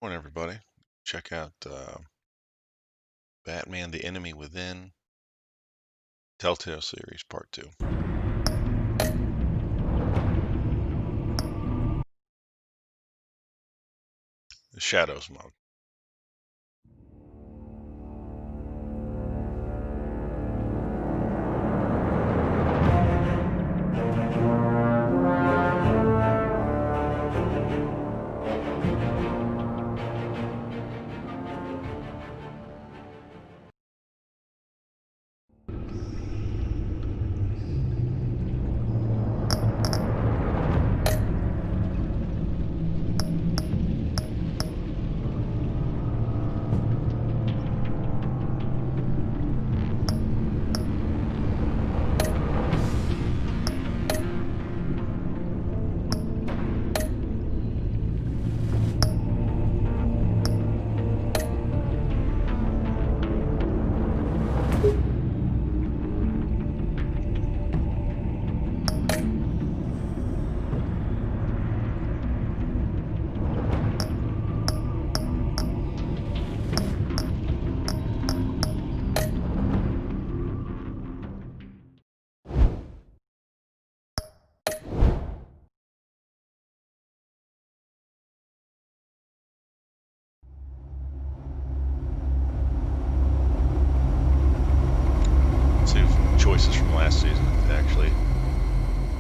Morning, everybody. Check out Batman: The Enemy Within, Telltale series Part 2. The Shadows mode. See if choices from last season actually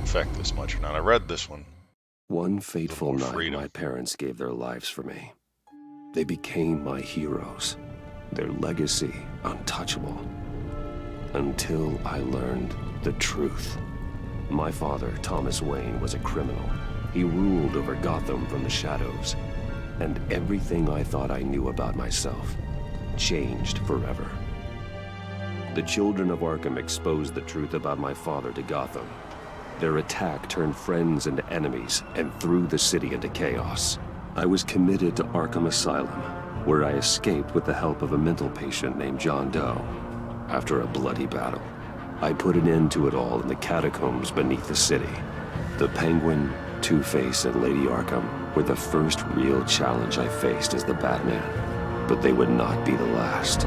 affect this much or not. I read this one. One fateful night, freedom. my parents gave their lives for me. They became my heroes, their legacy untouchable. Until I learned the truth. My father, Thomas Wayne, was a criminal. He ruled over Gotham from the shadows. And everything I thought I knew about myself changed forever. The children of Arkham exposed the truth about my father to Gotham. Their attack turned friends into enemies and threw the city into chaos. I was committed to Arkham Asylum, where I escaped with the help of a mental patient named John Doe. After a bloody battle, I put an end to it all in the catacombs beneath the city. The Penguin, Two-Face, and Lady Arkham were the first real challenge I faced as the Batman, but they would not be the last.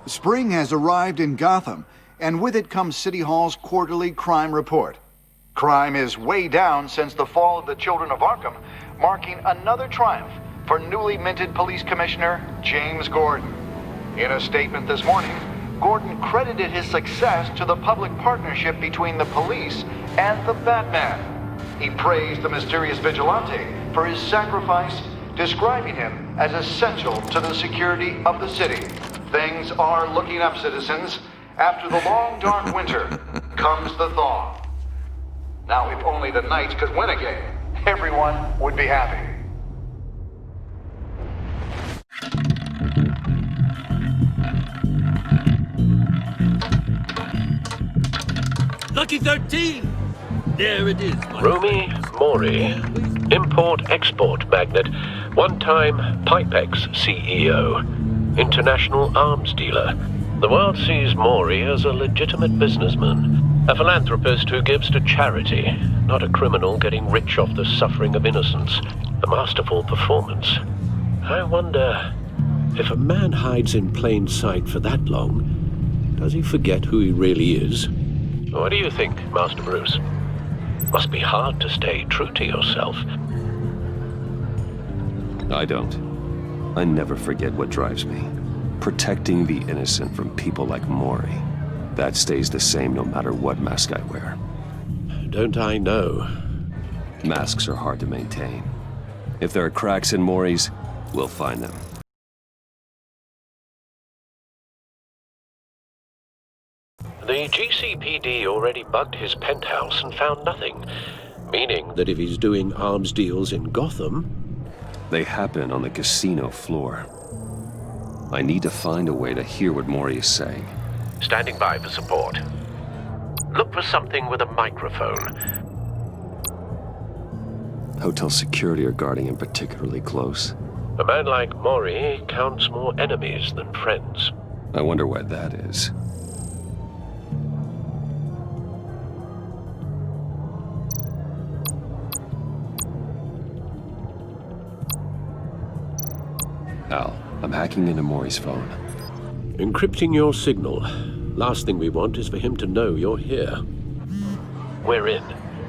Spring has arrived in Gotham, and with it comes City Hall's quarterly crime report. Crime is way down since the fall of the Children of Arkham, marking another triumph for newly minted Police Commissioner James Gordon. In a statement this morning, Gordon credited his success to the public partnership between the police and the Batman. He praised the mysterious vigilante for his sacrifice, describing him as essential to the security of the city. Things are looking up, citizens. After the long, dark winter comes the thaw. Now, if only the Knights could win again, everyone would be happy. Lucky 13! There it is, my Rumi friends. Mori, import-export magnate, one-time Pipex CEO, international arms dealer. The world sees Mori as a legitimate businessman, a philanthropist who gives to charity, not a criminal getting rich off the suffering of innocence. A masterful performance. I wonder, if a man hides in plain sight for that long, does he forget who he really is? What do you think, Master Bruce? Must be hard to stay true to yourself. I don't. I never forget what drives me. Protecting the innocent from people like Mori. That stays the same no matter what mask I wear. Don't I know? Masks are hard to maintain. If there are cracks in Mori's, we'll find them. The GCPD already bugged his penthouse and found nothing, meaning that if he's doing arms deals in Gotham... They happen on the casino floor. I need to find a way to hear what Mori is saying. Standing by for support. Look for something with a microphone. Hotel security are guarding him particularly close. A man like Mori counts more enemies than friends. I wonder why that is. Al, I'm hacking into Maury's phone. Encrypting your signal. Last thing we want is for him to know you're here. We're in.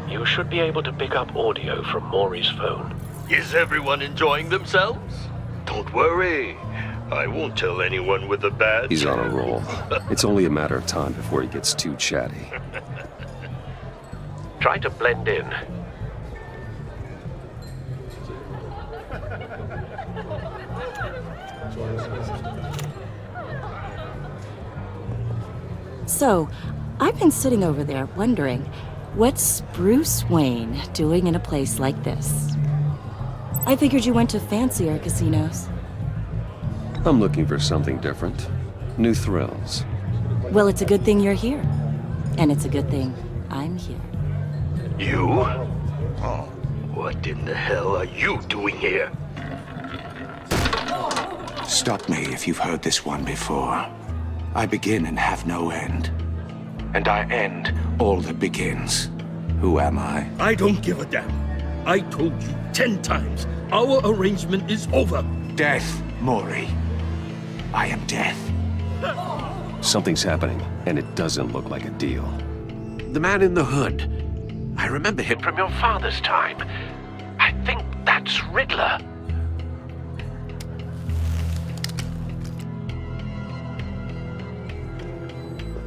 You should be able to pick up audio from Maury's phone. Is everyone enjoying themselves? Don't worry. I won't tell anyone with a badge. He's on a roll. It's only a matter of time before he gets too chatty. Try to blend in. So, I've been sitting over there wondering, what's Bruce Wayne doing in a place like this? I figured you went to fancier casinos. I'm looking for something different. New thrills. Well, it's a good thing you're here. And it's a good thing I'm here. You? Oh, what in the hell are you doing here? Stop me if you've heard this one before. I begin and have no end. And I end all that begins. Who am I? I don't give a damn. I told you 10 times. Our arrangement is over. Death, Maury. I am death. Something's happening, and it doesn't look like a deal. The man in the hood. I remember him from your father's time. I think that's Riddler.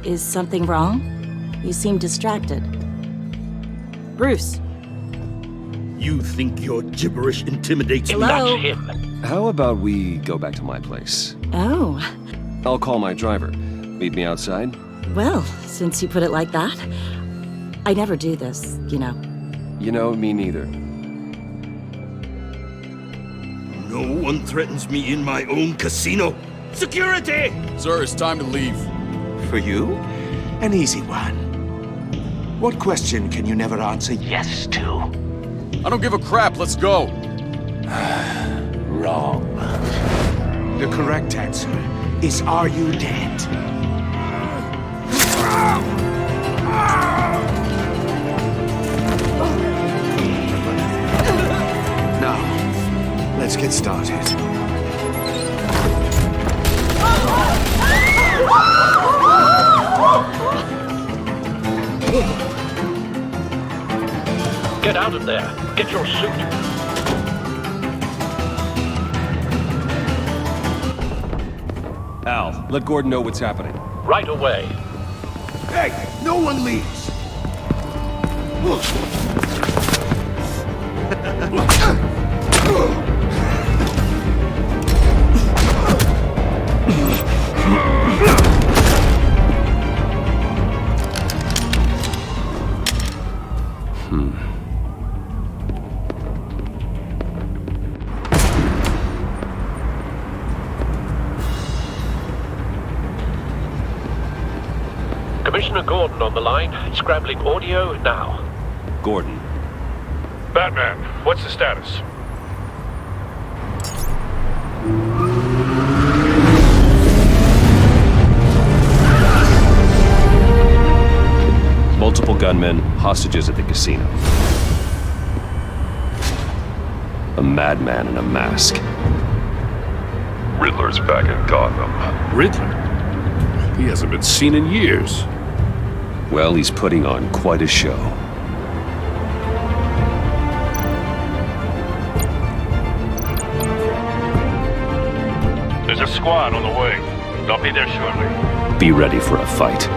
Is something wrong? You seem distracted. Bruce. You think your gibberish intimidates me? Hello? That's him. How about we go back to my place? Oh, I'll call my driver. Meet me outside? well, since you put it like that. I never do this, you know. You know, me neither. No one threatens me in my own casino. Security! Sir, it's time to leave. For you? An easy one. What question can you never answer yes to? I don't give a crap, let's go. Wrong. The correct answer is, are you dead? Now, let's get started. Get out of there. Get your suit. Al, let Gordon know what's happening. Right away. Hey, no one leaves! Commissioner Gordon on the line, scrambling audio now. Gordon. Batman, what's the status? Multiple gunmen, hostages at the casino. A madman in a mask. Riddler's back in Gotham. Riddler? He hasn't been seen in years. Well, he's putting on quite a show. There's a squad on the way. They'll be there shortly. Be ready for a fight.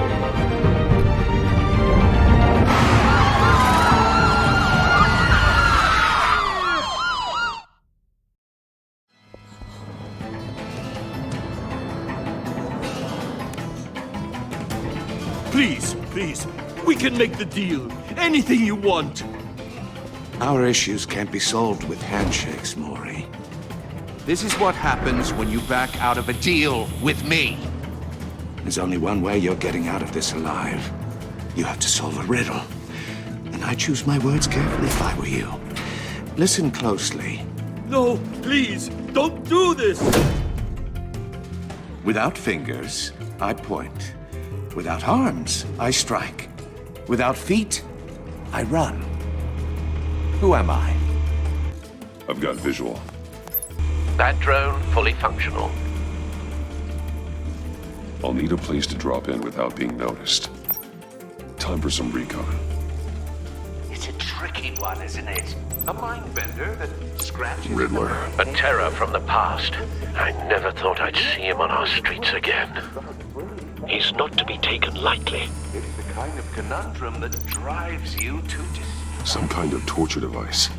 Please, we can make the deal. Anything you want. Our issues can't be solved with handshakes, Maury. This is what happens when you back out of a deal with me. There's only one way you're getting out of this alive. You have to solve a riddle. And I choose my words carefully if I were you. Listen closely. No, please, don't do this. Without fingers, I point. Without arms, I strike. Without feet, I run. Who am I? I've got visual. That drone fully functional. I'll need a place to drop in without being noticed. Time for some recon. It's a tricky one, isn't it? A mind bender that scratches... Riddler. A terror from the past. I never thought I'd see him on our streets again. He's not to be taken lightly. It's the kind of conundrum that drives you to... Some kind of torture device.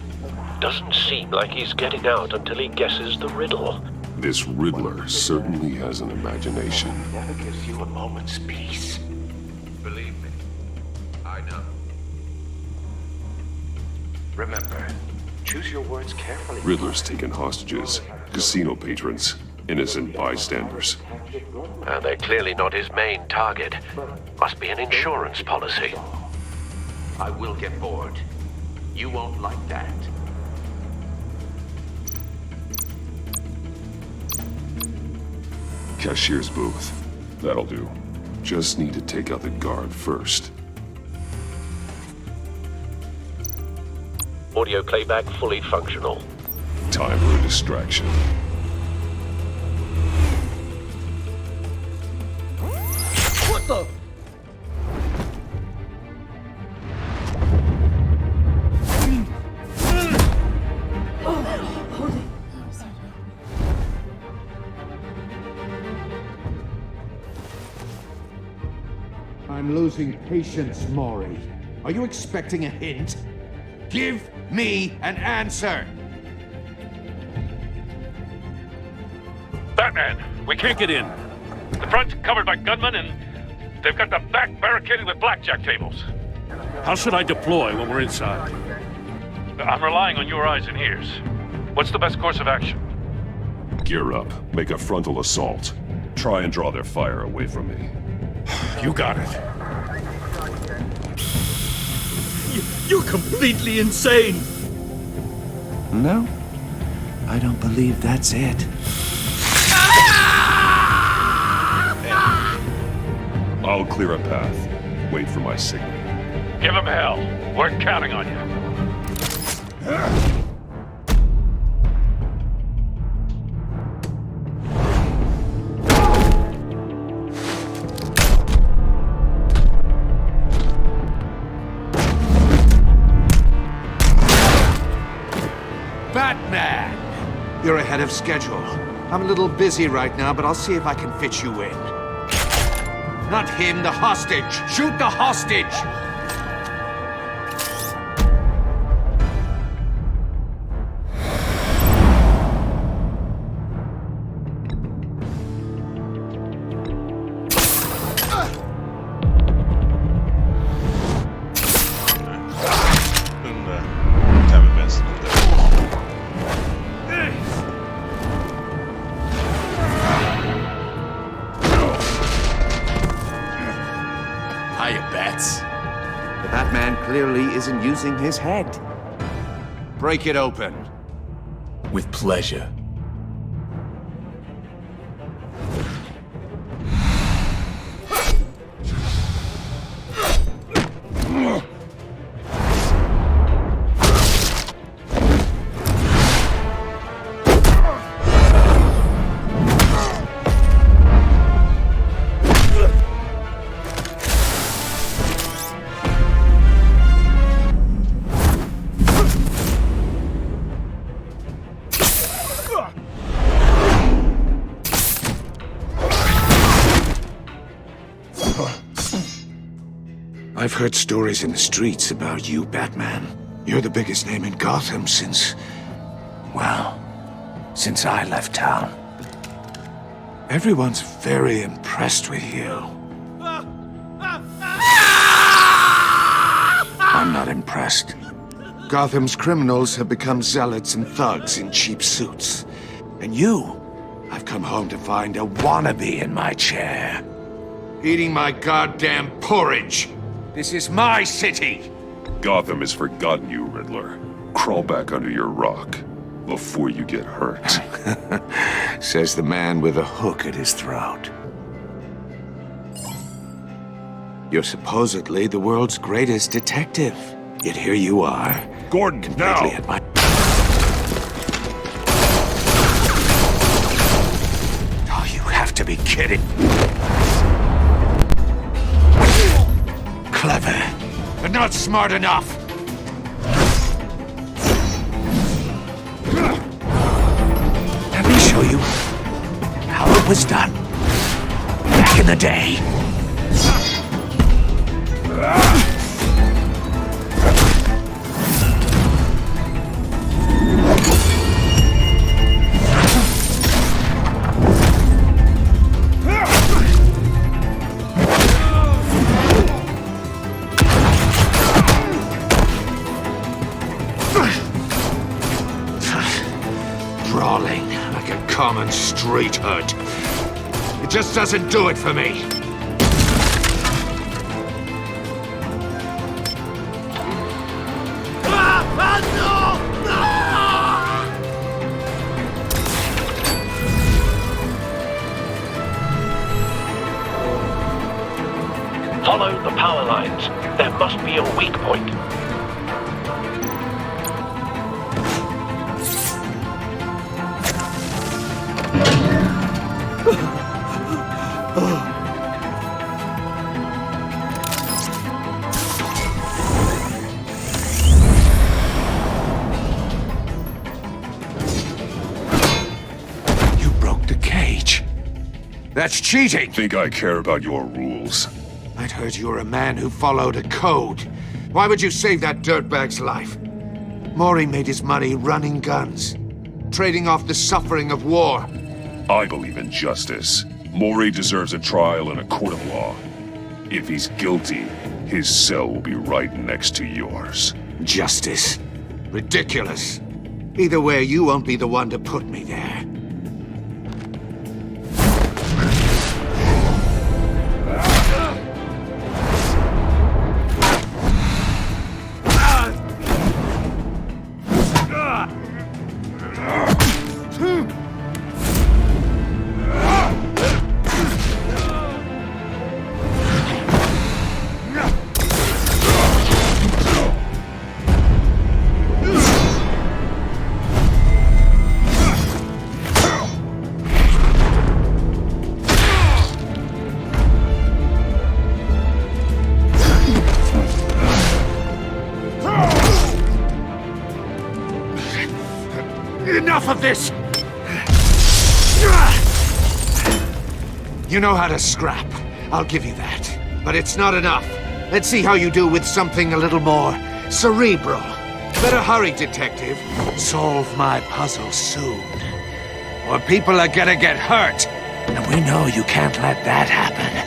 Doesn't seem like he's getting out until he guesses the riddle. This Riddler certainly has an imagination. Never gives you a moment's peace. Believe me, I know. Remember, choose your words carefully. Riddler's taken hostages, casino patrons, innocent bystanders. They're clearly not his main target. Must be an insurance policy. I will get bored. You won't like that. Cashier's booth. That'll do. Just need to take out the guard first. Audio playback fully functional. Time for a distraction. What the? I'm losing patience, Maury. Are you expecting a hint? Give me an answer! Batman, we can't get in. The front's covered by gunmen, and they've got the back barricaded with blackjack tables. How should I deploy when we're inside? I'm relying on your eyes and ears. What's the best course of action? Gear up. Make a frontal assault. Try and draw their fire away from me. You got it. You're completely insane! No, I don't believe that's it. I'll clear a path. Wait for my signal. Give them hell. We're counting on you. Batman! You're ahead of schedule. I'm a little busy right now, but I'll see if I can fit you in. Not him, the hostage! Shoot the hostage! The Batman clearly isn't using his head. Break it open. With pleasure. I've heard stories in the streets about you, Batman. You're the biggest name in Gotham since... well, since I left town. Everyone's very impressed with you. I'm not impressed. Gotham's criminals have become zealots and thugs in cheap suits. And you, I've come home to find a wannabe in my chair. Eating my goddamn porridge! This is my city! Gotham has forgotten you, Riddler. Crawl back under your rock before you get hurt. Says the man with a hook at his throat. You're supposedly the world's greatest detective. Yet here you are. Gordon, now! At my... to be kidding. Clever, but not smart enough. Let me show you how it was done back in the day. Brawling like a common street hood. It just doesn't do it for me. Follow the power lines. There must be a weak point. You broke the cage. That's cheating. Think I care about your rules? I'd heard you were a man who followed a code. Why would you save that dirtbag's life? Mori made his money running guns, trading off the suffering of war. I believe in justice. Mori deserves a trial in a court of law. If he's guilty, his cell will be right next to yours. Justice. Ridiculous. Either way, you won't be the one to put me there. Enough of this! You know how to scrap. I'll give you that. But it's not enough. Let's see how you do with something a little more cerebral. Better hurry, detective. Solve my puzzle soon. Or people are gonna get hurt. And we know you can't let that happen.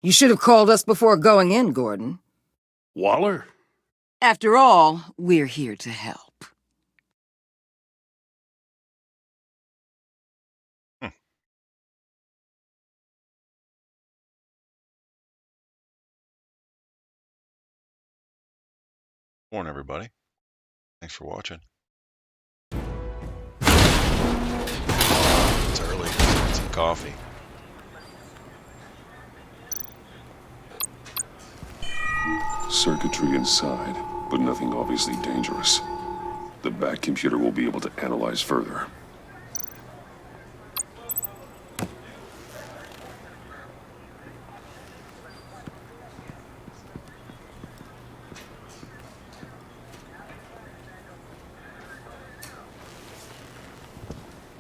You should have called us before going in, Gordon. Waller? After all, we're here to help. Morning, everybody. Thanks for watching. It's early. Get some coffee. Circuitry inside, but nothing obviously dangerous. The back computer will be able to analyze further.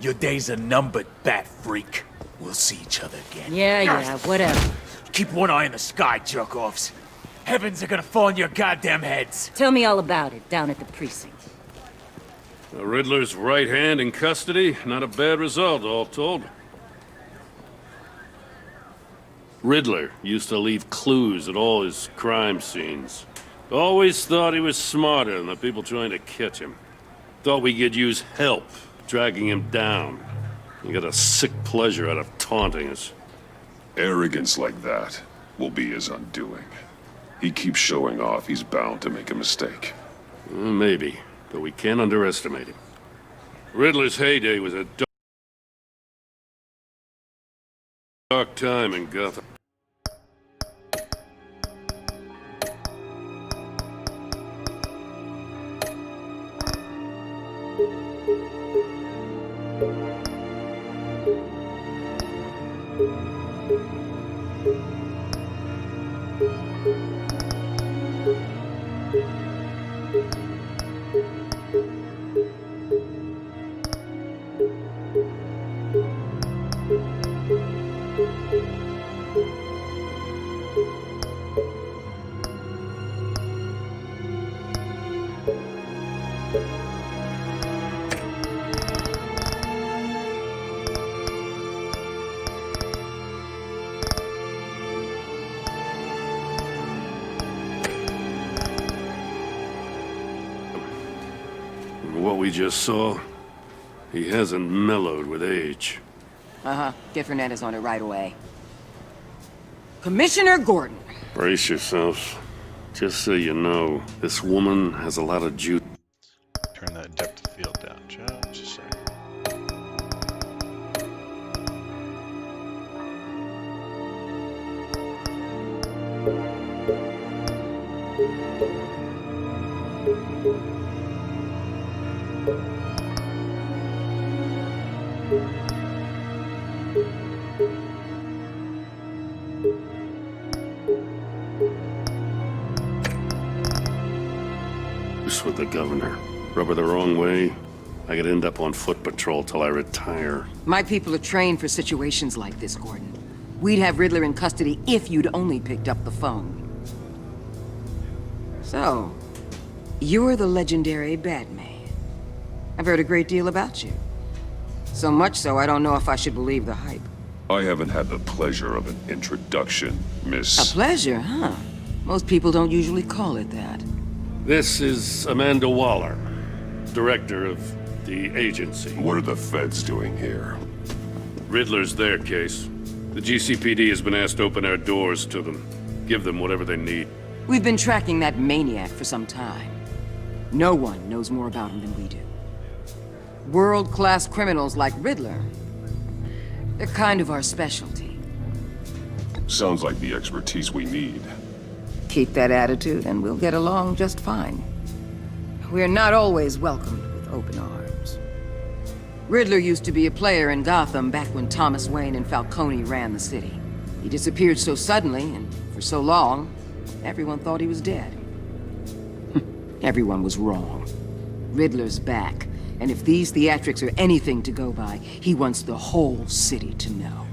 Your days are numbered, bat freak. We'll see each other again. Yeah, whatever. Keep one eye in the sky, jerk-offs. Heavens are gonna fall on your goddamn heads. Tell me all about it down at the precinct. The Riddler's right hand in custody, not a bad result, all told. Riddler used to leave clues at all his crime scenes. Always thought he was smarter than the people trying to catch him. Thought we could use help, dragging him down. He got a sick pleasure out of taunting us. Arrogance like that will be his undoing. He keeps showing off, he's bound to make a mistake. Maybe, but we can't underestimate him. Riddler's heyday was a dark time in Gotham. What we just saw, he hasn't mellowed with age. Get Fernandez on it right away. Commissioner Gordon. Brace yourselves. Just so you know, this woman has a lot of juice. Turn that depth of field down just a second. With the governor. Rub her the wrong way, I could end up on foot patrol till I retire. My people are trained for situations like this, Gordon. We'd have Riddler in custody if you'd only picked up the phone. So, you're the legendary Batman. I've heard a great deal about you. So much so, I don't know if I should believe the hype. I haven't had the pleasure of an introduction, Miss... A pleasure, huh? Most people don't usually call it that. This is Amanda Waller, director of the agency. What are the feds doing here? Riddler's their case. The GCPD has been asked to open our doors to them. Give them whatever they need. We've been tracking that maniac for some time. No one knows more about him than we do. World-class criminals like Riddler, they're kind of our specialty. Sounds like the expertise we need. Keep that attitude and we'll get along just fine. We're not always welcomed with open arms. Riddler used to be a player in Gotham back when Thomas Wayne and Falcone ran the city. He disappeared so suddenly and for so long, everyone thought he was dead. Everyone was wrong. Riddler's back, and if these theatrics are anything to go by, he wants the whole city to know.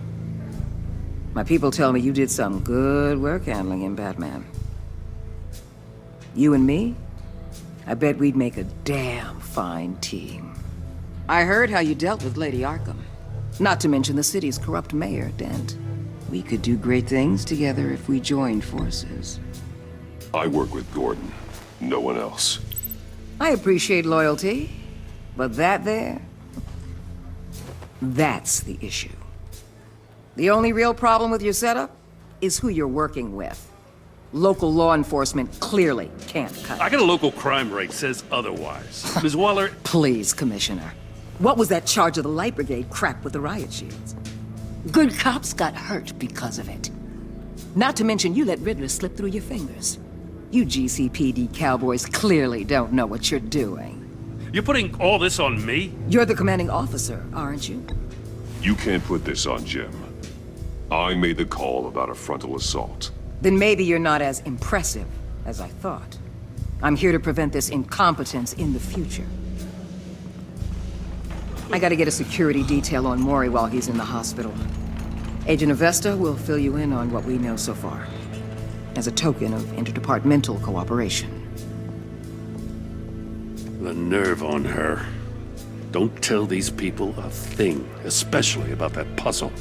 My people tell me you did some good work handling him, Batman. You and me? I bet we'd make a damn fine team. I heard how you dealt with Lady Arkham. Not to mention the city's corrupt mayor, Dent. We could do great things together if we joined forces. I work with Gordon, no one else. I appreciate loyalty, but that there... that's the issue. The only real problem with your setup is who you're working with. Local law enforcement clearly can't cut it. I got a local crime rate says otherwise. Ms. Waller... Please, Commissioner. What was that charge of the Light Brigade crap with the riot shields? Good cops got hurt because of it. Not to mention you let Riddler slip through your fingers. You GCPD cowboys clearly don't know what you're doing. You're putting all this on me? You're the commanding officer, aren't you? You can't put this on Jim. I made the call about a frontal assault. Then maybe you're not as impressive as I thought. I'm here to prevent this incompetence in the future. I gotta get a security detail on Mori while he's in the hospital. Agent Avesta will fill you in on what we know so far, as a token of interdepartmental cooperation. The nerve on her. Don't tell these people a thing, especially about that puzzle.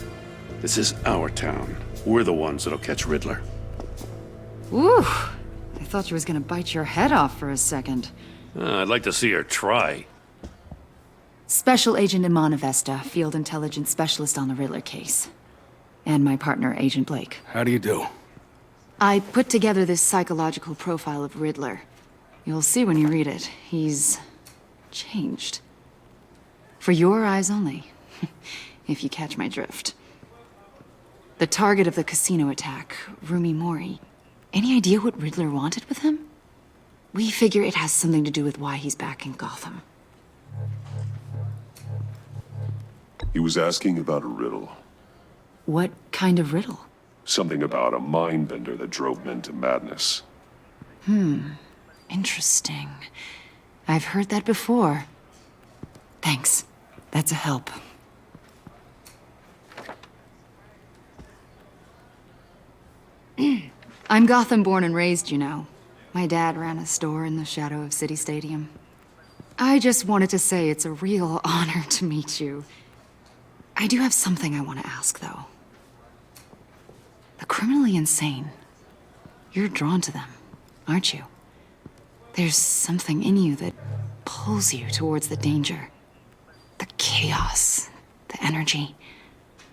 This is our town. We're the ones that'll catch Riddler. Ooh, I thought you was gonna bite your head off for a second. I'd like to see her try. Special Agent Imana Vesta, Field Intelligence Specialist on the Riddler case. And my partner, Agent Blake. How do you do? I put together this psychological profile of Riddler. You'll see when you read it. He's changed. For your eyes only, if you catch my drift. The target of the casino attack, Rumi Mori. Any idea what Riddler wanted with him? We figure it has something to do with why he's back in Gotham. He was asking about a riddle. What kind of riddle? Something about a mind-bender that drove men to madness. Interesting. I've heard that before. Thanks. That's a help. I'm Gotham born and raised, you know. My dad ran a store in the shadow of City Stadium. I just wanted to say it's a real honor to meet you. I do have something I want to ask, though. The criminally insane. You're drawn to them, aren't you? There's something in you that pulls you towards the danger. The chaos, the energy.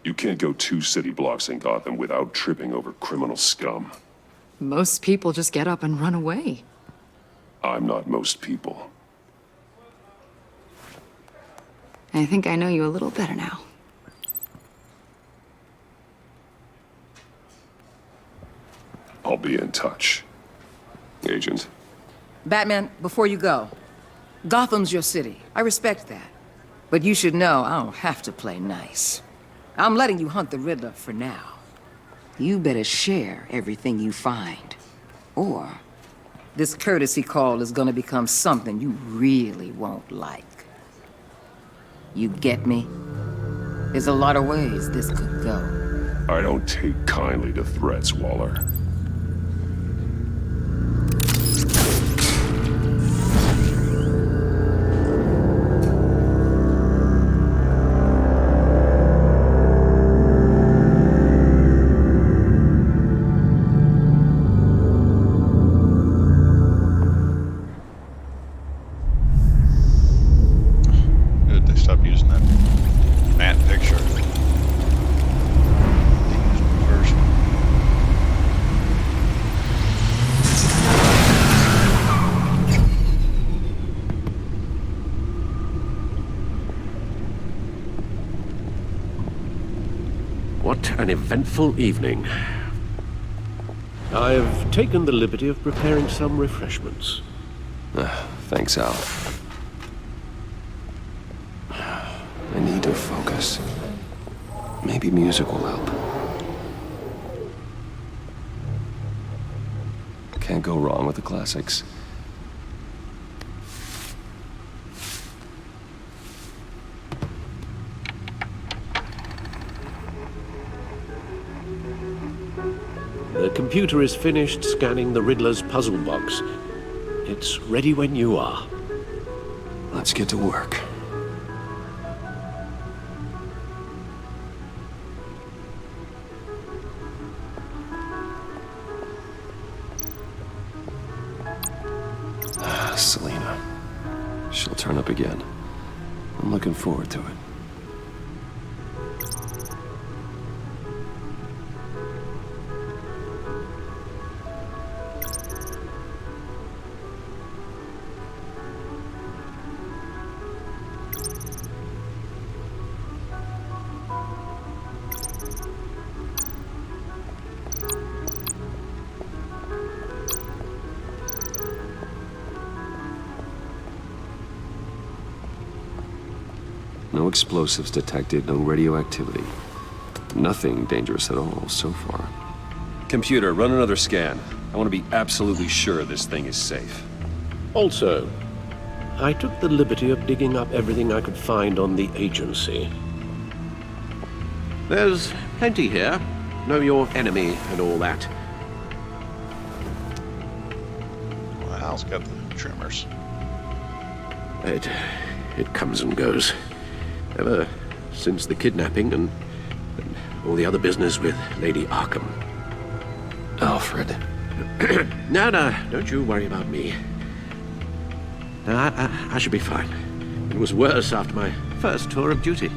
You can't go 2 city blocks in Gotham without tripping over criminal scum. Most people just get up and run away. I'm not most people. I think I know you a little better now. I'll be in touch. Agent. Batman, before you go, Gotham's your city. I respect that. But you should know I don't have to play nice. I'm letting you hunt the Riddler for now. You better share everything you find. Or this courtesy call is gonna become something you really won't like. You get me? There's a lot of ways this could go. I don't take kindly to threats, Waller. What an eventful evening. I've taken the liberty of preparing some refreshments. Thanks, Al. I need to focus. Maybe music will help. Can't go wrong with the classics. The computer is finished scanning the Riddler's puzzle box. It's ready when you are. Let's get to work. Selina. She'll turn up again. I'm looking forward to it. No explosives detected, no radioactivity. Nothing dangerous at all so far. Computer, run another scan. I want to be absolutely sure this thing is safe. Also, I took the liberty of digging up everything I could find on the agency. There's plenty here. Know your enemy and all that. Well, Al's got the trimmers. it comes and goes. Ever since the kidnapping and all the other business with Lady Arkham. Alfred. No, don't you worry about me. No, I should be fine. It was worse after my first tour of duty.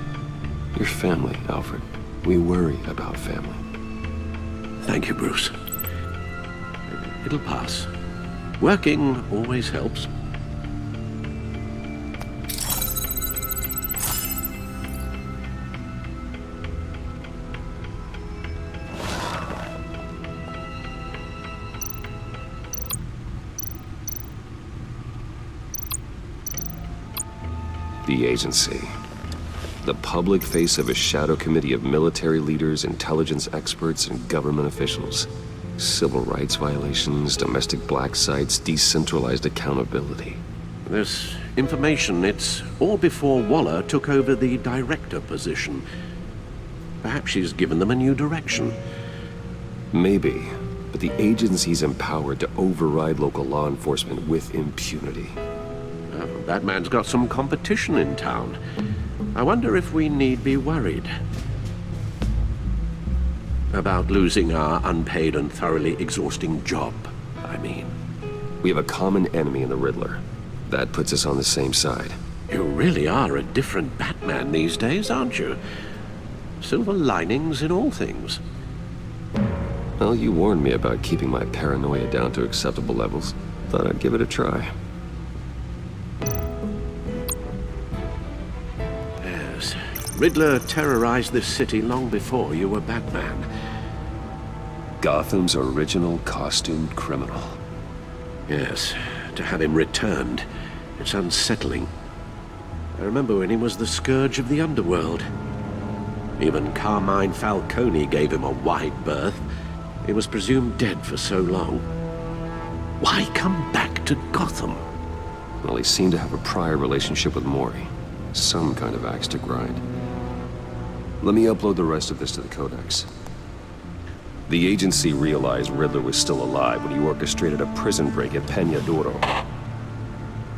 Your family, Alfred. We worry about family. Thank you, Bruce. It'll pass. Working always helps. The agency. The public face of a shadow committee of military leaders, intelligence experts, and government officials. Civil rights violations, domestic black sites, decentralized accountability. This information, it's all before Waller took over the director position. Perhaps she's given them a new direction. Maybe, but the agency's empowered to override local law enforcement with impunity. Oh, that man's got some competition in town. I wonder if we need be worried about losing our unpaid and thoroughly exhausting job, I mean. We have a common enemy in the Riddler. That puts us on the same side. You really are a different Batman these days, aren't you? Silver linings in all things. Well, you warned me about keeping my paranoia down to acceptable levels. Thought I'd give it a try. Yes. Riddler terrorized this city long before you were Batman. Gotham's original costumed criminal. Yes. To have him returned, it's unsettling. I remember when he was the scourge of the underworld. Even Carmine Falcone gave him a wide berth. He was presumed dead for so long. Why come back to Gotham? Well, he seemed to have a prior relationship with Mori. Some kind of axe to grind. Let me upload the rest of this to the Codex. The agency realized Riddler was still alive when he orchestrated a prison break at Peña Duro.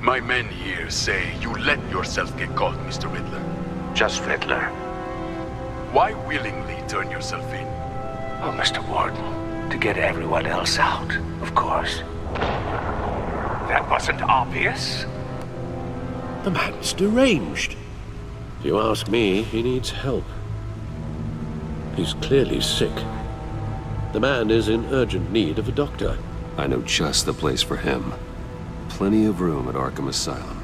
My men here say you let yourself get caught, Mr. Riddler. Just Riddler. Why willingly turn yourself in? Oh, Mr. Warden, to get everyone else out, of course. That wasn't obvious. The man's deranged. If you ask me, he needs help. He's clearly sick. The man is in urgent need of a doctor. I know just the place for him. Plenty of room at Arkham Asylum.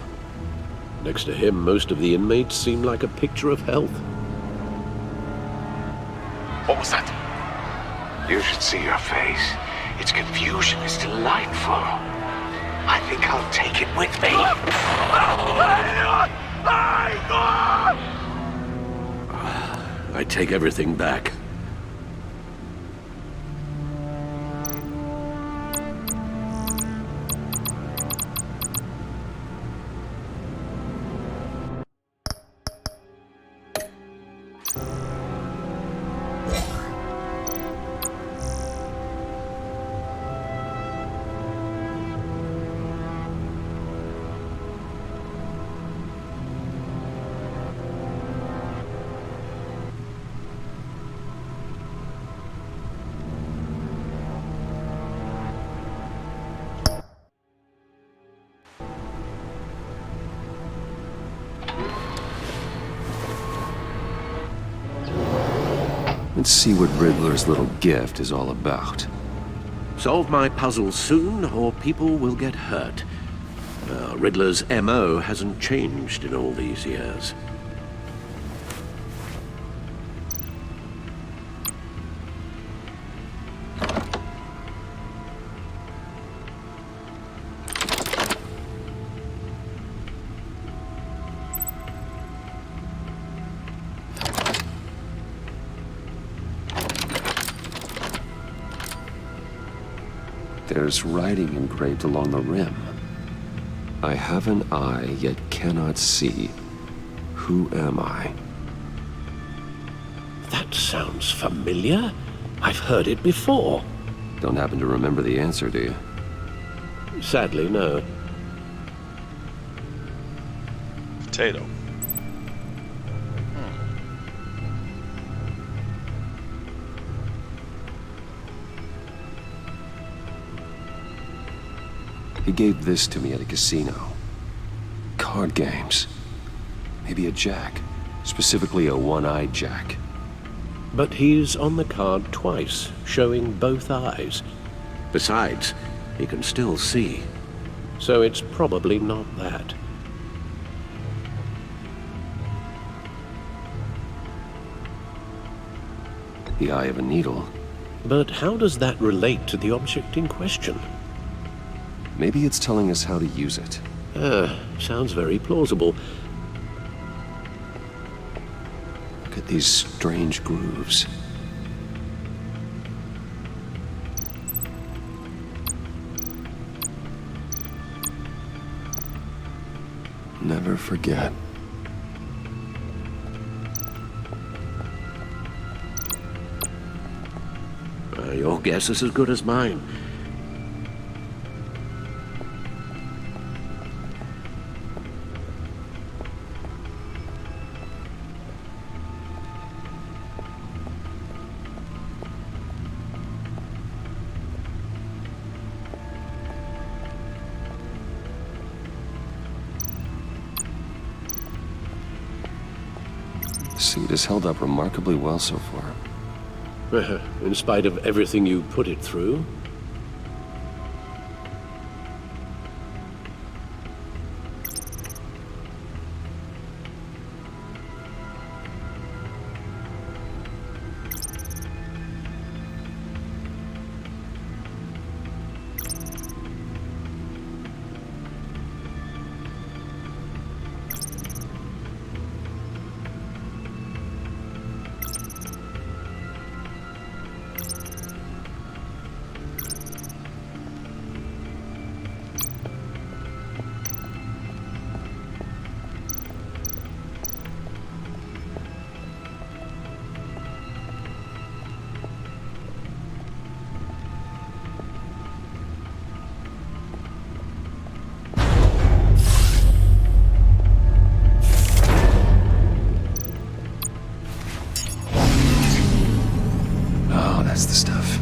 Next to him, most of the inmates seem like a picture of health. What was that? You should see your face. Its confusion is delightful. I think I'll take it with me. I take everything back. Let's see what Riddler's little gift is all about. Solve my puzzle soon, or people will get hurt. Riddler's MO hasn't changed in all these years. There's writing engraved along the rim. I have an eye, yet cannot see. Who am I? That sounds familiar. I've heard it before. Don't happen to remember the answer, do you? Sadly, no. potato. He gave this to me at a casino. Card games. Maybe a jack. Specifically a one-eyed jack. But he's on the card twice, showing both eyes. Besides, he can still see. So it's probably not that. The eye of a needle. But how does that relate to the object in question? Maybe it's telling us how to use it. Sounds very plausible. Look at these strange grooves. Never forget. Your guess is as good as mine. The suit has held up remarkably well so far. In spite of everything you put it through? That's the stuff.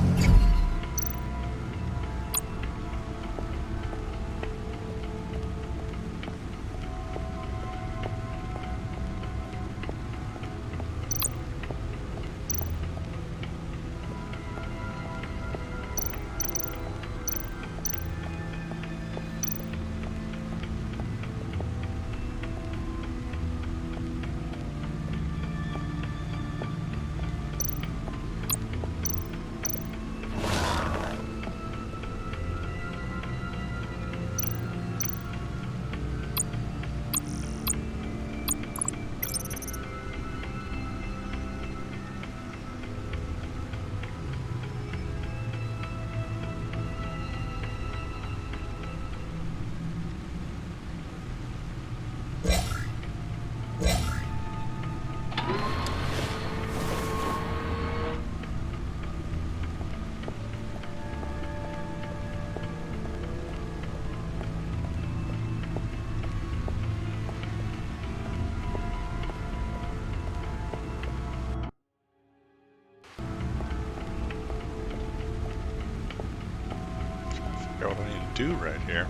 Figure out what I need to do right here.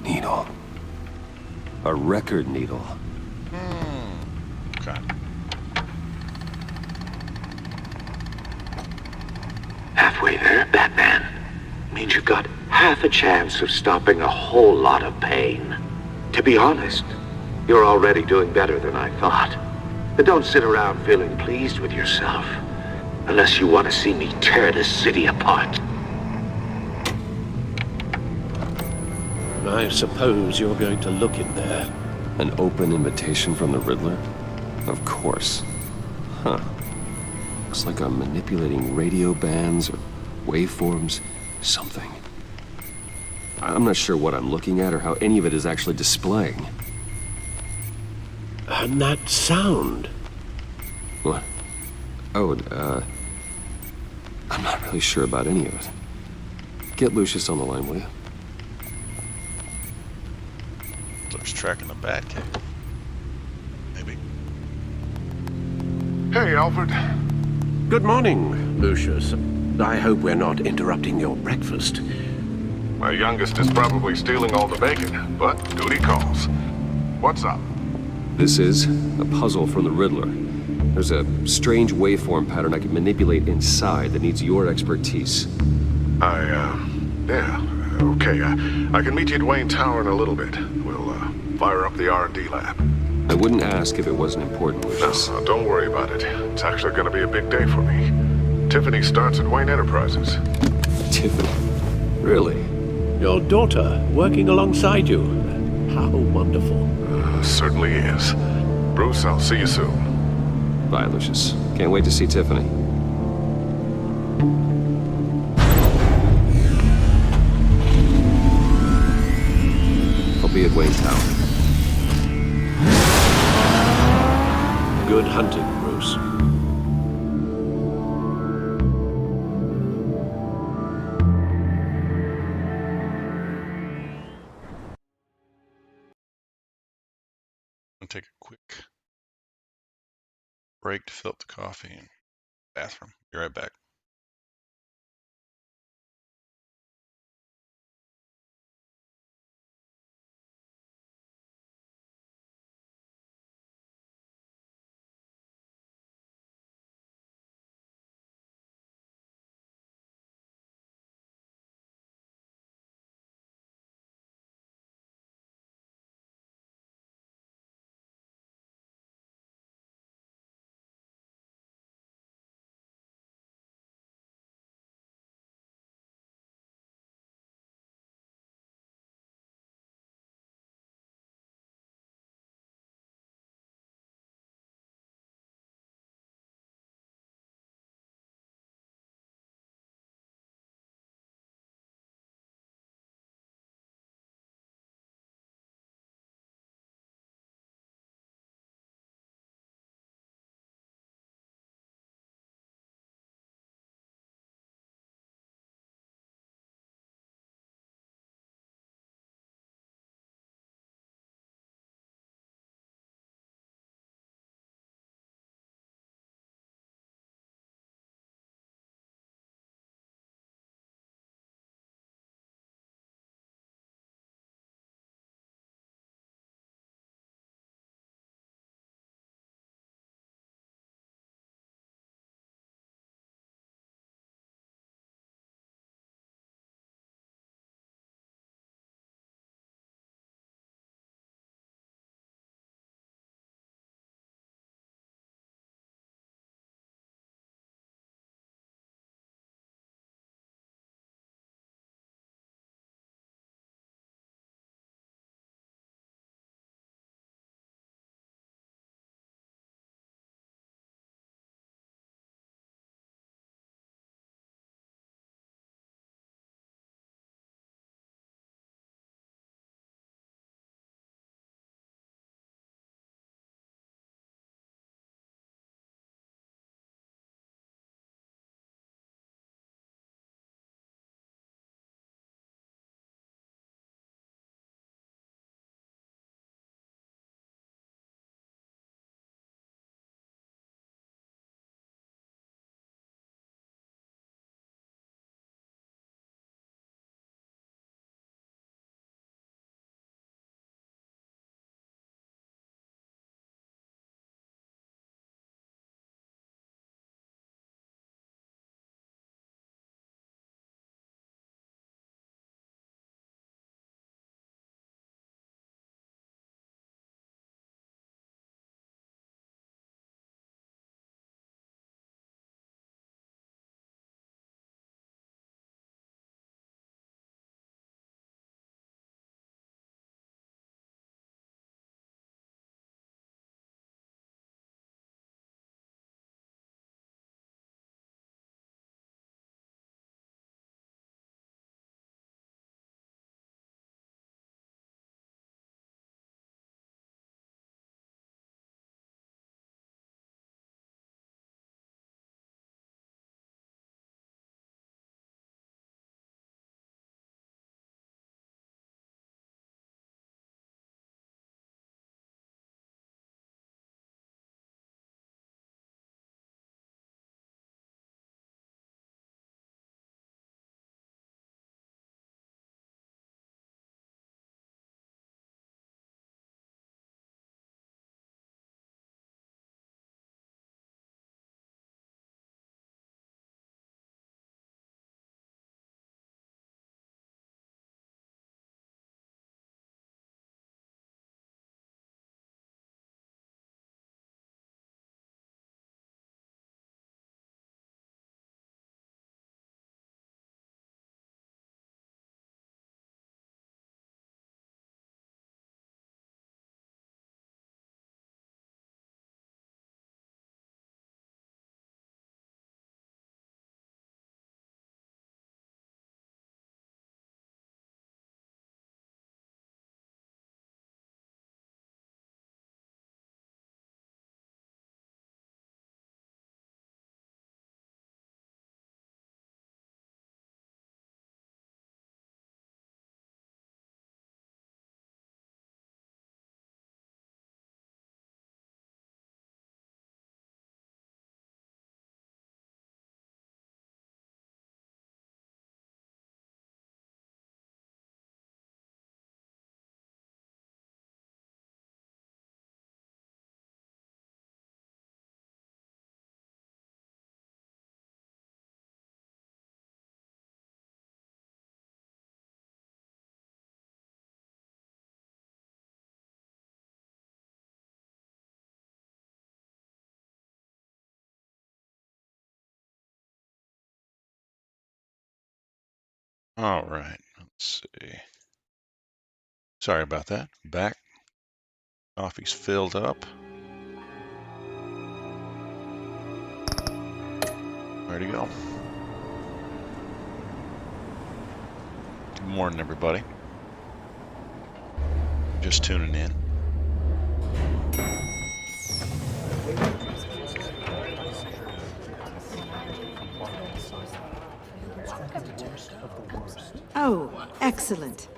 Needle. A record needle. Okay. Halfway there, Batman. Means you've got half a chance of stopping a whole lot of pain. To be honest, you're already doing better than I thought. But don't sit around feeling pleased with yourself. Unless you want to see me tear this city apart. I suppose you're going to look in there. An open invitation from the Riddler? Of course. Huh. Looks like I'm manipulating radio bands or waveforms. Something. I'm not sure what I'm looking at or how any of it is actually displaying. And that sound. What? Oh, I'm not really sure about any of it. Get Lucius on the line, will you? Looks tracking the Batcave. Maybe. Hey, Alfred. Good morning, Lucius. I hope we're not interrupting your breakfast. My youngest is probably stealing all the bacon, but duty calls. What's up? This is a puzzle from the Riddler. There's a strange waveform pattern I can manipulate inside that needs your expertise. Yeah, okay. I can meet you at Wayne Tower in a little bit. We'll, fire up the R&D lab. I wouldn't ask if it wasn't important, Lucius. No, don't worry about it. It's actually gonna be a big day for me. Tiffany starts at Wayne Enterprises. Tiffany? Really? Your daughter working alongside you. How wonderful. Certainly is. Bruce, I'll see you soon. Bye, Lucius. Can't wait to see Tiffany. I'll be at Wayne Tower. Good hunting, Bruce. I'll take a quick break to fill up the coffee and bathroom. Be right back. All right, let's see. Sorry about that. Back. Coffee's filled up. Ready to go. Good morning, everybody. Just tuning in. Oh, excellent.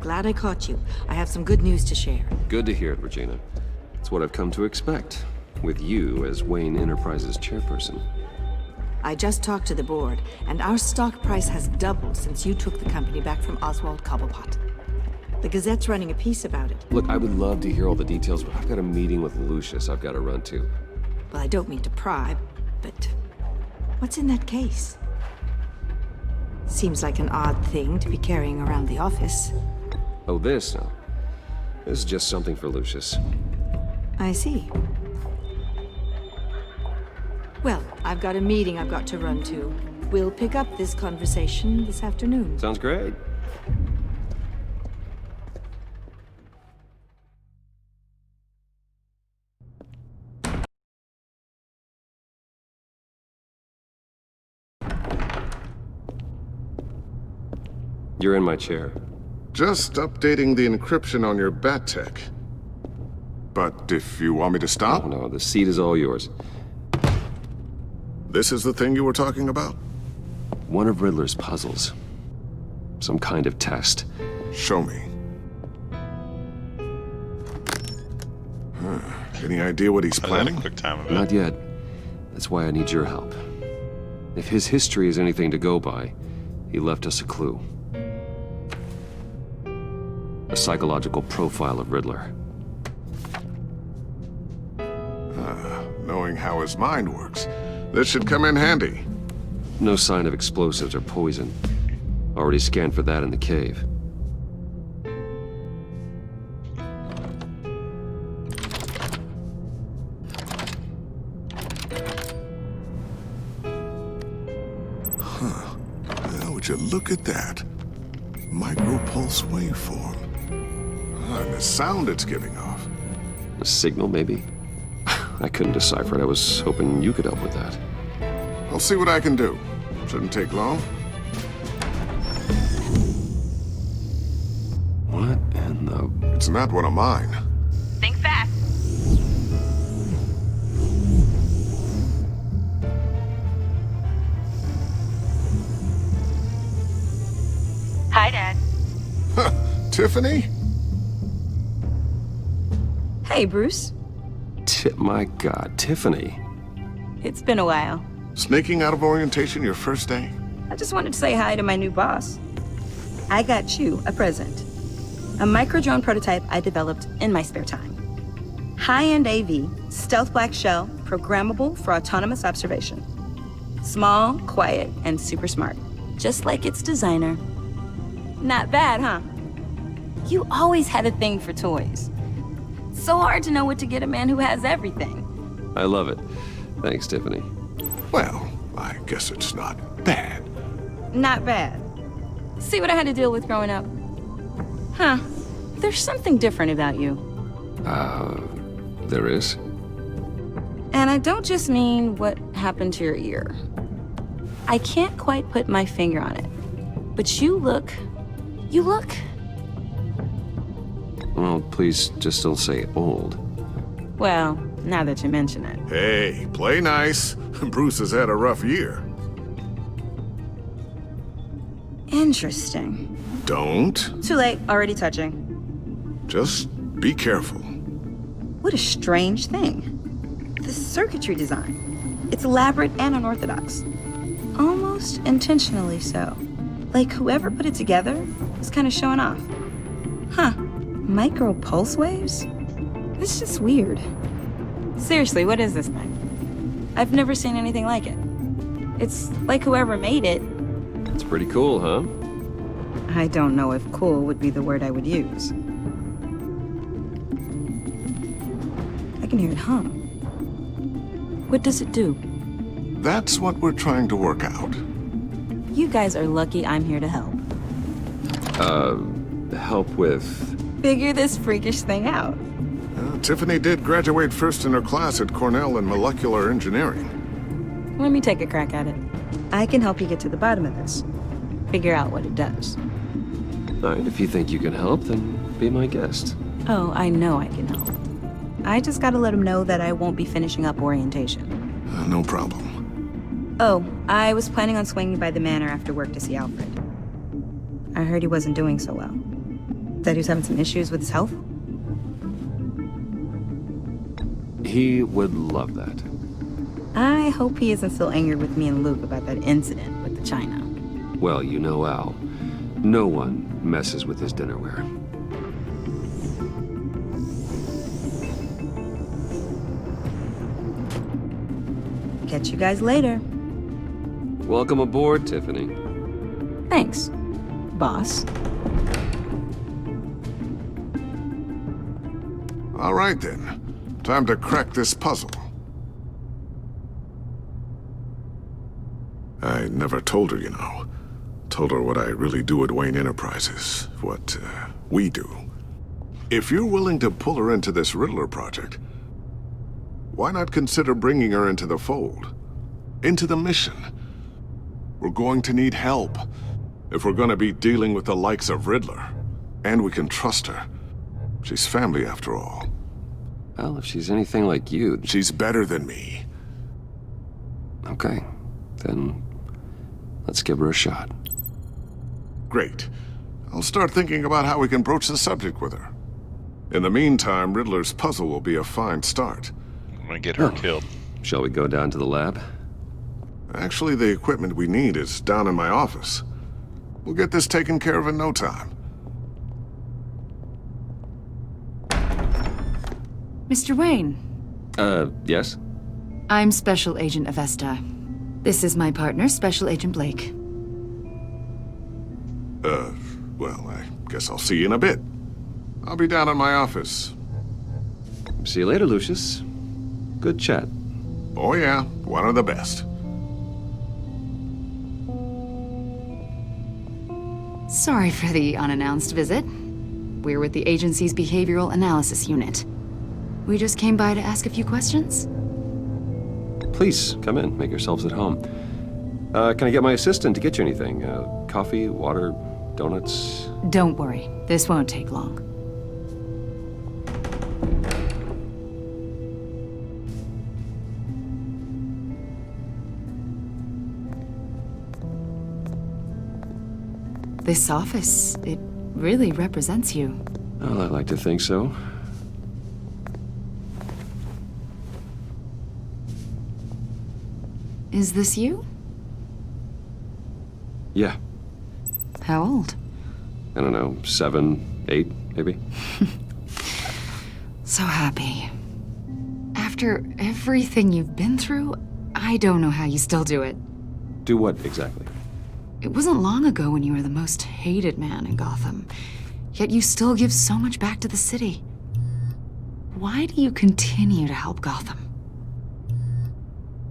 Glad I caught you. I have some good news to share. Good to hear it, Regina. It's what I've come to expect, with you as Wayne Enterprises chairperson. I just talked to the board, and our stock price has doubled since you took the company back from Oswald Cobblepot. The Gazette's running a piece about it. Look, I would love to hear all the details, but I've got a meeting with Lucius I've got to run to. Well, I don't mean to pry, but what's in that case? Seems like an odd thing to be carrying around the office. Oh, this? No. This is just something for Lucius. I see. Well, I've got a meeting I've got to run to. We'll pick up this conversation this afternoon. Sounds great. You're in my chair. Just updating the encryption on your bat tech. But if you want me to stop? Oh, no, the seat is all yours. This is the thing you were talking about? One of Riddler's puzzles. Some kind of test. Show me. Any idea what he's planning? Quick time of it. Not yet. That's why I need your help. If his history is anything to go by, he left us a clue. A psychological profile of Riddler. Knowing how his mind works, this should come in handy. No sign of explosives or poison. Already scanned for that in the cave. Now, would you look at that? Micropulse waveform. And the sound it's giving off. A signal, maybe? I couldn't decipher it. I was hoping you could help with that. I'll see what I can do. Shouldn't take long. What in the... It's not one of mine. Think fast. Hi, Dad. Huh, Tiffany? Hey, Bruce. My God, Tiffany. It's been a while. Sneaking out of orientation your first day? I just wanted to say hi to my new boss. I got you a present. A micro-drone prototype I developed in my spare time. High-end AV, stealth black shell, programmable for autonomous observation. Small, quiet, and super smart. Just like its designer. Not bad, huh? You always had a thing for toys. So hard to know what to get a man who has everything. I love it. Thanks, Tiffany. Well, I guess it's not bad. Not bad. See what I had to deal with growing up? Huh. There's something different about you. There is? And I don't just mean what happened to your ear. I can't quite put my finger on it. But you look... Well, please just don't say old. Well, now that you mention it. Hey, play nice. Bruce has had a rough year. Interesting. Don't. Too late, already touching. Just be careful. What a strange thing. The circuitry design. It's elaborate and unorthodox. Almost intentionally so. Like whoever put it together was kind of showing off. Huh. Micro pulse waves? It's just weird. Seriously, what is this thing? I've never seen anything like it. It's like whoever made it. It's pretty cool, huh? I don't know if cool would be the word I would use. I can hear it hum. What does it do? That's what we're trying to work out. You guys are lucky I'm here to help. Help with... Figure this freakish thing out. Tiffany did graduate first in her class at Cornell in molecular engineering. Let me take a crack at it. I can help you get to the bottom of this. Figure out what it does. Alright, if you think you can help, then be my guest. Oh, I know I can help. I just gotta let him know that I won't be finishing up orientation. No problem. Oh, I was planning on swinging by the manor after work to see Alfred. I heard he wasn't doing so well. That he was having some issues with his health? He would love that. I hope he isn't still angry with me and Luke about that incident with the china. Well, you know Al. No one messes with his dinnerware. Catch you guys later. Welcome aboard, Tiffany. Thanks, boss. All right then. Time to crack this puzzle. I never told her, you know. Told her what I really do at Wayne Enterprises. What, we do. If you're willing to pull her into this Riddler project, why not consider bringing her into the fold? Into the mission? We're going to need help if we're going to be dealing with the likes of Riddler. And we can trust her. She's family after all. Well, if she's anything like you... She's better than me. Okay, then let's give her a shot. Great. I'll start thinking about how we can broach the subject with her. In the meantime, Riddler's puzzle will be a fine start. I'm gonna get her killed. Shall we go down to the lab? Actually, the equipment we need is down in my office. We'll get this taken care of in no time. Mr. Wayne. Yes? I'm Special Agent Avesta. This is my partner, Special Agent Blake. Well, I guess I'll see you in a bit. I'll be down in my office. See you later, Lucius. Good chat. Oh yeah, one of the best. Sorry for the unannounced visit. We're with the agency's Behavioral Analysis Unit. We just came by to ask a few questions. Please, come in. Make yourselves at home. Can I get my assistant to get you anything? Coffee, water, donuts? Don't worry. This won't take long. This office, it really represents you. Well, I'd like to think so. Is this you? Yeah. How old? I don't know, 7, 8, maybe? So happy. After everything you've been through, I don't know how you still do it. Do what, exactly? It wasn't long ago when you were the most hated man in Gotham, yet you still give so much back to the city. Why do you continue to help Gotham?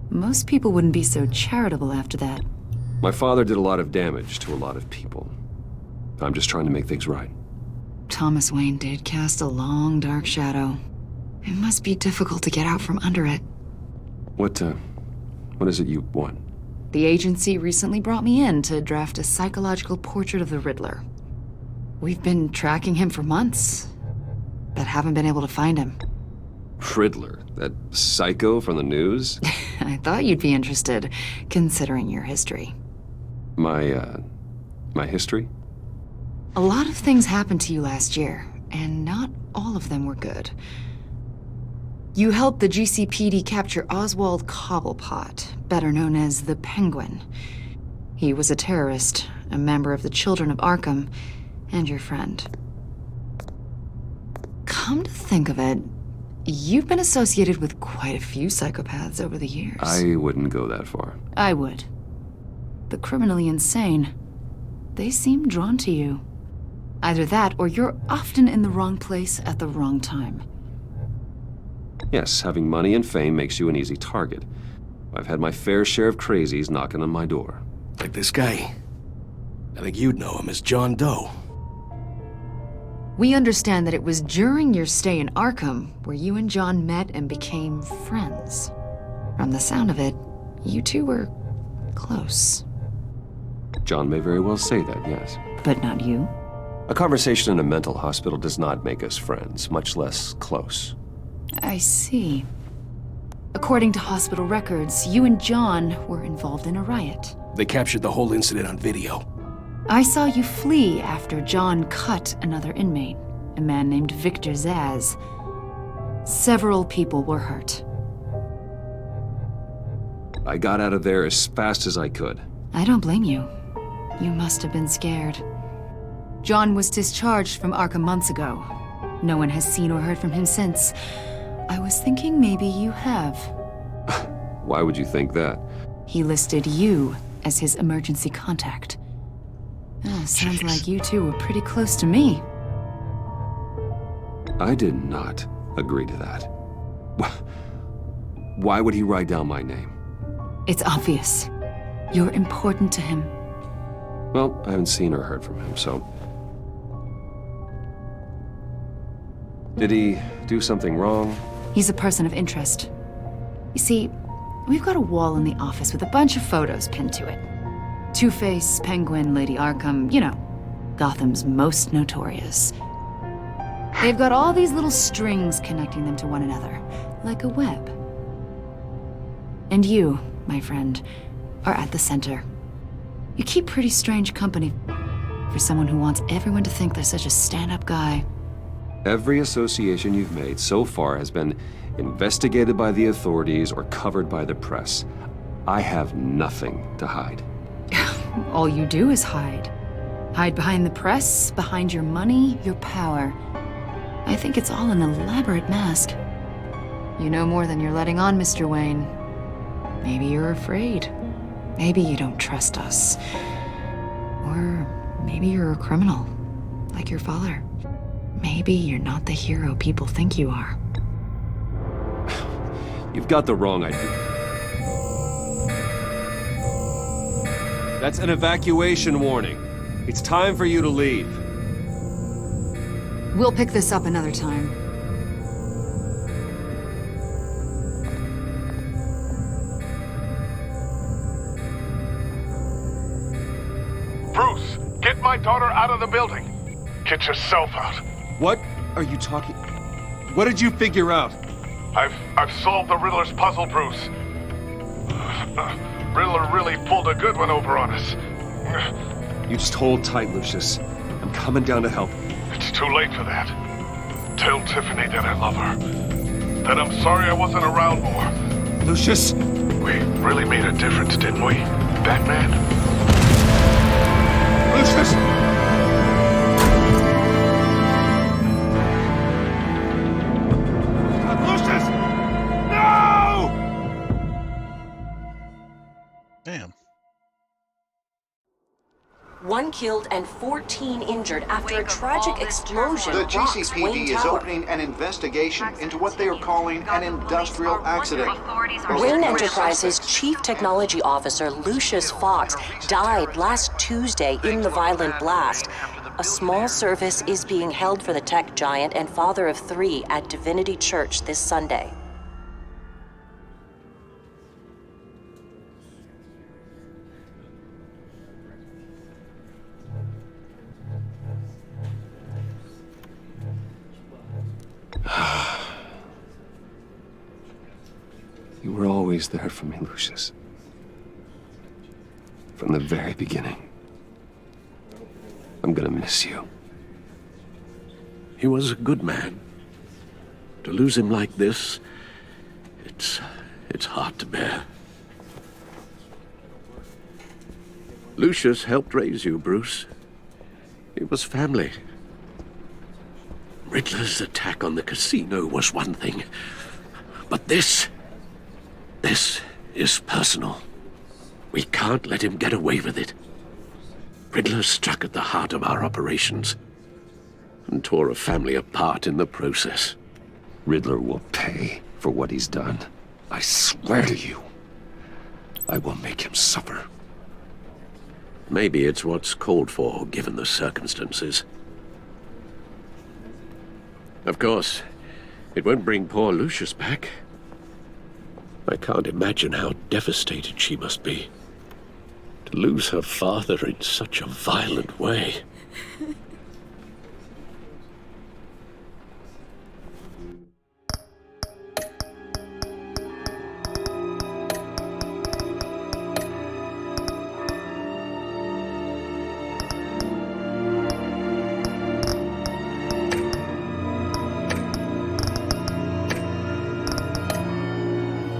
Most people wouldn't be so charitable after that. My father did a lot of damage to a lot of people. I'm just trying to make things right. Thomas Wayne did cast a long, dark shadow. It must be difficult to get out from under it. What is it you want? The agency recently brought me in to draft a psychological portrait of the Riddler. We've been tracking him for months, but haven't been able to find him. Riddler? That psycho from the news? I thought you'd be interested, considering your history. My history? A lot of things happened to you last year, and not all of them were good. You helped the GCPD capture Oswald Cobblepot, better known as the Penguin. He was a terrorist, a member of the Children of Arkham, and your friend. Come to think of it, you've been associated with quite a few psychopaths over the years. I wouldn't go that far. I would. The criminally insane. They seem drawn to you. Either that, or you're often in the wrong place at the wrong time. Yes, having money and fame makes you an easy target. I've had my fair share of crazies knocking on my door. Like this guy. I think you'd know him as John Doe. We understand that it was during your stay in Arkham where you and John met and became friends. From the sound of it, you two were close. John may very well say that, yes. But not you? A conversation in a mental hospital does not make us friends, much less close. I see. According to hospital records, you and John were involved in a riot. They captured the whole incident on video. I saw you flee after John cut another inmate, a man named Victor Zsasz. Several people were hurt. I got out of there as fast as I could. I don't blame you. You must have been scared. John was discharged from Arkham months ago. No one has seen or heard from him since. I was thinking maybe you have. Why would you think that? He listed you as his emergency contact. Sounds like you two were pretty close to me. I did not agree to that. Why would he write down my name? It's obvious. You're important to him. Well, I haven't seen or heard from him, so... Did he do something wrong? He's a person of interest. You see, we've got a wall in the office with a bunch of photos pinned to it. Two-Face, Penguin, Lady Arkham, you know, Gotham's most notorious. They've got all these little strings connecting them to one another, like a web. And you, my friend, are at the center. You keep pretty strange company for someone who wants everyone to think they're such a stand-up guy. Every association you've made so far has been investigated by the authorities or covered by the press. I have nothing to hide. All you do is hide. Hide behind the press, behind your money, your power. I think it's all an elaborate mask. You know more than you're letting on, Mr. Wayne. Maybe you're afraid. Maybe you don't trust us. Or maybe you're a criminal, like your father. Maybe you're not the hero people think you are. You've got the wrong idea. That's an evacuation warning. It's time for you to leave. We'll pick this up another time. Bruce, get my daughter out of the building. Get yourself out. What are you talking... What did you figure out? I've solved the Riddler's puzzle, Bruce. Riddler really pulled a good one over on us. You just hold tight, Lucius. I'm coming down to help. It's too late for that. Tell Tiffany that I love her. That I'm sorry I wasn't around more. Lucius! We really made a difference, didn't we, Batman? Lucius! Lucius! No! Damn. 1 killed and 14 injured after a tragic explosion. The rocks GCPD Wayne is Tower. opening an investigation into what they are calling an industrial accident. Wayne Enterprises Chief Technology Officer Lucius Fox died last Tuesday in the violent blast. A small service is being held for the tech giant and father of 3 at Divinity Church this Sunday. You were always there for me, Lucius. From the very beginning. I'm gonna miss you. He was a good man. To lose him like this, it's hard to bear. Lucius helped raise you, Bruce. It was family. Riddler's attack on the casino was one thing, but this is personal. We can't let him get away with it. Riddler struck at the heart of our operations and tore a family apart in the process. Riddler will pay for what he's done. I swear to you, I will make him suffer. Maybe it's what's called for, given the circumstances. Of course, it won't bring poor Lucius back. I can't imagine how devastated she must be. To lose her father in such a violent way.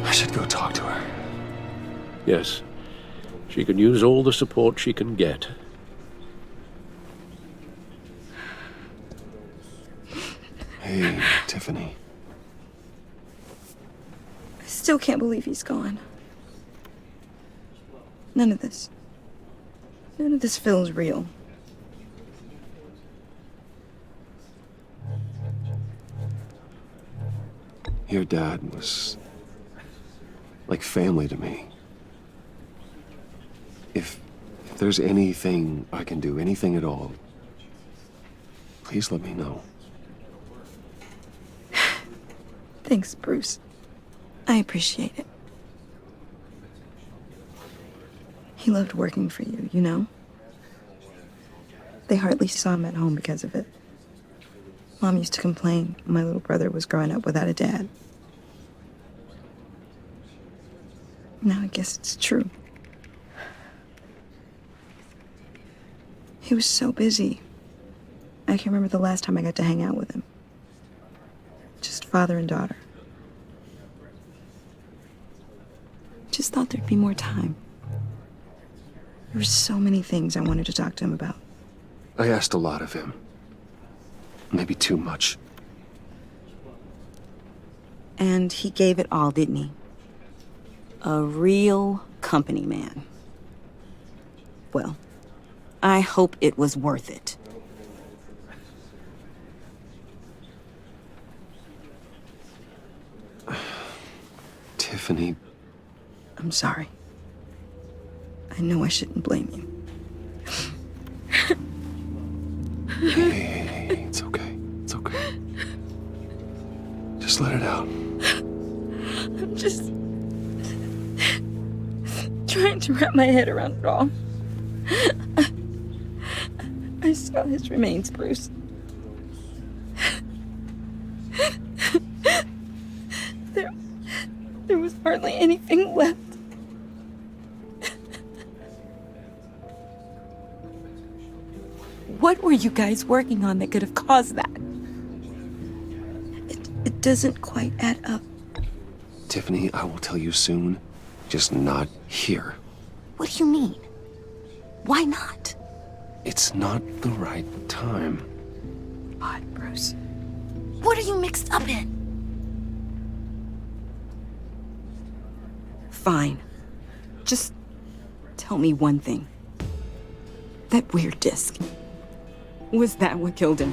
I should go talk to her. Yes, she can use all the support she can get. Hey, Tiffany. I still can't believe he's gone. None of this feels real. Your dad was like family to me. If there's anything I can do, anything at all, please let me know. Thanks, Bruce. I appreciate it. He loved working for you, you know? They hardly saw him at home because of it. Mom used to complain my little brother was growing up without a dad. Now I guess it's true. He was so busy. I can remember the last time I got to hang out with him. Just father and daughter. Just thought there'd be more time. There were so many things I wanted to talk to him about. I asked a lot of him. Maybe too much. And he gave it all, didn't he? A real company man. Well, I hope it was worth it. Tiffany. I'm sorry. I know I shouldn't blame you. Hey, it's okay. It's okay. Just let it out. I'm just trying to wrap my head around it all. I saw his remains, Bruce. There was hardly anything left. What were you guys working on that could have caused that? It doesn't quite add up. Tiffany, I will tell you soon. Just not here. What do you mean? Why not? It's not the right time. Odd, Bruce. What are you mixed up in? Fine. Just tell me one thing. That weird disc. Was that what killed him?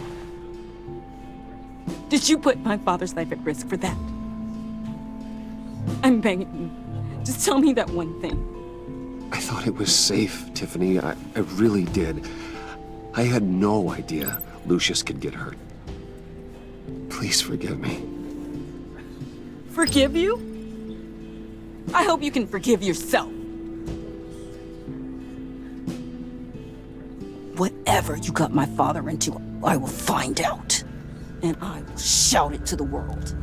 Did you put my father's life at risk for that? I'm begging you. Just tell me that one thing. I thought it was safe, Tiffany. I really did. I had no idea Lucius could get hurt. Please forgive me. Forgive you? I hope you can forgive yourself. Whatever you got my father into, I will find out. And I will shout it to the world.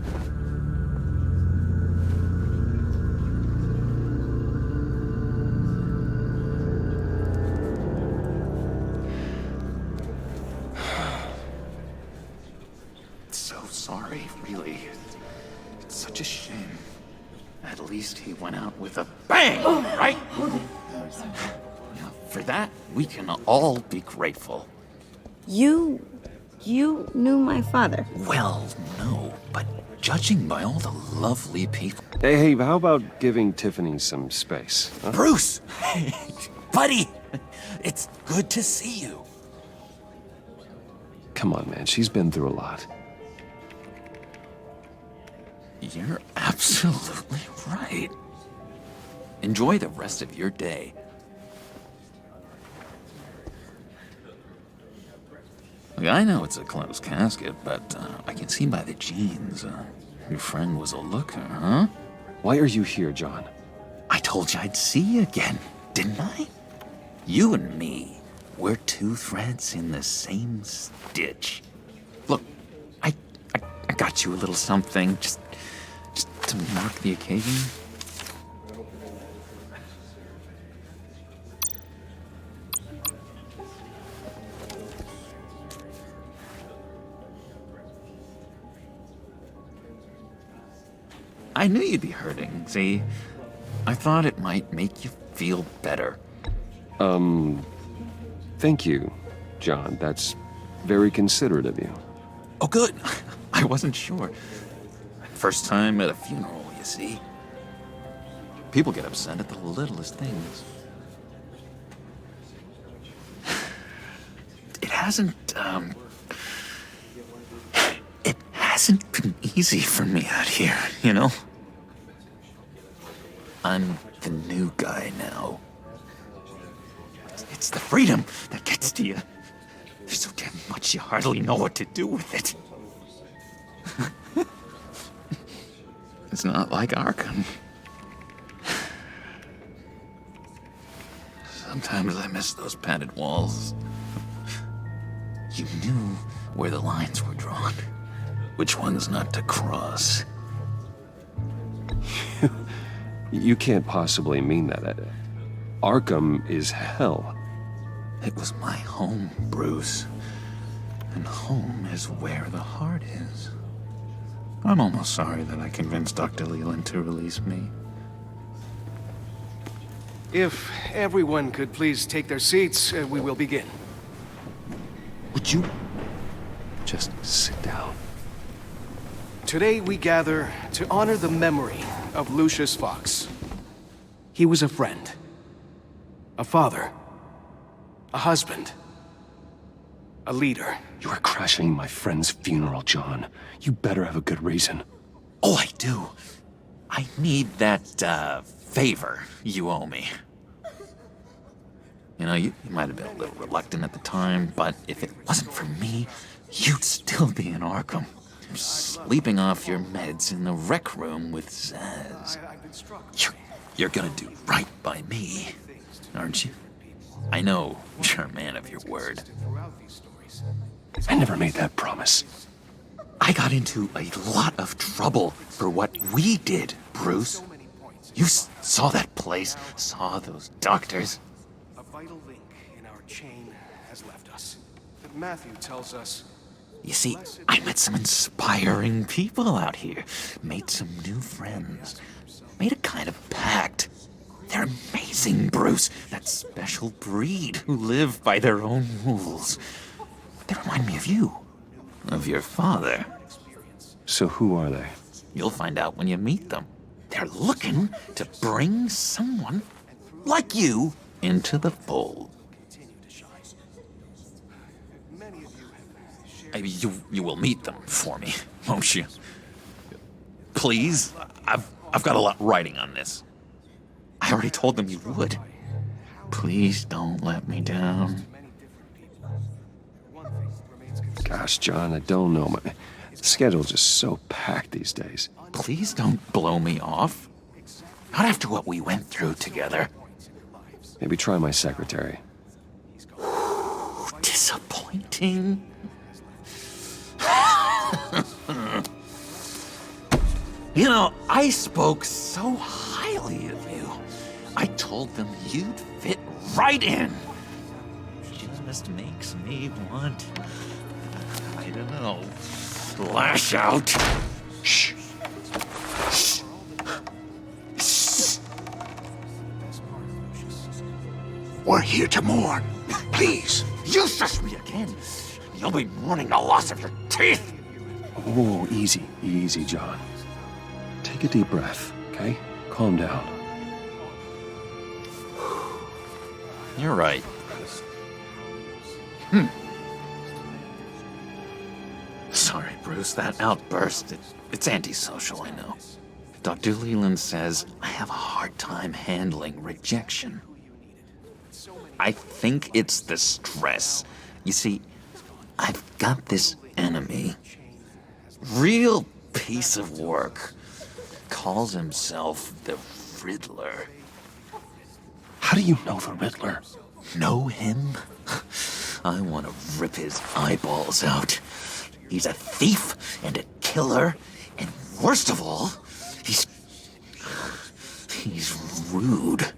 So sorry, really. It's such a shame. At least he went out with a bang, right? For that, we can all be grateful. You knew my father. Well, no, but judging by all the lovely people... Hey, how about giving Tiffany some space? Huh? Bruce! Buddy! It's good to see you. Come on, man. She's been through a lot. You're absolutely right. Enjoy the rest of your day. Look, I know it's a closed casket, but I can see by the jeans. Your friend was a looker, huh? Why are you here, John? I told you I'd see you again, didn't I? You and me, we're two threads in the same stitch. Look, I got you a little something, just to mark the occasion. I knew you'd be hurting, see? I thought it might make you feel better. Thank you, John. That's very considerate of you. Oh, good. I wasn't sure. First time at a funeral, you see. People get upset at the littlest things. It hasn't been easy for me out here, you know? I'm the new guy now. It's the freedom that gets to you. There's so damn much you hardly know what to do with it. It's not like Arkham. Sometimes I miss those padded walls. You knew where the lines were drawn. Which ones not to cross. You can't possibly mean that. Arkham is hell. It was my home, Bruce. And home is where the heart is. I'm almost sorry that I convinced Dr. Leland to release me. If everyone could please take their seats, we will begin. Would you just sit down? Today we gather to honor the memory of Lucius Fox. He was a friend, a father, a husband, a leader. You are crashing my friend's funeral, John. You better have a good reason. Oh, I do. I need that, favor you owe me. You know, you might have been a little reluctant at the time, but if it wasn't for me, you'd still be in Arkham. Sleeping off your meds in the rec room with Zsasz. You're gonna do right by me, aren't you? I know you're a man of your word. I never made that promise. I got into a lot of trouble for what we did, Bruce. You saw that place, saw those doctors. A vital link in our chain has left us. But Matthew tells us... You see, I met some inspiring people out here, made some new friends, made a kind of pact. They're amazing, Bruce, that special breed who live by their own rules. They remind me of you, of your father. So who are they? You'll find out when you meet them. They're looking to bring someone like you into the fold. You will meet them for me, won't you? Please? I've got a lot riding on this. I already told them you would. Please don't let me down. Gosh, John, I don't know. My schedule's just so packed these days. Please don't blow me off. Not after what we went through together. Maybe try my secretary. Disappointing. You know, I spoke so highly of you. I told them you'd fit right in. Just makes me want, I don't know, lash out. Shh. Shh. Shh. We're here to mourn. Please. You shush me again. You'll be mourning the loss of your teeth. Oh, easy, easy, John. Take a deep breath, okay? Calm down. You're right. Sorry, Bruce, that outburst, it's antisocial, I know. Dr. Leland says I have a hard time handling rejection. I think it's the stress. You see, I've got this enemy. Real piece of work. Calls himself the Riddler. How do you know the Riddler? Know him? I want to rip his eyeballs out. He's a thief and a killer, and worst of all, he's rude.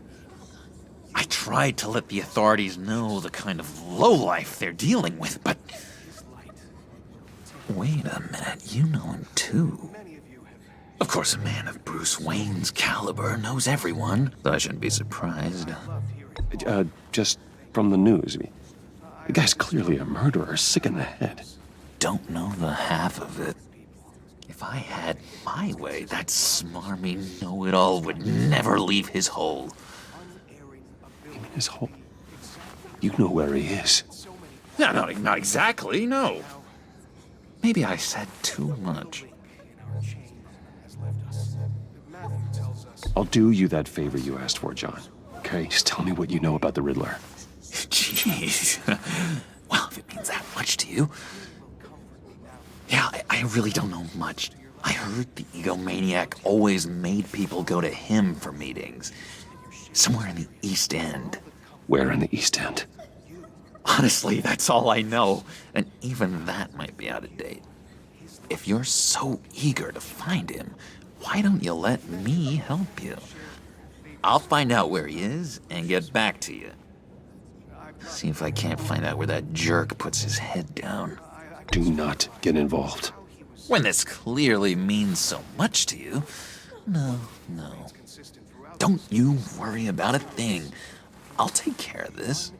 I tried to let the authorities know the kind of lowlife they're dealing with, but... Wait a minute, you know him too. Of course, a man of Bruce Wayne's caliber knows everyone, so I shouldn't be surprised. Just from the news. The guy's clearly a murderer, sick in the head. Don't know the half of it. If I had my way, that smarmy know-it-all would never leave his hole. His hole? You know where he is. Yeah, not exactly, no. Maybe I said too much. I'll do you that favor you asked for, John. Okay, just tell me what you know about the Riddler. Jeez. Well, if it means that much to you. Yeah, I really don't know much. I heard the egomaniac always made people go to him for meetings. Somewhere in the East End. Where in the East End? Honestly, that's all I know. And even that might be out of date. If you're so eager to find him, why don't you let me help you? I'll find out where he is and get back to you. See if I can't find out where that jerk puts his head down. Do not get involved. When this clearly means so much to you. No. Don't you worry about a thing. I'll take care of this.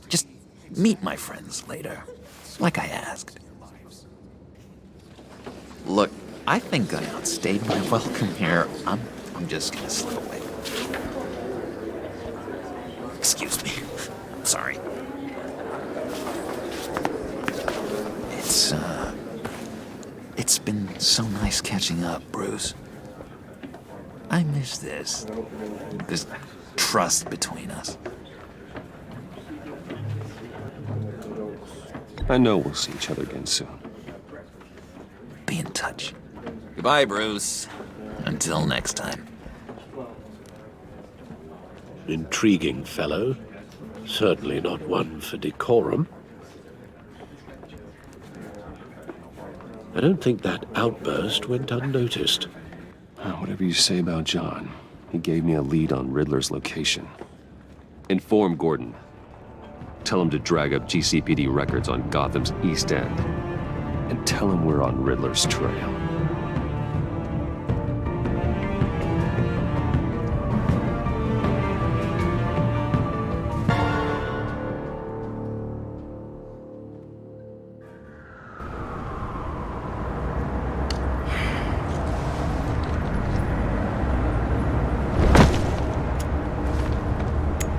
Just meet my friends later, like I asked. Look, I think I outstayed my welcome here. I'm just gonna slip away. Excuse me. I'm sorry. It's been so nice catching up, Bruce. I miss this trust between us. I know we'll see each other again soon. Be in touch. Goodbye, Bruce. Until next time. Intriguing fellow. Certainly not one for decorum. I don't think that outburst went unnoticed. Whatever you say about John, he gave me a lead on Riddler's location. Inform Gordon. Tell him to drag up GCPD records on Gotham's East End. And tell him we're on Riddler's trail.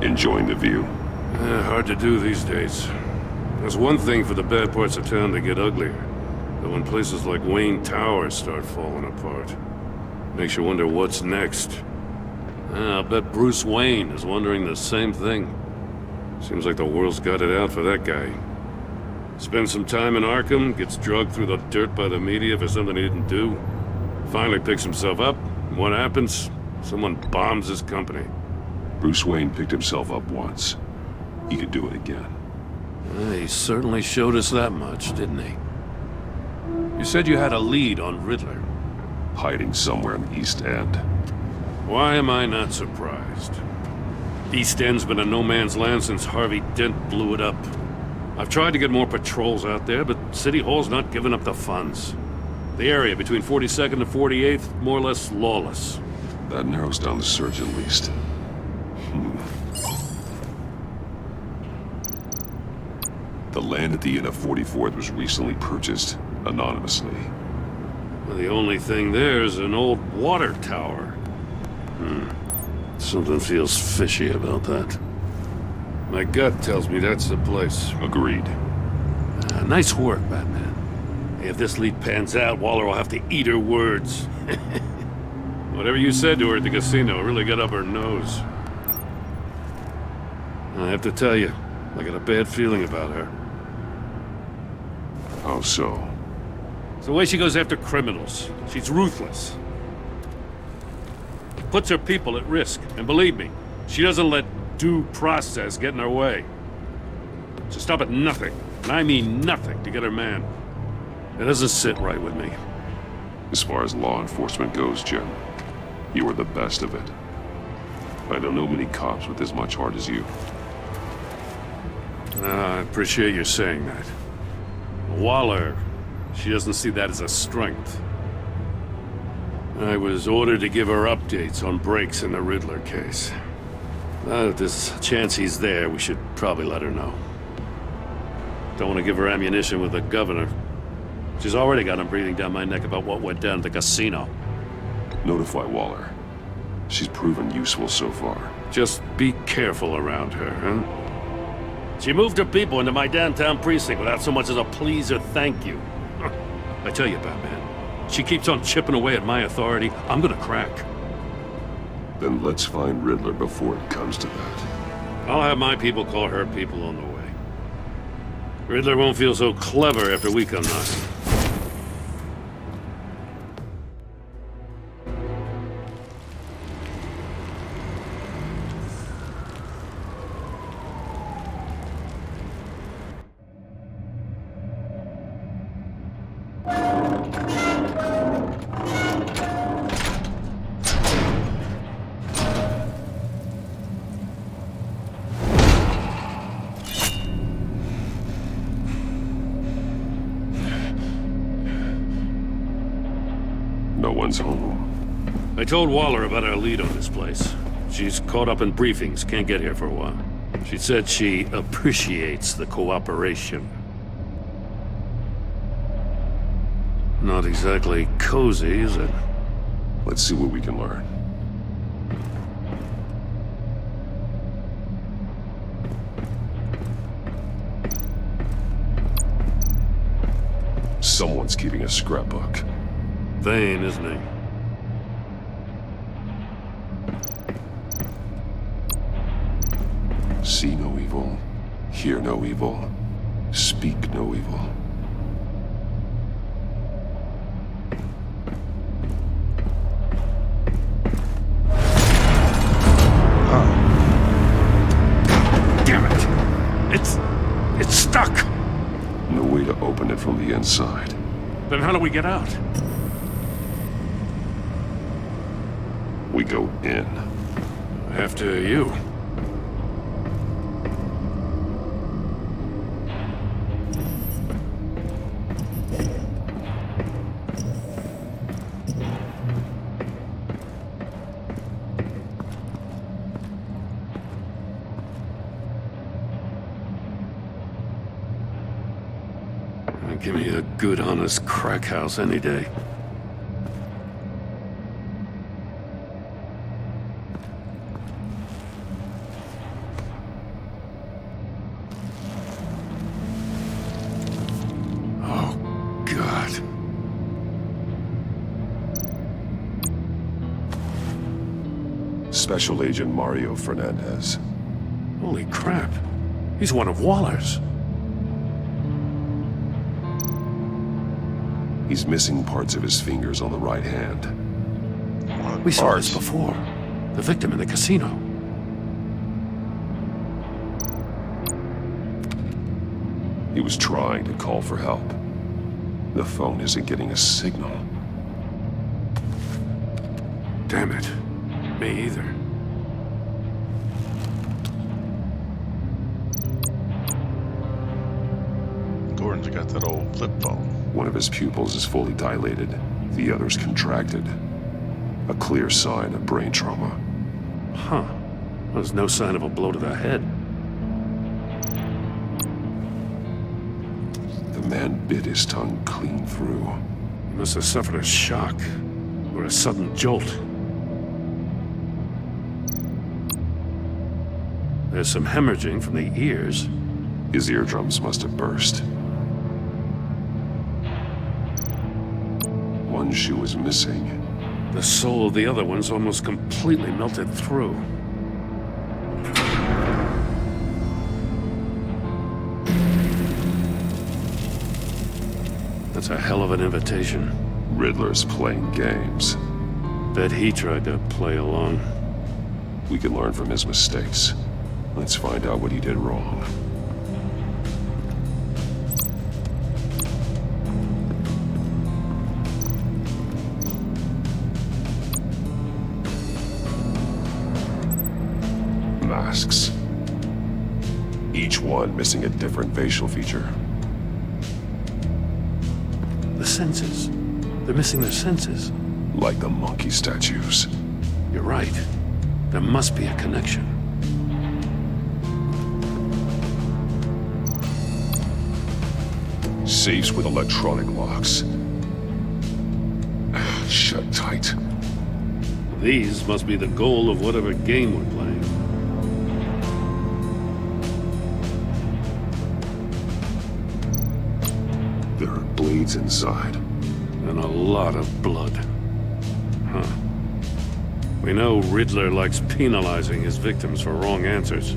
Enjoying the view? Hard to do these days. There's one thing for the bad parts of town to get uglier. But when places like Wayne Tower start falling apart, makes you wonder what's next. I'll bet Bruce Wayne is wondering the same thing. Seems like the world's got it out for that guy. Spends some time in Arkham, gets drugged through the dirt by the media for something he didn't do. Finally picks himself up, and what happens? Someone bombs his company. Bruce Wayne picked himself up once. He could do it again. He certainly showed us that much, didn't he? You said you had a lead on Riddler. Hiding somewhere in the East End. Why am I not surprised? East End's been a no-man's land since Harvey Dent blew it up. I've tried to get more patrols out there, but City Hall's not giving up the funds. The area between 42nd and 48th, more or less lawless. That narrows down the search at least. The land at the end of 44th was recently purchased anonymously. Well, the only thing there is an old water tower. Something feels fishy about that. My gut tells me that's the place. Agreed. Nice work, Batman. Hey, if this lead pans out, Waller will have to eat her words. Whatever you said to her at the casino really got up her nose. I have to tell you, I got a bad feeling about her. How so? It's the way she goes after criminals. She's ruthless. Puts her people at risk. And believe me, she doesn't let due process get in her way. She'll stop at nothing, and I mean nothing, to get her man. It doesn't sit right with me. As far as law enforcement goes, Jim, you are the best of it. I don't know many cops with as much heart as you. I appreciate you saying that. Waller, she doesn't see that as a strength. I was ordered to give her updates on breaks in the Riddler case. Now that there's a chance he's there, we should probably let her know. Don't want to give her ammunition with the governor. She's already got him breathing down my neck about what went down at the casino. Notify Waller. She's proven useful so far. Just be careful around her, huh? She moved her people into my downtown precinct without so much as a please or thank you. I tell you, Batman, she keeps on chipping away at my authority. I'm gonna crack. Then let's find Riddler before it comes to that. I'll have my people call her people on the way. Riddler won't feel so clever after we come knocking. No one's home. I told Waller about our lead on this place. She's caught up in briefings, can't get here for a while. She said she appreciates the cooperation. Not exactly cozy, is it? Let's see what we can learn. Someone's keeping a scrapbook. Vain, isn't he? See no evil, hear no evil, speak no evil. Damn it! It's stuck! No way to open it from the inside. Then how do we get out? We go in. After you. Give me a good, honest crack house any day. Oh, God. Special Agent Mario Fernandez. Holy crap. He's one of Waller's. He's missing parts of his fingers on the right hand. We saw this before. The victim in the casino. He was trying to call for help. The phone isn't getting a signal. Damn it. Me either. Gordon's got that old flip phone. One of his pupils is fully dilated. The other's contracted. A clear sign of brain trauma. Huh. There's no sign of a blow to the head. The man bit his tongue clean through. He must have suffered a shock. Or a sudden jolt. There's some hemorrhaging from the ears. His eardrums must have burst. One shoe is missing. The sole of the other one's almost completely melted through. That's a hell of an invitation. Riddler's playing games. Bet he tried to play along. We can learn from his mistakes. Let's find out what he did wrong. Masks. Each one missing a different facial feature. The senses. They're missing their senses. Like the monkey statues. You're right. There must be a connection. Safes with electronic locks. Shut tight. These must be the goal of whatever game we're playing. There are blades inside. And a lot of blood. Huh. We know Riddler likes penalizing his victims for wrong answers.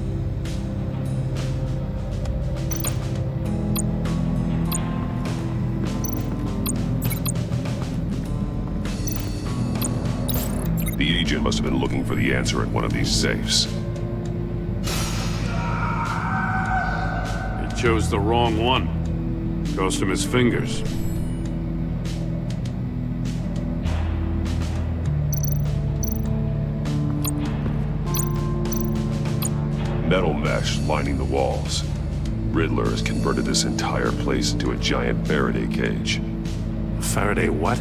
The agent must have been looking for the answer at one of these safes. He chose the wrong one. Cost him his fingers. Metal mesh lining the walls. Riddler has converted this entire place into a giant Faraday cage. Faraday what?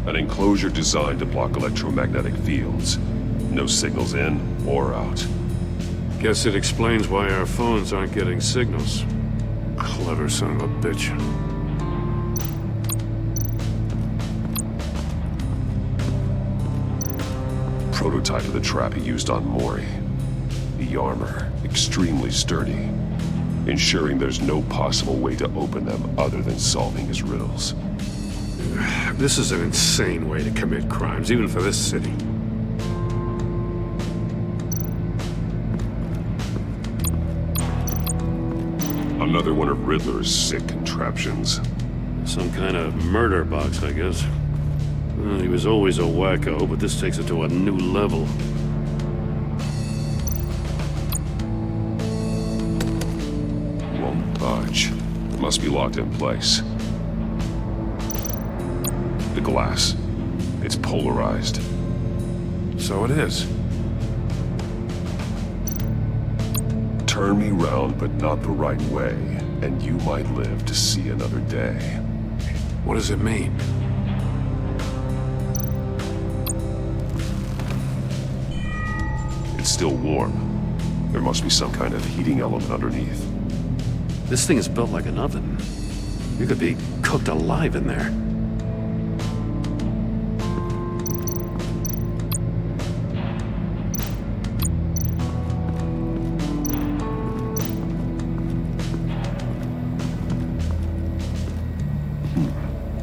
An enclosure designed to block electromagnetic fields. No signals in or out. Guess it explains why our phones aren't getting signals. Clever son of a bitch. Prototype of the trap he used on Mori. The armor, extremely sturdy, ensuring there's no possible way to open them other than solving his riddles. This is an insane way to commit crimes, even for this city. Another one of Riddler's sick contraptions. Some kind of murder box, I guess. Well, he was always a wacko, but this takes it to a new level. Won't budge. It must be locked in place. The glass. It's polarized. So it is. Turn me round, but not the right way, and you might live to see another day. What does it mean? It's still warm. There must be some kind of heating element underneath. This thing is built like an oven. You could be cooked alive in there.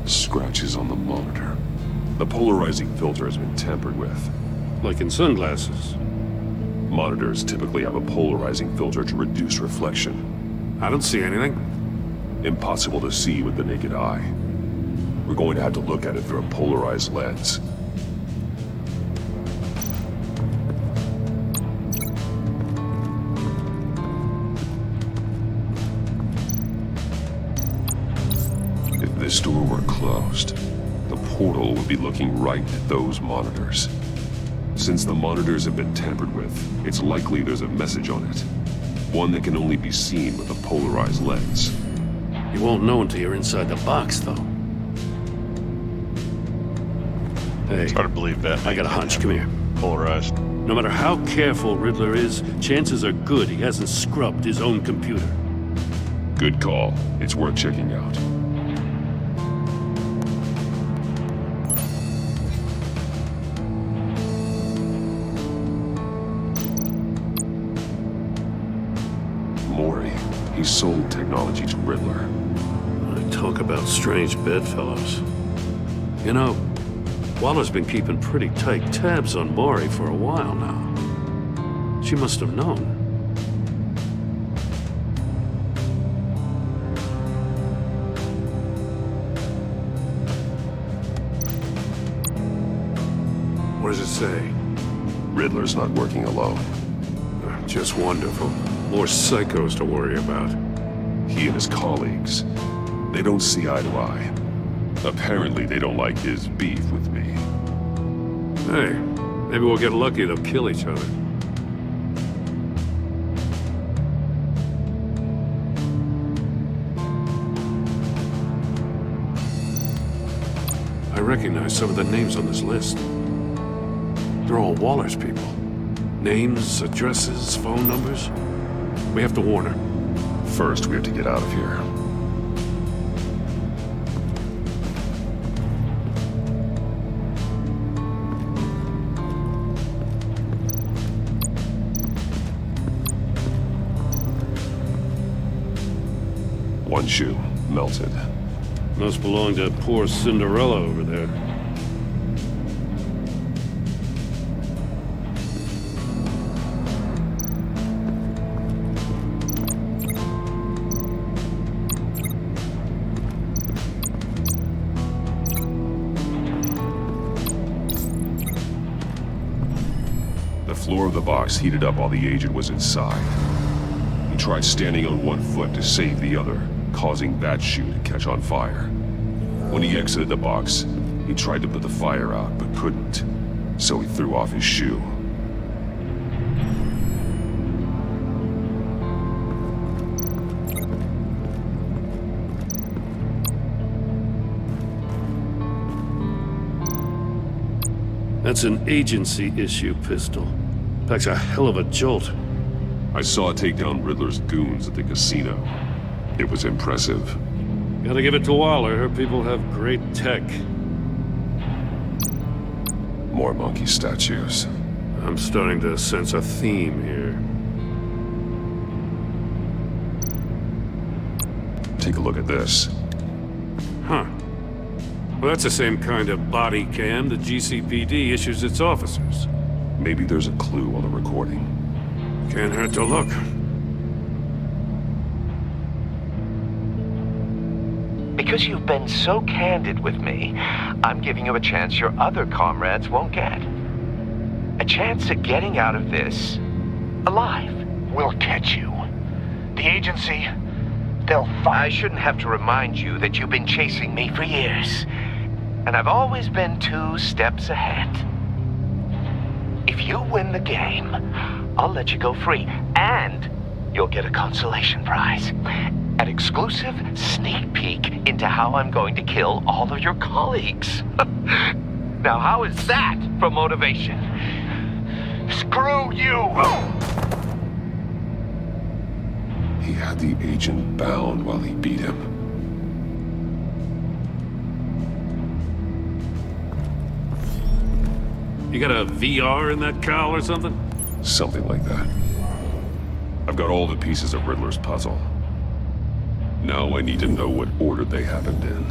Scratches on the monitor. The polarizing filter has been tampered with. Like in sunglasses. Monitors typically have a polarizing filter to reduce reflection. I don't see anything. Impossible to see with the naked eye. We're going to have to look at it through a polarized lens. If this door were closed, the portal would be looking right at those monitors. Since the monitors have been tampered with, it's likely there's a message on it. One that can only be seen with a polarized lens. You won't know until you're inside the box, though. Hey, it's hard to believe that. I got a hunch. Come here. Polarized. No matter how careful Riddler is, chances are good he hasn't scrubbed his own computer. Good call. It's worth checking out. Mori. He sold technology to Riddler. Talk about strange bedfellows. You know, Waller's been keeping pretty tight tabs on Mori for a while now. She must have known. What does it say? Riddler's not working alone. Just wonderful. More psychos to worry about. He and his colleagues, they don't see eye to eye. Apparently they don't like his beef with me. Hey, maybe we'll get lucky, they'll kill each other. I recognize some of the names on this list. They're all Waller's people. Names, addresses, phone numbers. We have to warn her. First, we have to get out of here. One shoe, melted. Must belong to poor Cinderella over there. The floor of the box heated up while the agent was inside. He tried standing on one foot to save the other, causing that shoe to catch on fire. When he exited the box, he tried to put the fire out, but couldn't, so he threw off his shoe. That's an agency issue pistol. Packs a hell of a jolt. I saw it take down Riddler's goons at the casino. It was impressive. Gotta give it to Waller. Her people have great tech. More monkey statues. I'm starting to sense a theme here. Take a look at this. Huh. Well, that's the same kind of body cam the GCPD issues its officers. Maybe there's a clue on the recording. Can't hurt to look. Because you've been so candid with me, I'm giving you a chance your other comrades won't get. A chance at getting out of this alive. We'll catch you. The agency, they'll I shouldn't have to remind you that you've been chasing me for years. And I've always been 2 steps ahead. If you win the game, I'll let you go free. And you'll get a consolation prize. An exclusive sneak peek into how I'm going to kill all of your colleagues. Now, how is that for motivation? Screw you! He had the agent bound while he beat him. You got a VR in that cowl or something? Something like that. I've got all the pieces of Riddler's puzzle. Now I need to know what order they happened in.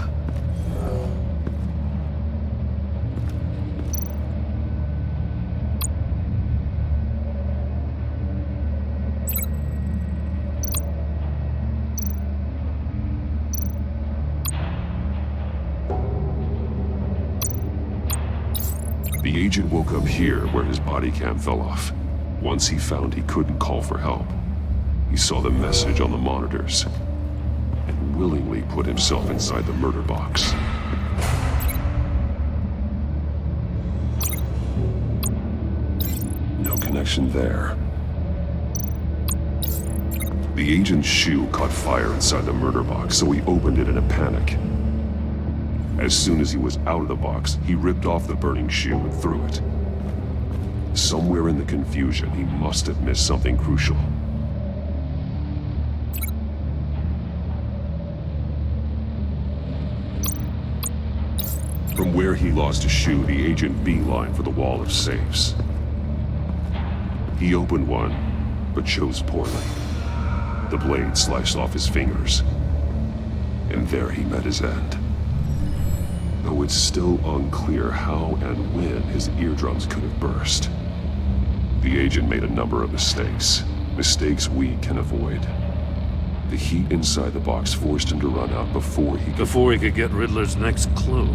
The agent woke up here where his body cam fell off. Once he found he couldn't call for help, he saw the message on the monitors and willingly put himself inside the murder box. No connection there. The agent's shoe caught fire inside the murder box, so he opened it in a panic. As soon as he was out of the box, he ripped off the burning shoe and threw it. Somewhere in the confusion, he must have missed something crucial. From where he lost a shoe, the agent beelined for the wall of safes. He opened one, but chose poorly. The blade sliced off his fingers, and there he met his end. Though it's still unclear how and when his eardrums could have burst. The agent made a number of mistakes. Mistakes we can avoid. The heat inside the box forced him to run out before he could get Riddler's next clue.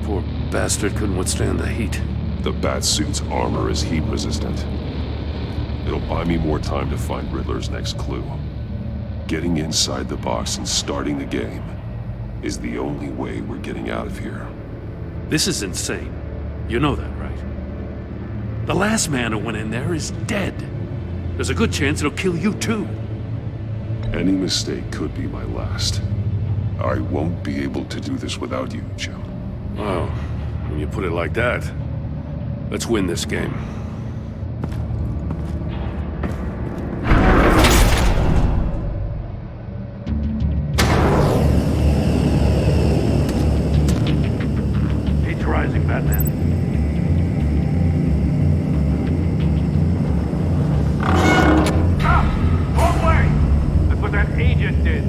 Poor bastard couldn't withstand the heat. The Batsuit's armor is heat resistant. It'll buy me more time to find Riddler's next clue. Getting inside the box and starting the game is the only way we're getting out of here. This is insane. You know that, right? The last man who went in there is dead. There's a good chance it'll kill you too. Any mistake could be my last. I won't be able to do this without you, Jim. Well, when you put it like that, let's win this game. Heat rising, Batman. Wrong way! That's what that agent did.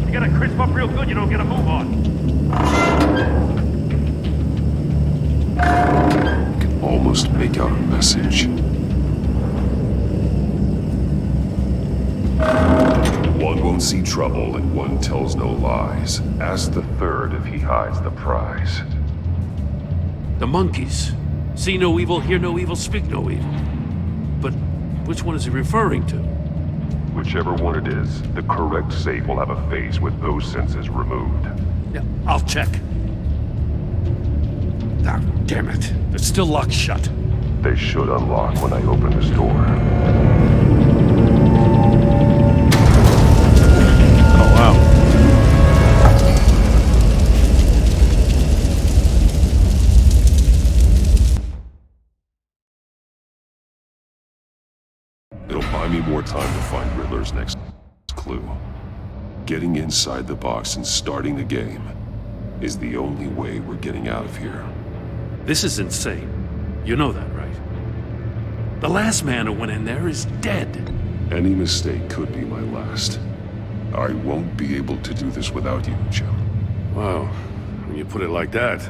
You gotta crisp up real good, you don't get a move on. I can almost make out a message. One won't see trouble and one tells no lies. Ask the third if he hides the prize. The monkeys. See no evil, hear no evil, speak no evil. But which one is he referring to? Whichever one it is, the correct safe will have a face with those senses removed. Yeah, I'll check. Ah, damn it. It's still locked shut. They should unlock when I open this door. Oh, wow. It'll buy me more time to find Riddler's next clue. Getting inside the box and starting the game is the only way we're getting out of here. This is insane. You know that, right? The last man who went in there is dead. Any mistake could be my last. I won't be able to do this without you, Jim. Wow, when you put it like that,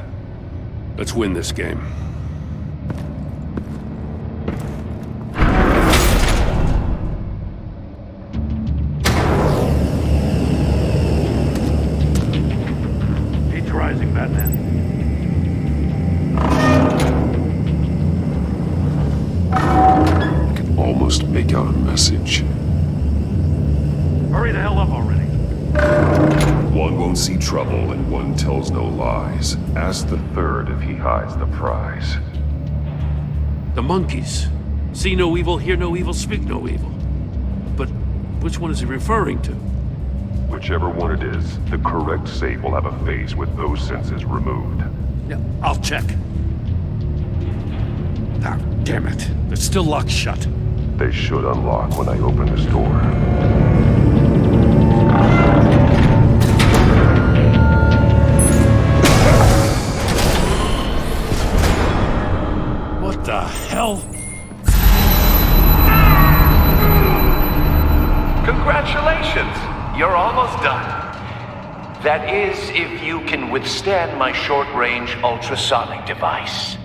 let's win this game. Heat rising, Batman. I can almost make out a message. Hurry the hell up already. One won't see trouble and one tells no lies. Ask the third if he hides the prize. The monkeys. See no evil, hear no evil, speak no evil. But which one is he referring to? Whichever one it is, the correct safe will have a face with those senses removed. Yeah, I'll check. Ah, damn it. It's still locked shut. They should unlock when I open this door. What the hell? Congratulations! You're almost done. That is, if you can withstand my short-range ultrasonic device.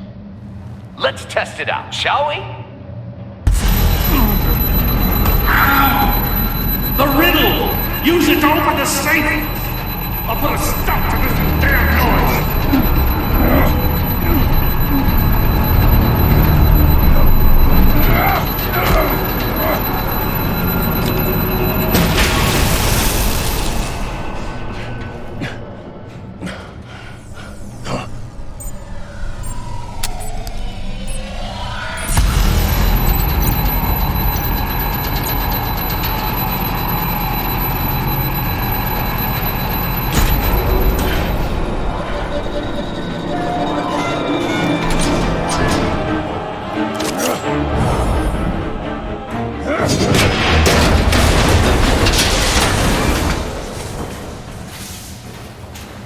Let's test it out, shall we? The riddle! Use it to open the safe! I'll put a stop to this damn noise!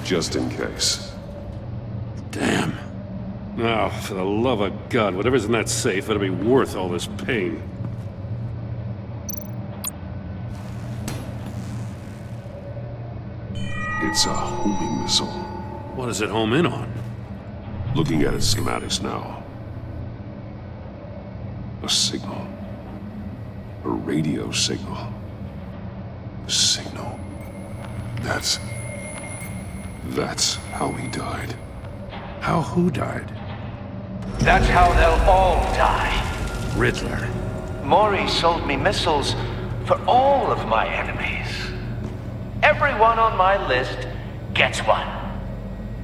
Just in case. Damn. Now, for the love of God, whatever's in that safe better be worth all this pain. It's a homing missile. What does it home in on? Looking at its schematics now. A signal. A radio signal. A signal. That's how he died. How who died? That's how they'll all die. Riddler. Maury sold me missiles for all of my enemies. Everyone on my list gets one.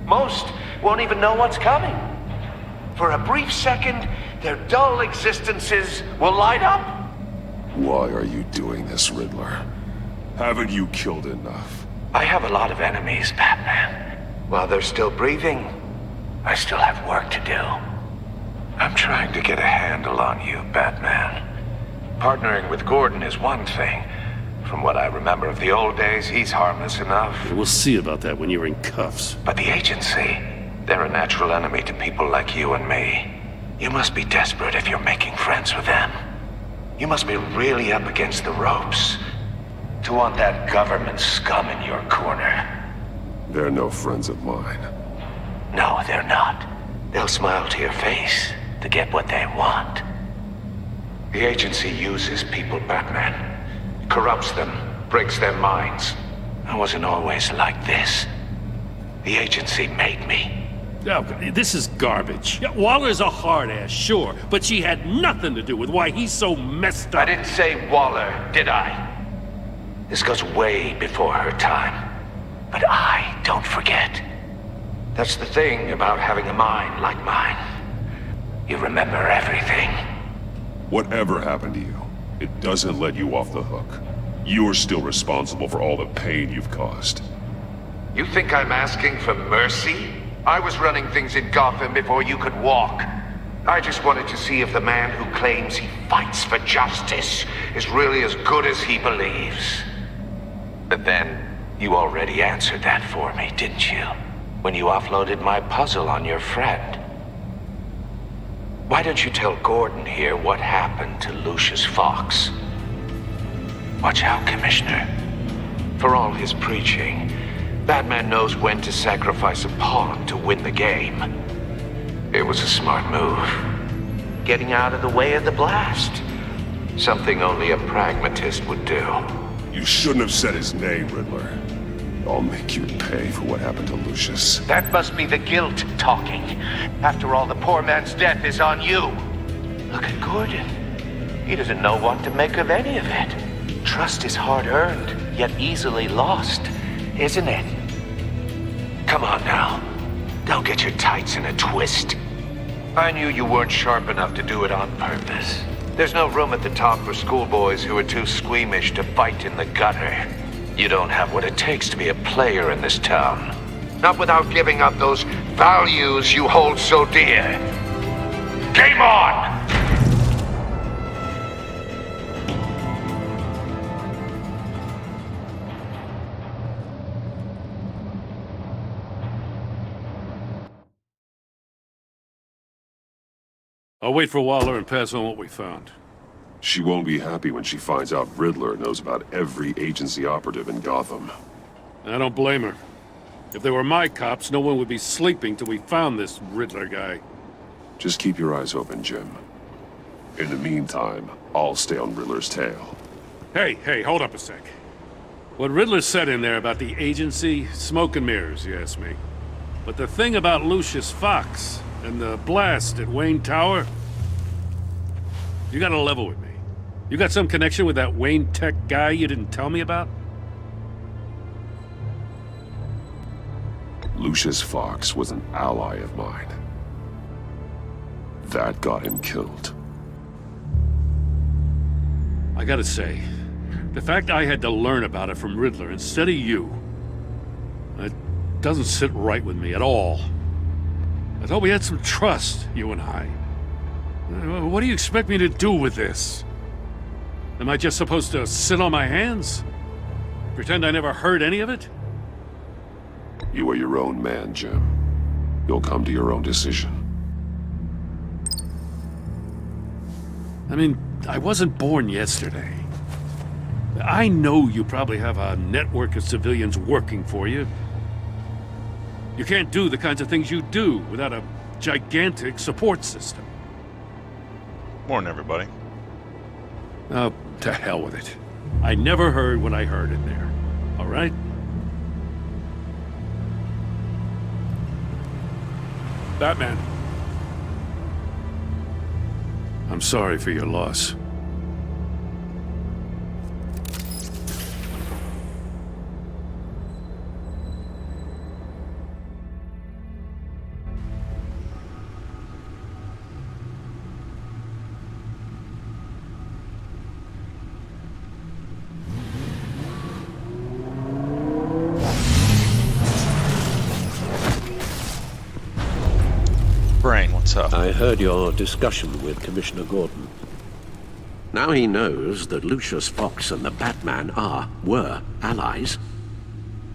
Most won't even know what's coming. For a brief second, their dull existences will light up. Why are you doing this, Riddler? Haven't you killed enough? I have a lot of enemies, Batman. While they're still breathing, I still have work to do. I'm trying to get a handle on you, Batman. Partnering with Gordon is one thing. From what I remember of the old days, he's harmless enough. We'll see about that when you're in cuffs. But the agency, they're a natural enemy to people like you and me. You must be desperate if you're making friends with them. You must be really up against the ropes to want that government scum in your corner. They're no friends of mine. No, they're not. They'll smile to your face to get what they want. The agency uses people, Batman. Corrupts them, breaks their minds. I wasn't always like this. The agency made me. Oh, this is garbage. Yeah, Waller's a hard-ass, sure, but she had nothing to do with why he's so messed up. I didn't say Waller, did I? This goes way before her time. But I don't forget. That's the thing about having a mind like mine. You remember everything. Whatever happened to you, it doesn't let you off the hook. You're still responsible for all the pain you've caused. You think I'm asking for mercy? I was running things in Gotham before you could walk. I just wanted to see if the man who claims he fights for justice is really as good as he believes. But then, you already answered that for me, didn't you? When you offloaded my puzzle on your friend. Why don't you tell Gordon here what happened to Lucius Fox? Watch out, Commissioner. For all his preaching, Batman knows when to sacrifice a pawn to win the game. It was a smart move. Getting out of the way of the blast. Something only a pragmatist would do. You shouldn't have said his name, Riddler. I'll make you pay for what happened to Lucius. That must be the guilt talking. After all, the poor man's death is on you. Look at Gordon. He doesn't know what to make of any of it. Trust is hard-earned, yet easily lost, isn't it? Come on now. Don't get your tights in a twist. I knew you weren't sharp enough to do it on purpose. There's no room at the top for schoolboys who are too squeamish to fight in the gutter. You don't have what it takes to be a player in this town. Not without giving up those values you hold so dear. Game on! I'll wait for Waller and pass on what we found. She won't be happy when she finds out Riddler knows about every agency operative in Gotham. I don't blame her. If they were my cops, no one would be sleeping till we found this Riddler guy. Just keep your eyes open, Jim. In the meantime, I'll stay on Riddler's tail. Hey, hold up a sec. What Riddler said in there about the agency, smoke and mirrors, you ask me. But the thing about Lucius Fox and the blast at Wayne Tower, you gotta level with me. You got some connection with that Wayne Tech guy you didn't tell me about? Lucius Fox was an ally of mine. That got him killed. I gotta say, the fact I had to learn about it from Riddler instead of you, it doesn't sit right with me at all. I thought we had some trust, you and I. What do you expect me to do with this? Am I just supposed to sit on my hands? Pretend I never heard any of it? You are your own man, Jim. You'll come to your own decision. I mean, I wasn't born yesterday. I know you probably have a network of civilians working for you. You can't do the kinds of things you do without a gigantic support system. Morning, everybody. Oh, to hell with it. I never heard what I heard in there. All right? Batman. I'm sorry for your loss. Brain, what's up? I heard your discussion with Commissioner Gordon. Now he knows that Lucius Fox and the Batman were allies.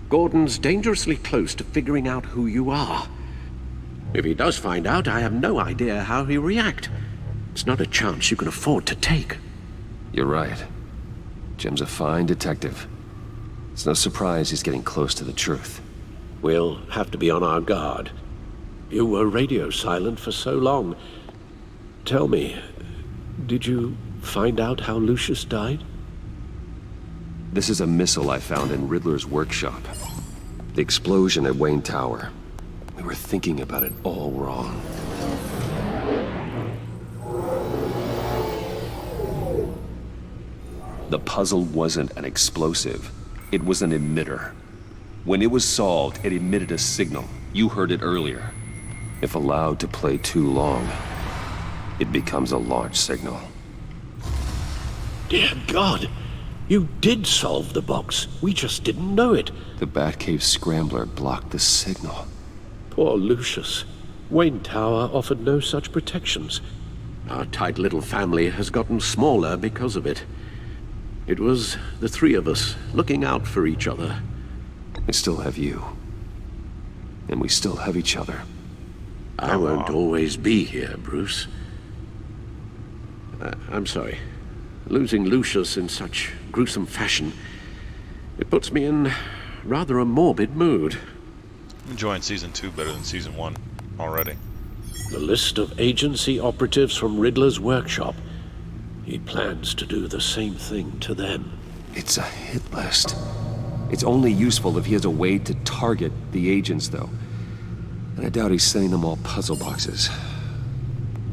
Gordon's dangerously close to figuring out who you are. If he does find out, I have no idea how he'll react. It's not a chance you can afford to take. You're right. Jim's a fine detective. It's no surprise he's getting close to the truth. We'll have to be on our guard. You were radio silent for so long. Tell me, did you find out how Lucius died? This is a missile I found in Riddler's workshop. The explosion at Wayne Tower. We were thinking about it all wrong. The puzzle wasn't an explosive. It was an emitter. When it was solved, it emitted a signal. You heard it earlier. If allowed to play too long, it becomes a launch signal. Dear God! You did solve the box. We just didn't know it. The Batcave Scrambler blocked the signal. Poor Lucius. Wayne Tower offered no such protections. Our tight little family has gotten smaller because of it. It was the three of us looking out for each other. I still have you. And we still have each other. I won't always be here, Bruce. I'm sorry. Losing Lucius in such gruesome fashion, it puts me in rather a morbid mood. I'm enjoying Season 2 better than Season 1 already. The list of agency operatives from Riddler's workshop. He plans to do the same thing to them. It's a hit list. It's only useful if he has a way to target the agents, though. And I doubt he's sending them all puzzle boxes.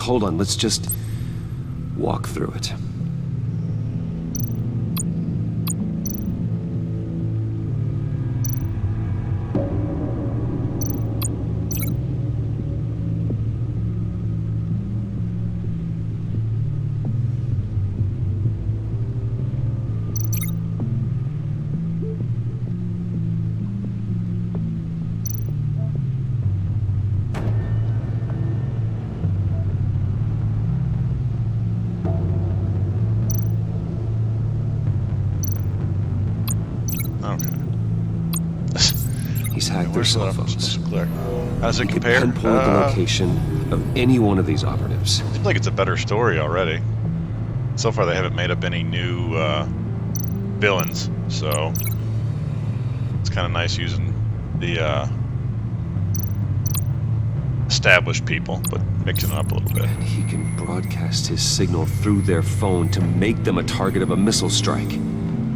Hold on, let's just walk through it. He's hacked their cell phones. How does it compare? Pinpoint the location of any one of these operatives. Seems like it's a better story already. So far, they haven't made up any new villains, so it's kind of nice using the established people, but mixing it up a little bit. And he can broadcast his signal through their phone to make them a target of a missile strike.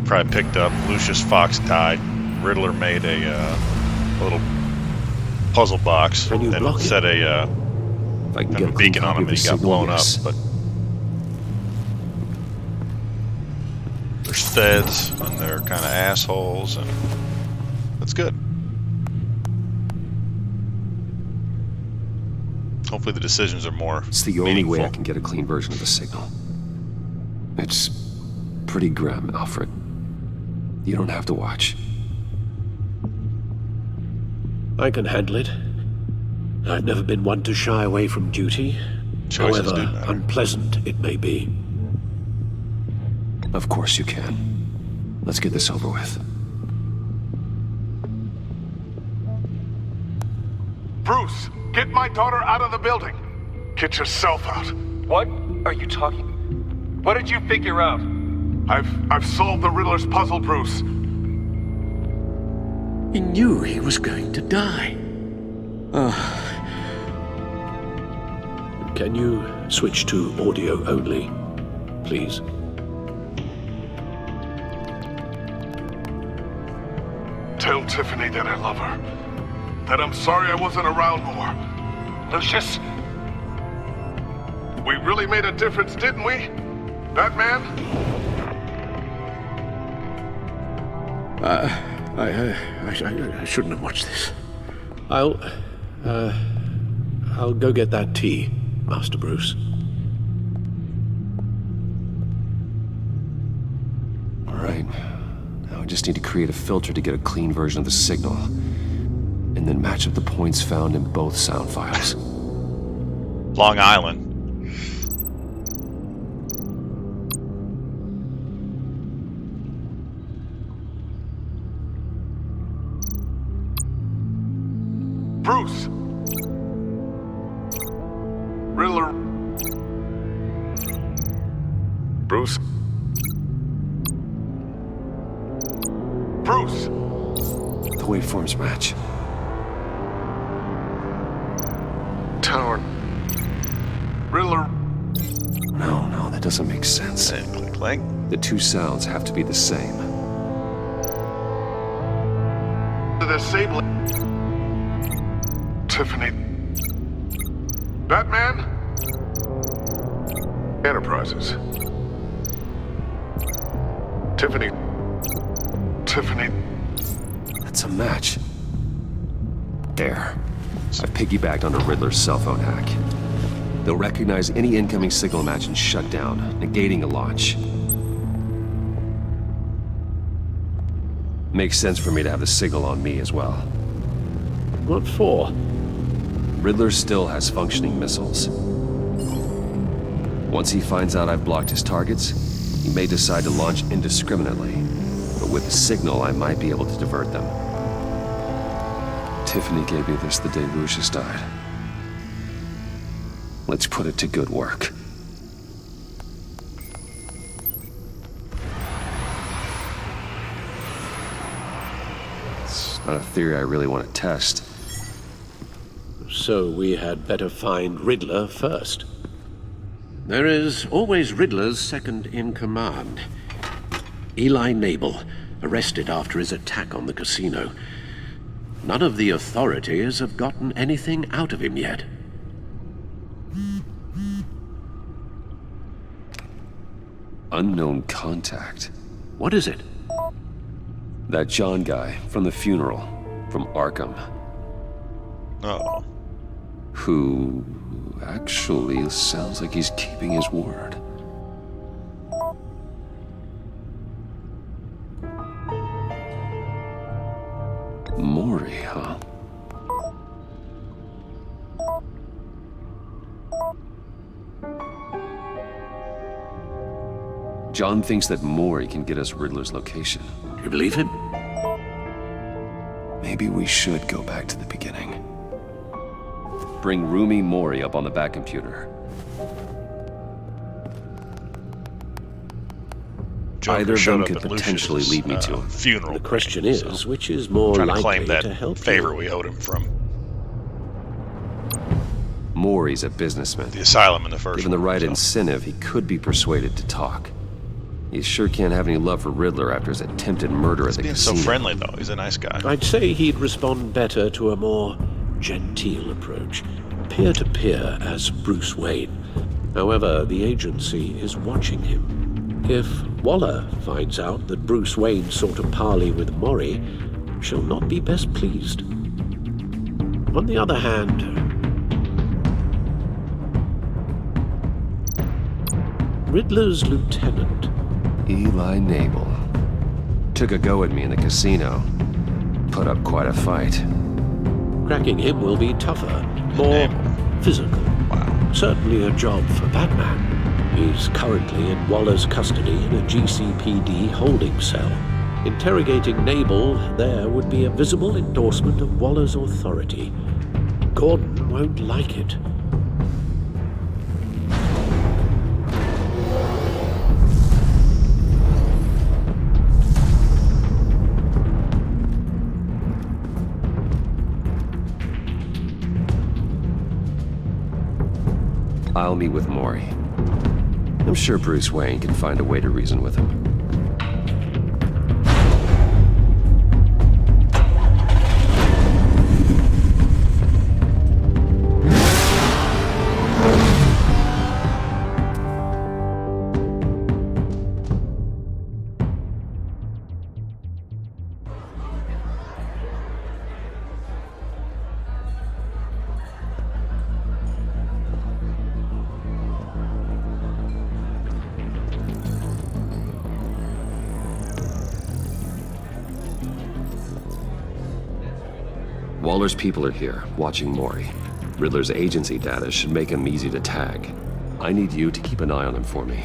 Probably picked up. Lucius Fox died. Riddler made a little puzzle box and set a beacon on him, and he got blown up. But there's feds, and they're kind of assholes, and that's good. Hopefully the decisions are more It's the only way I can get a clean version of the signal. It's pretty grim, Alfred. You don't have to watch. I can handle it. I've never been one to shy away from duty, however unpleasant it may be. Of course you can. Let's get this over with. Bruce, get my daughter out of the building. Get yourself out. What are you talking? What did you figure out? I've solved the Riddler's puzzle, Bruce. He knew he was going to die. Can you switch to audio only, please? Tell Tiffany that I love her. That I'm sorry I wasn't around more. Lucius? We really made a difference, didn't we? Batman? I shouldn't have watched this. I'll go get that tea, Master Bruce. All right. Now I just need to create a filter to get a clean version of the signal. And then match up the points found in both sound files. Long Island. Bruce! Riddler. Bruce? Bruce! The waveforms match. Tower. Riddler. No, that doesn't make sense. Click, click. The two sounds have to be the same. The disabling. Tiffany. Batman? Enterprises. Tiffany. That's a match. There. I've piggybacked onto Riddler's cell phone hack. They'll recognize any incoming signal match and shut down, negating a launch. Makes sense for me to have the signal on me as well. What for? Riddler still has functioning missiles. Once he finds out I've blocked his targets, he may decide to launch indiscriminately. But with the signal, I might be able to divert them. Tiffany gave me this the day Lucius died. Let's put it to good work. It's not a theory I really want to test. So we had better find Riddler first. There is always Riddler's second in command. Eli Nabel, arrested after his attack on the casino. None of the authorities have gotten anything out of him yet. Unknown contact. What is it? That John guy from the funeral, from Arkham. Oh. Who actually sounds like he's keeping his word. Mori, huh? John thinks that Mori can get us Riddler's location. You believe him? Maybe we should go back to the beginning. Bring Rumi Mori up on the back computer. Joker Either of showed them up could at potentially Lucius's, lead me to him. Funeral. The question is, which is more trying to likely claim that to help favor you? we owed him from Mori's a businessman. the asylum in the first Given the one, right so. incentive, he could be persuaded to talk. He sure can't have any love for Riddler after his attempted murder at the Being casino. so friendly, though. He's a nice guy. I'd say he'd respond better to a more genteel approach, peer-to-peer as Bruce Wayne. However, the agency is watching him. If Waller finds out that Bruce Wayne sought a parley with Mori, she'll not be best pleased. On the other hand, Riddler's lieutenant, Eli Nabel, took a go at me in the casino. Put up quite a fight. cracking him will be tougher, more physical. Wow. Certainly a job for Batman. He's currently in Waller's custody in a GCPD holding cell. Interrogating Nabel there would be a visible endorsement of Waller's authority. Gordon won't like it. I'll meet with Mori. I'm sure Bruce Wayne can find a way to reason with him. Waller's people are here, watching Mori. Riddler's agency data should make him easy to tag. I need you to keep an eye on him for me.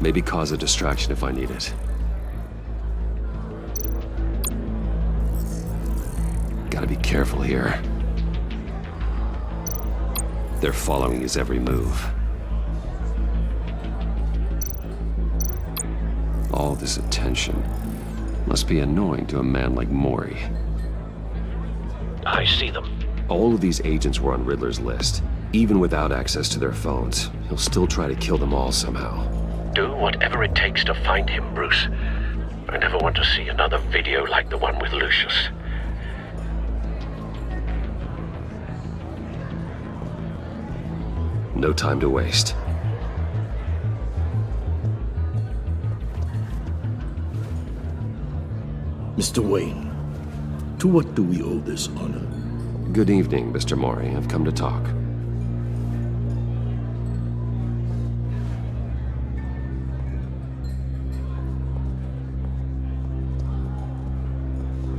Maybe cause a distraction if I need it. Gotta be careful here. They're following his every move. All this attention must be annoying to a man like Mori. I see them. All of these agents were on Riddler's list. Even without access to their phones, he'll still try to kill them all somehow. Do whatever it takes to find him, Bruce. I never want to see another video like the one with Lucius. No time to waste. Mr. Wayne, to what do we owe this honor? Good evening, Mr. Mori. I've come to talk.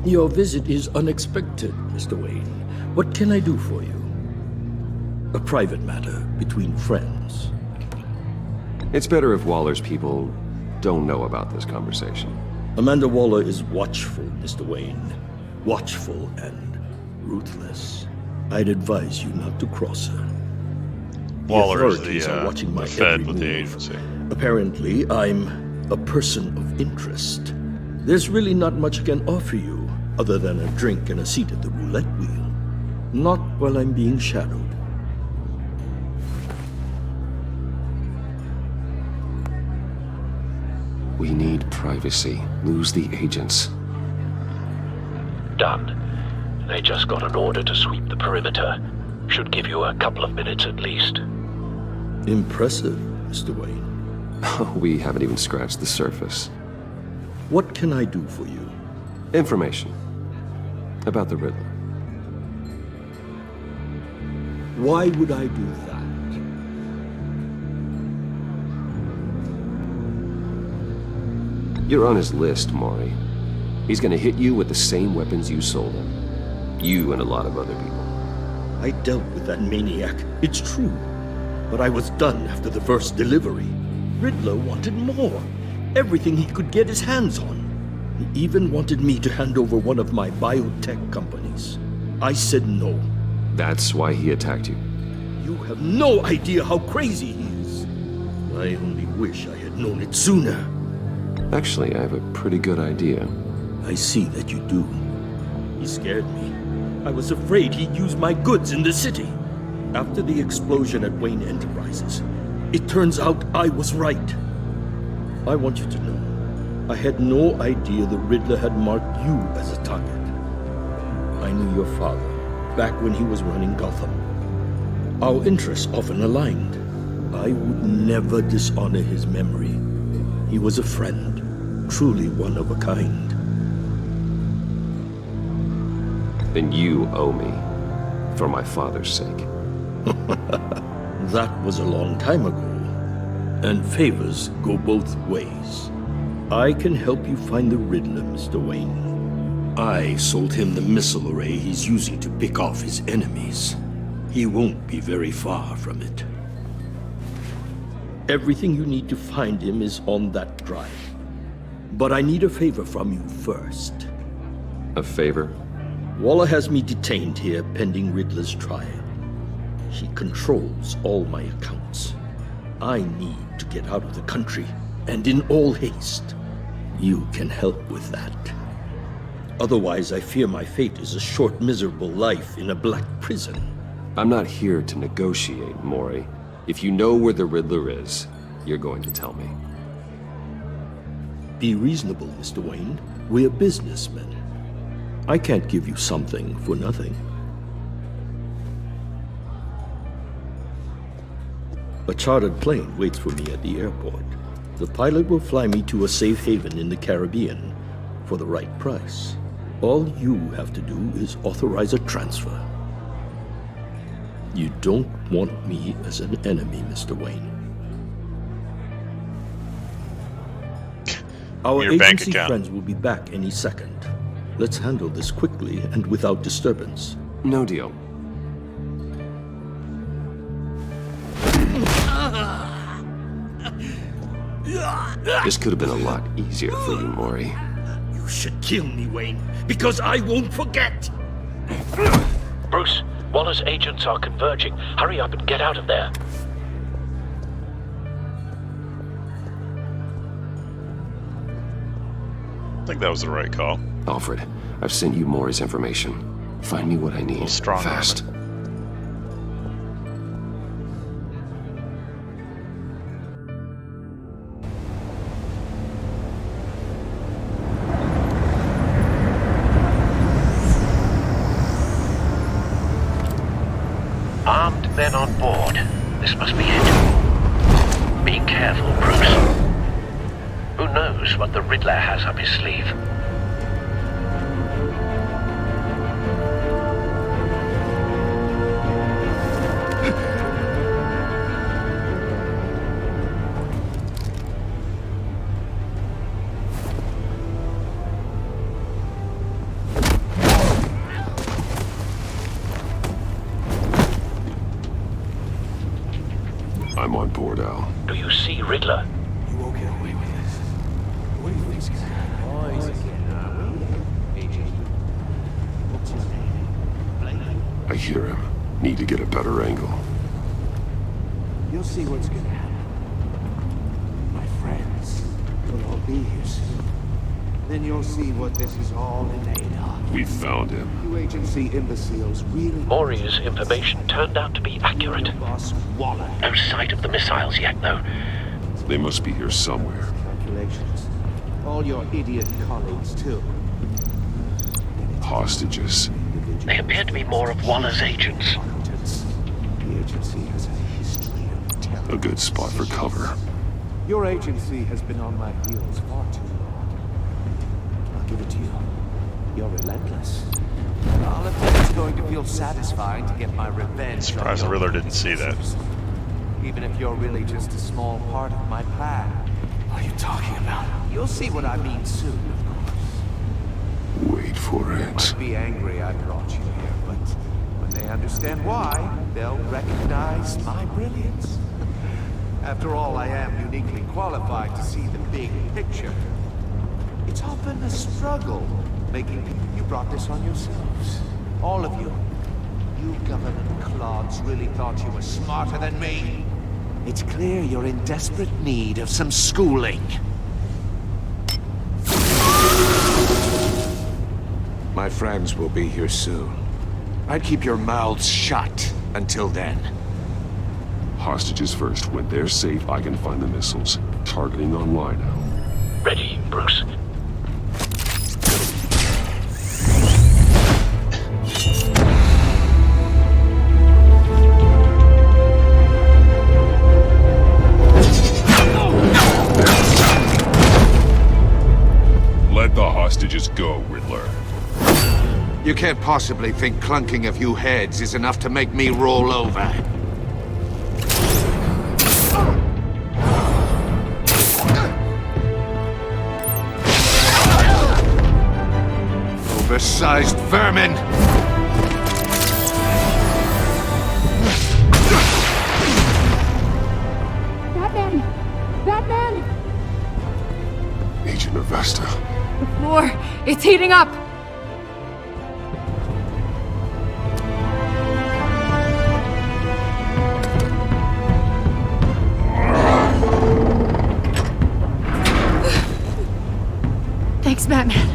Your visit is unexpected, Mr. Wayne. What can I do for you? A private matter between friends. It's better if Waller's people don't know about this conversation. Amanda Waller is watchful, Mr. Wayne. Watchful and ruthless. I'd advise you not to cross her. Waller is authorities the, are watching my Fed every with move. the agency. Apparently, I'm a person of interest. There's really not much I can offer you other than a drink and a seat at the roulette wheel. Not while I'm being shadowed. We need privacy. Lose the agents. Done. They just got an order to sweep the perimeter. Should give you a couple of minutes at least. Impressive, Mr. Wayne. We haven't even scratched the surface. What can I do for you? Information. About the Riddler. Why would I do that? You're on his list, Mori. He's gonna hit you with the same weapons you sold him. You and a lot of other people. I dealt with that maniac, it's true. But I was done after the first delivery. Riddler wanted more. Everything he could get his hands on. He even wanted me to hand over one of my biotech companies. I said no. That's why he attacked you. You have no idea how crazy he is. I only wish I had known it sooner. Actually, I have a pretty good idea. I see that you do. He scared me. I was afraid he'd use my goods in the city. After the explosion at Wayne Enterprises, it turns out I was right. I want you to know, I had no idea the Riddler had marked you as a target. I knew your father back when he was running Gotham. Our interests often aligned. I would never dishonor his memory. He was a friend, truly one of a kind. Then you owe me, for my father's sake. That was a long time ago, and favors go both ways. I can help you find the Riddler, Mr. Wayne. I sold him the missile array he's using to pick off his enemies. He won't be very far from it. Everything you need to find him is on that drive. But I need a favor from you first. A favor? Waller has me detained here pending Riddler's trial. She controls all my accounts. I need to get out of the country, and in all haste. You can help with that. Otherwise, I fear my fate is a short, miserable life in a black prison. I'm not here to negotiate, Mori. If you know where the Riddler is, you're going to tell me. Be reasonable, Mr. Wayne. We're businessmen. I can't give you something for nothing. A chartered plane waits for me at the airport. The pilot will fly me to a safe haven in the Caribbean for the right price. All you have to do is authorize a transfer. You don't want me as an enemy, Mr. Wayne. Our Your bank agency account. friends will be back any second. Let's handle this quickly and without disturbance. No deal. This could have been a lot easier for you, Mori. You should kill me, Wayne, because I won't forget. Bruce, Waller's agents are converging. Hurry up and get out of there. I think that was the right call. Alfred, I've sent you Mori's information. Find me what I need. Strong fast. Armed men on board. This must be it. Be careful, Bruce. Who knows what the Riddler has up his sleeve? I'm on board, Al. Do you see Riddler? You won't get away with this. What do you think's gonna happen? I hear him. Need to get a better angle. You'll see what's gonna happen. My friends will all be here soon. Then you'll see what this is all in aid of. We found him. You agency imbeciles really... Mori's information turned out to be accurate. Boss Waller. No sight of the missiles yet, though. They must be here somewhere. Calculations. All your idiot colleagues, too. Hostages. They appear to be more of Waller's agents. The agency has a history of terror. A good spot for cover. Your agency has been on my heels far too long. I'll give it to you. You're relentless. I'll admit it's going to feel satisfying to get my revenge. Surprised the Riddler didn't see that. Even if you're really just a small part of my plan. What are you talking about? You'll see what I mean soon, of course. Wait for it. They might be angry I brought you here, but when they understand why, they'll recognize my brilliance. After all, I am uniquely qualified to see the big picture. It's often a struggle making people. You brought this on yourselves. All of you. You government clods really thought you were smarter than me. It's clear you're in desperate need of some schooling. My friends will be here soon. I'd keep your mouths shut until then. Hostages first. When they're safe, I can find the missiles. Targeting online now. Ready, Bruce. Let the hostages go, Riddler. You can't possibly think clunking a few heads is enough to make me roll over. Oversized vermin! Batman! Batman! Agent Avesta. The floor! It's heating up! Thanks, Batman.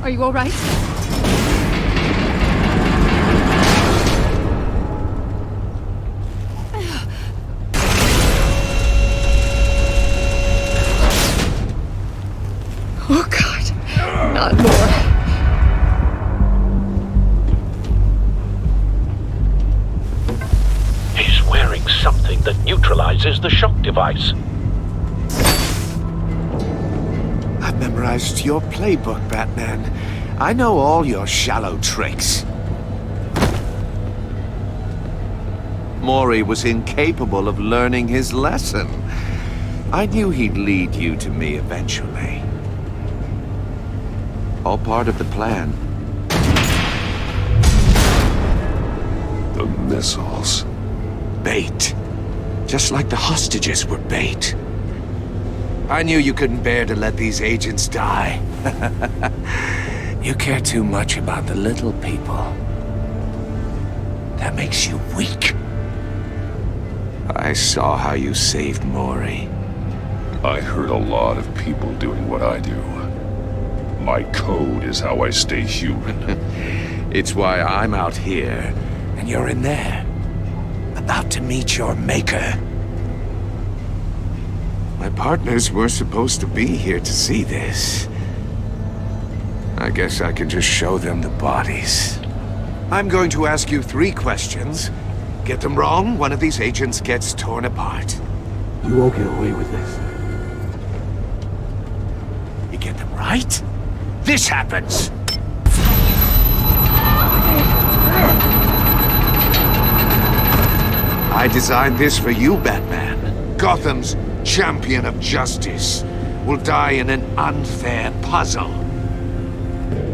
Are you all right? Oh, God. Not more. He's wearing something that neutralizes the shock device. I've memorized your playbook, Batman. I know all your shallow tricks. Mori was incapable of learning his lesson. I knew he'd lead you to me eventually. All part of the plan. The missiles. Bait. Just like the hostages were bait. I knew you couldn't bear to let these agents die. You care too much about the little people. That makes you weak. I saw how you saved Mori. I heard a lot of people doing what I do. My code is how I stay human. It's why I'm out here, and you're in there. About to meet your maker. My partners were supposed to be here to see this. I guess I can just show them the bodies. I'm going to ask you 3 questions. Get them wrong, one of these agents gets torn apart. You won't get away with this. You get them right, this happens! I designed this for you, Batman. Gotham's champion of justice will die in an unfair puzzle.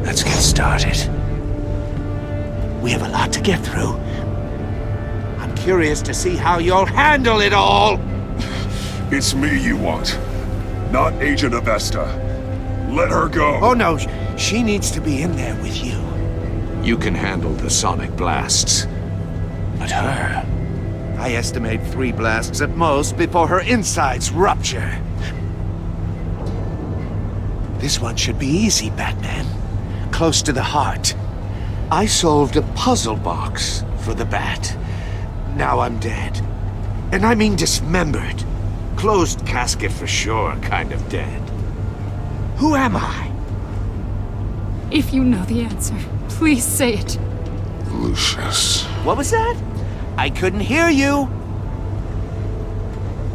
Let's get started. We have a lot to get through. I'm curious to see how you'll handle it all. It's me you want, not Agent Avesta. Let her go. Oh no, she needs to be in there with you. You can handle the sonic blasts. But her... I estimate 3 blasts at most before her insides rupture. This one should be easy, Batman. Close to the heart. I solved a puzzle box for the Bat. Now I'm dead. And I mean dismembered. Closed casket for sure, kind of dead. Who am I? If you know the answer, please say it. Lucius. What was that? I couldn't hear you.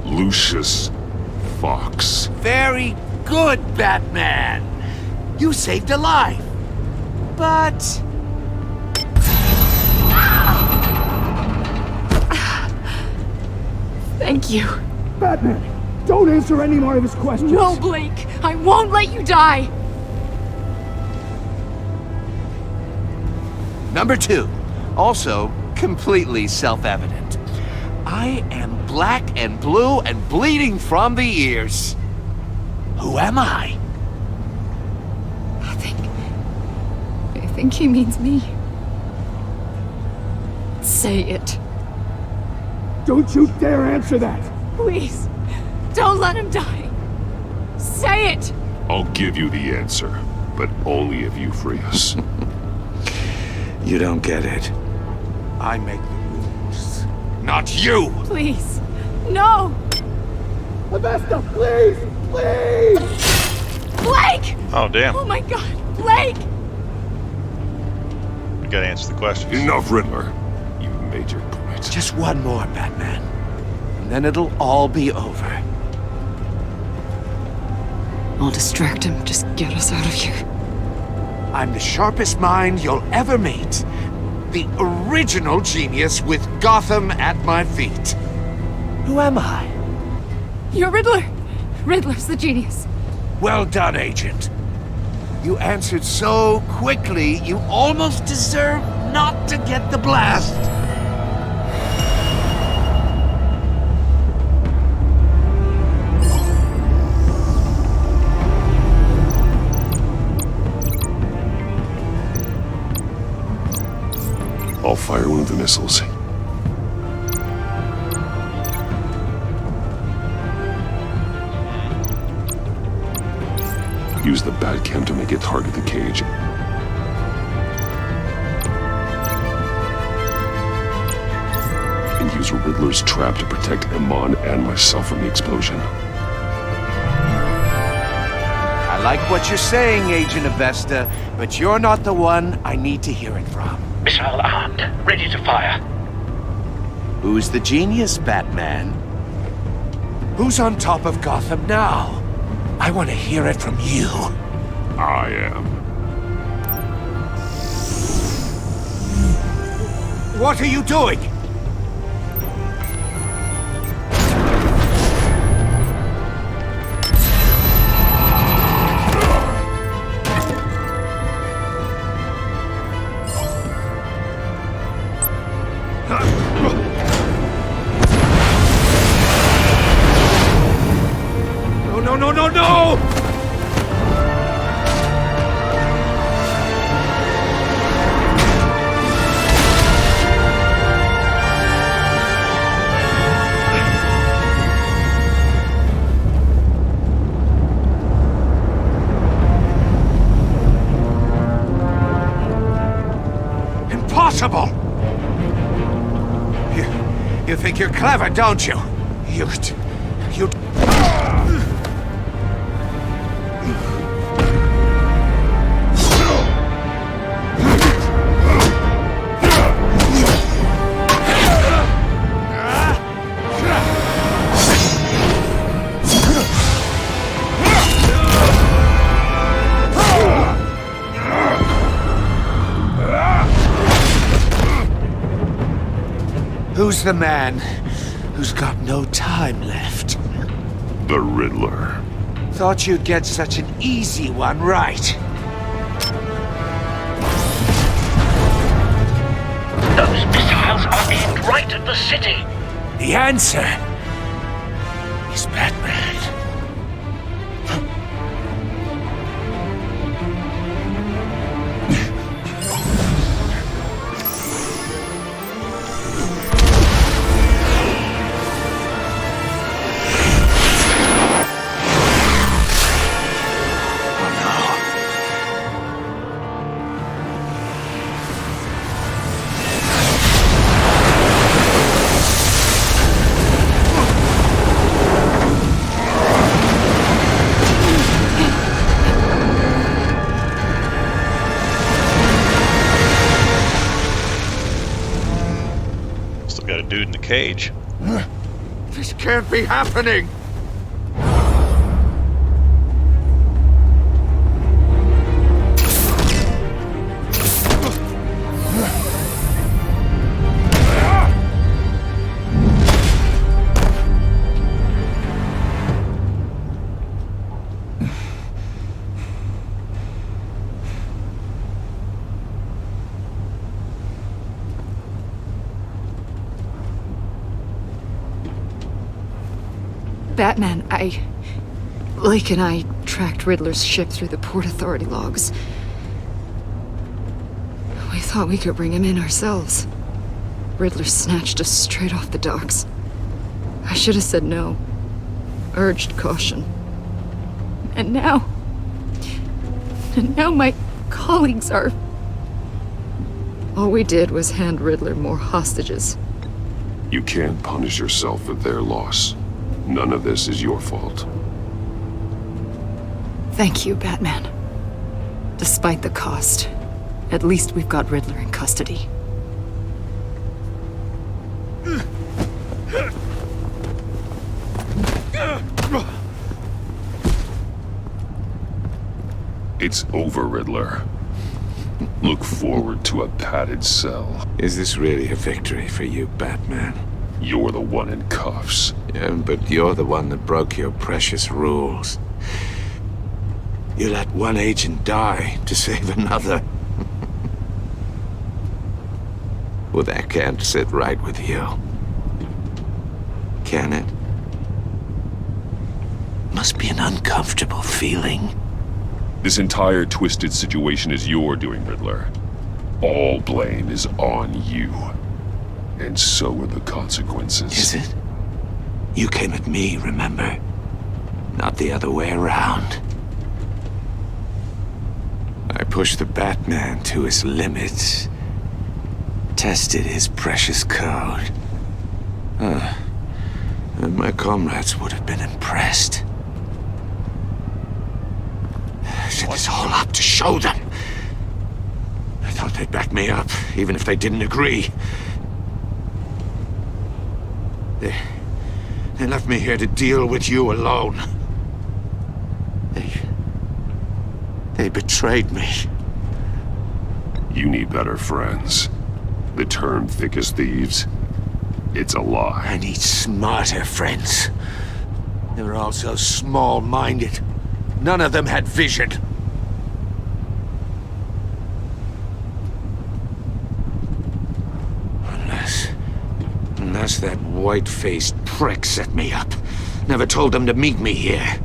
Lucius Fox. Very good, Batman. You saved a life. But... Thank you. Batman, don't answer any more of his questions. No, Blake. I won't let you die. Number 2. Also, completely self-evident. I am black and blue and bleeding from the ears. Who am I? I think he means me. Say it. Don't you dare answer that! Please, don't let him die. Say it! I'll give you the answer, but only if you free us. You don't get it. I make the rules, not you! Please, no! Avesta, please! Please! Blake! Oh, damn. Oh my god, Blake! We gotta answer the question. Enough, Riddler. You've made your point. Just one more, Batman. And then it'll all be over. I'll distract him. Just get us out of here. I'm the sharpest mind you'll ever meet. The original genius with Gotham at my feet. Who am I? You're Riddler. Riddler's the genius. Well done, Agent. You answered so quickly, you almost deserve not to get the blast. I'll fire one of the missiles. Use the Batcam to make it target the cage. And use Riddler's trap to protect Iman and myself from the explosion. I like what you're saying, Agent Avesta, but you're not the one I need to hear it from. Missile armed, ready to fire. Who's the genius, Batman? Who's on top of Gotham now? I want to hear it from you. I am. What are you doing? Impossible! You think you're clever, don't you? You... Who's the man who's got no time left? The Riddler. Thought you'd get such an easy one right. Those missiles are aimed right at the city. The answer is Batman. Got a dude in the cage. This can't be happening! Batman, Lake and I tracked Riddler's ship through the Port Authority logs. We thought we could bring him in ourselves. Riddler snatched us straight off the docks. I should have said no. Urged caution. And now my colleagues are... All we did was hand Riddler more hostages. You can't punish yourself for their loss. None of this is your fault. Thank you, Batman. Despite the cost, at least we've got Riddler in custody. It's over, Riddler. Look forward to a padded cell. Is this really a victory for you, Batman? You're the one in cuffs. Yeah, but you're the one that broke your precious rules. You let one agent die to save another. Well, that can't sit right with you. Can it? Must be an uncomfortable feeling. This entire twisted situation is your doing, Riddler. All blame is on you. And so are the consequences. Is it? You came at me, remember? Not the other way around. I pushed the Batman to his limits. Tested his precious code. And my comrades would have been impressed. I set this all up to show them. I thought they'd back me up, even if they didn't agree. They left me here to deal with you alone. They betrayed me. You need better friends. The term thick as thieves, it's a lie. I need smarter friends. They were all so small-minded. None of them had vision. Unless that white-faced prick set me up. Never told them to meet me here.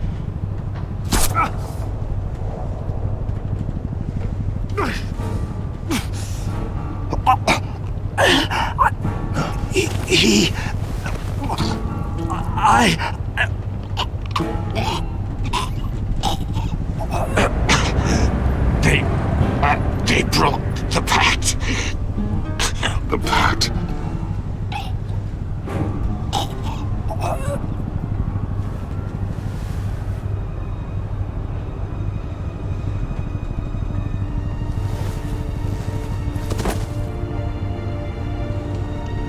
They broke the pact. The Bat.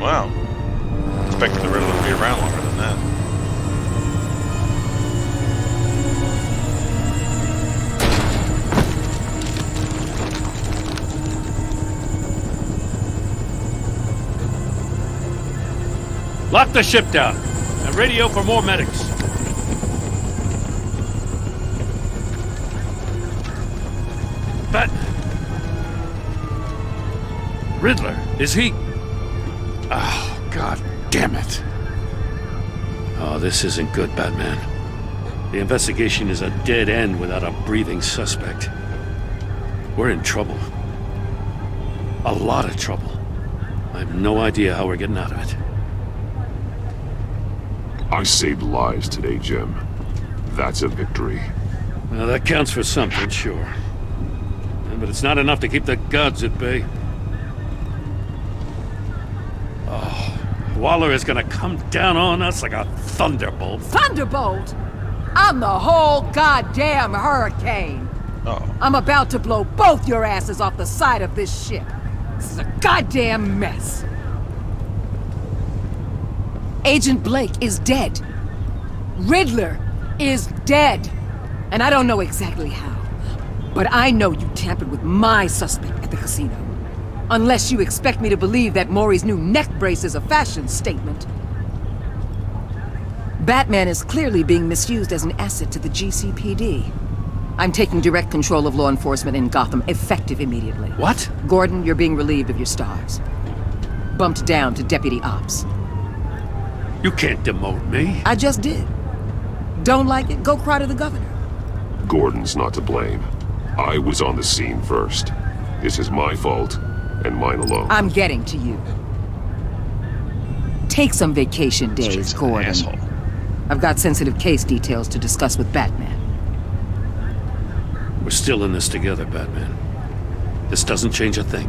Wow. Expected the Riddler to be around longer than that. Lock the ship down and radio for more medics. But Riddler, is he? Oh, God damn it. Oh, this isn't good, Batman. The investigation is a dead end without a breathing suspect. We're in trouble. A lot of trouble. I have no idea how we're getting out of it. I saved lives today, Jim. That's a victory. Well, that counts for something, sure. Yeah, but it's not enough to keep the gods at bay. Oh, Waller is gonna come down on us like a thunderbolt. Thunderbolt? I'm the whole goddamn hurricane. Uh-oh. I'm about to blow both your asses off the side of this ship. This is a goddamn mess. Agent Blake is dead. Riddler is dead. And I don't know exactly how. But I know you tampered with my suspect at the casino. Unless you expect me to believe that Maury's new neck brace is a fashion statement. Batman is clearly being misused as an asset to the GCPD. I'm taking direct control of law enforcement in Gotham, effective immediately. What? Gordon, you're being relieved of your stars. Bumped down to Deputy Ops. You can't demote me. I just did. Don't like it? Go cry to the governor. Gordon's not to blame. I was on the scene first. This is my fault, and mine alone. I'm getting to you. Take some vacation days, Gordon. I've got sensitive case details to discuss with Batman. We're still in this together, Batman. This doesn't change a thing.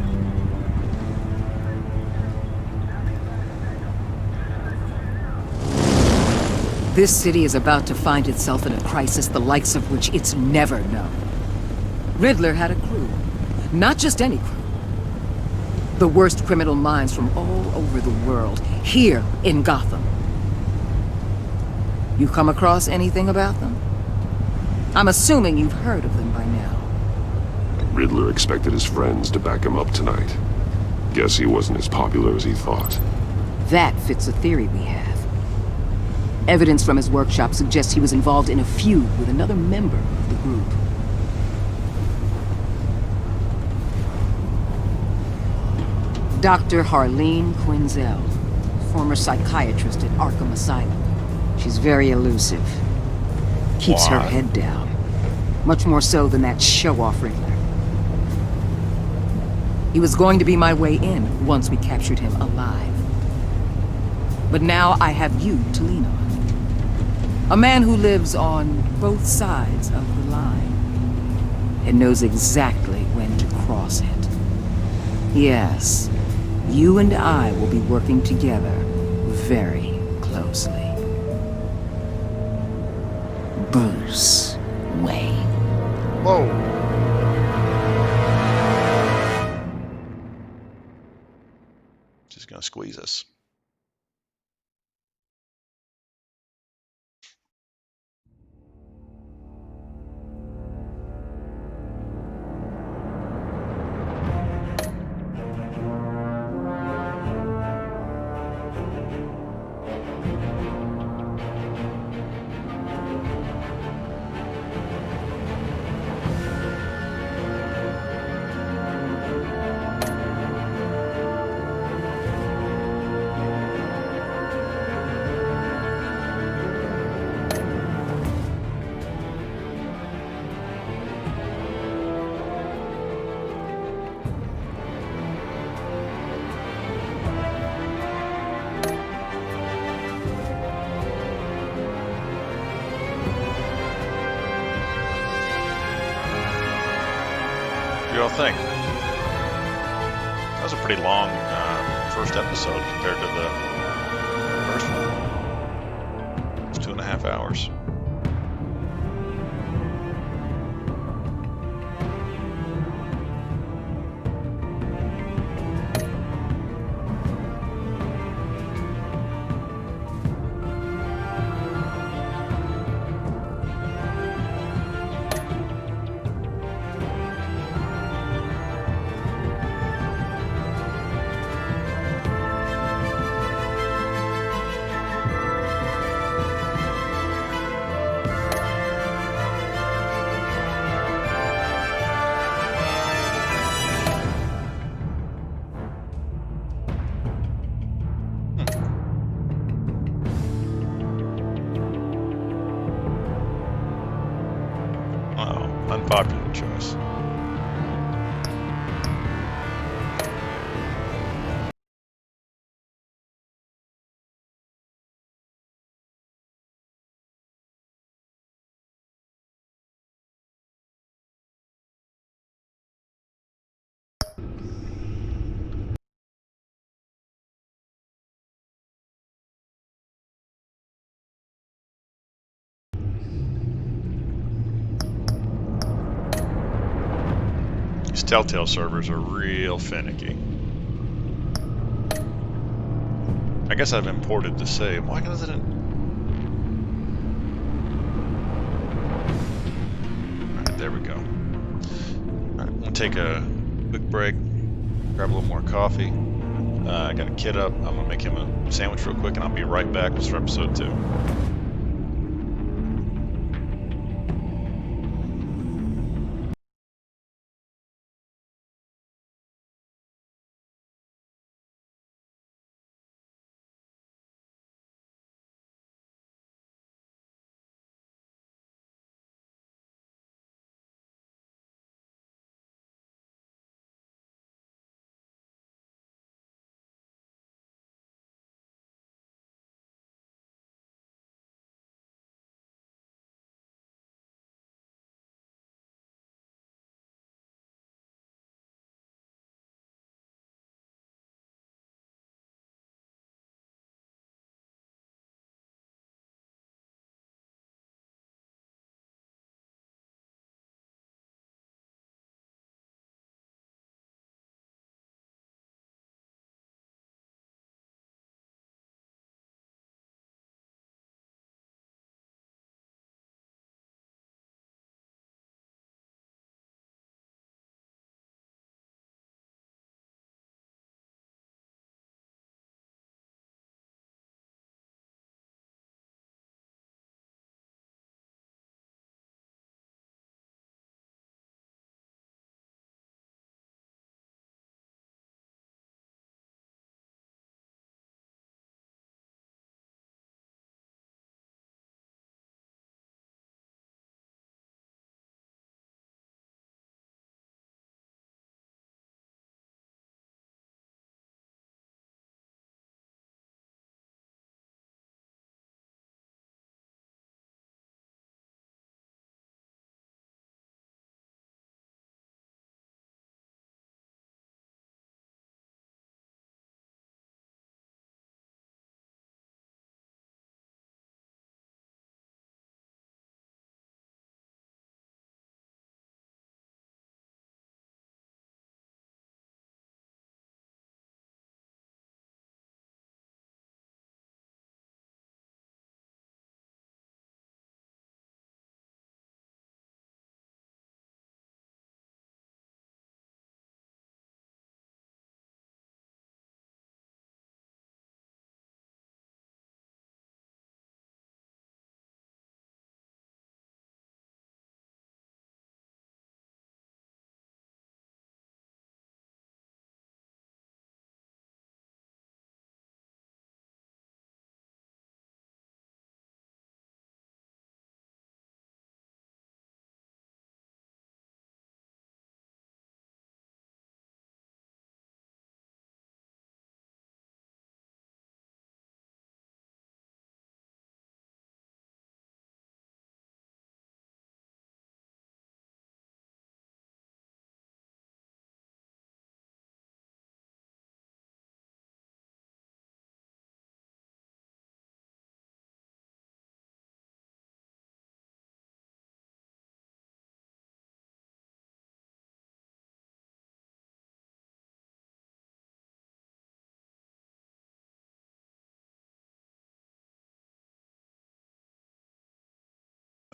This city is about to find itself in a crisis the likes of which it's never known. Riddler had a crew. Not just any crew. The worst criminal minds from all over the world, here in Gotham. You come across anything about them? I'm assuming you've heard of them by now. Riddler expected his friends to back him up tonight. Guess he wasn't as popular as he thought. That fits a theory we have. Evidence from his workshop suggests he was involved in a feud with another member of the group. Dr. Harleen Quinzel, former psychiatrist at Arkham Asylum. She's very elusive. Keeps her head down. Much more so than that show-off Riddler. He was going to be my way in once we captured him alive. But now I have you to lean on. A man who lives on both sides of the line and knows exactly when to cross it. Yes, you and I will be working together very closely. Bruce Wayne. Whoa. Just gonna squeeze us. What do you all think? That was a pretty long first episode compared to the first one. It's 2.5 hours. Unpopular choice. These Telltale servers are real finicky. I guess I've imported the save. Why does it? Alright, there we go. Alright, I'm gonna take a quick break, grab a little more coffee. I got a kid up. I'm gonna make him a sandwich real quick, and I'll be right back with episode 2.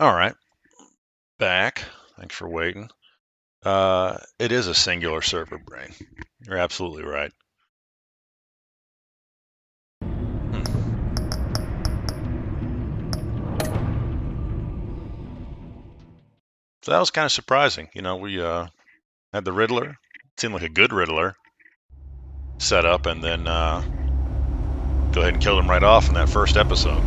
All right. Back. Thanks for waiting. It is a singular server brain. You're absolutely right. So that was kind of surprising. You know, we had the Riddler. It seemed like a good Riddler set up, and then go ahead and kill him right off in that first episode.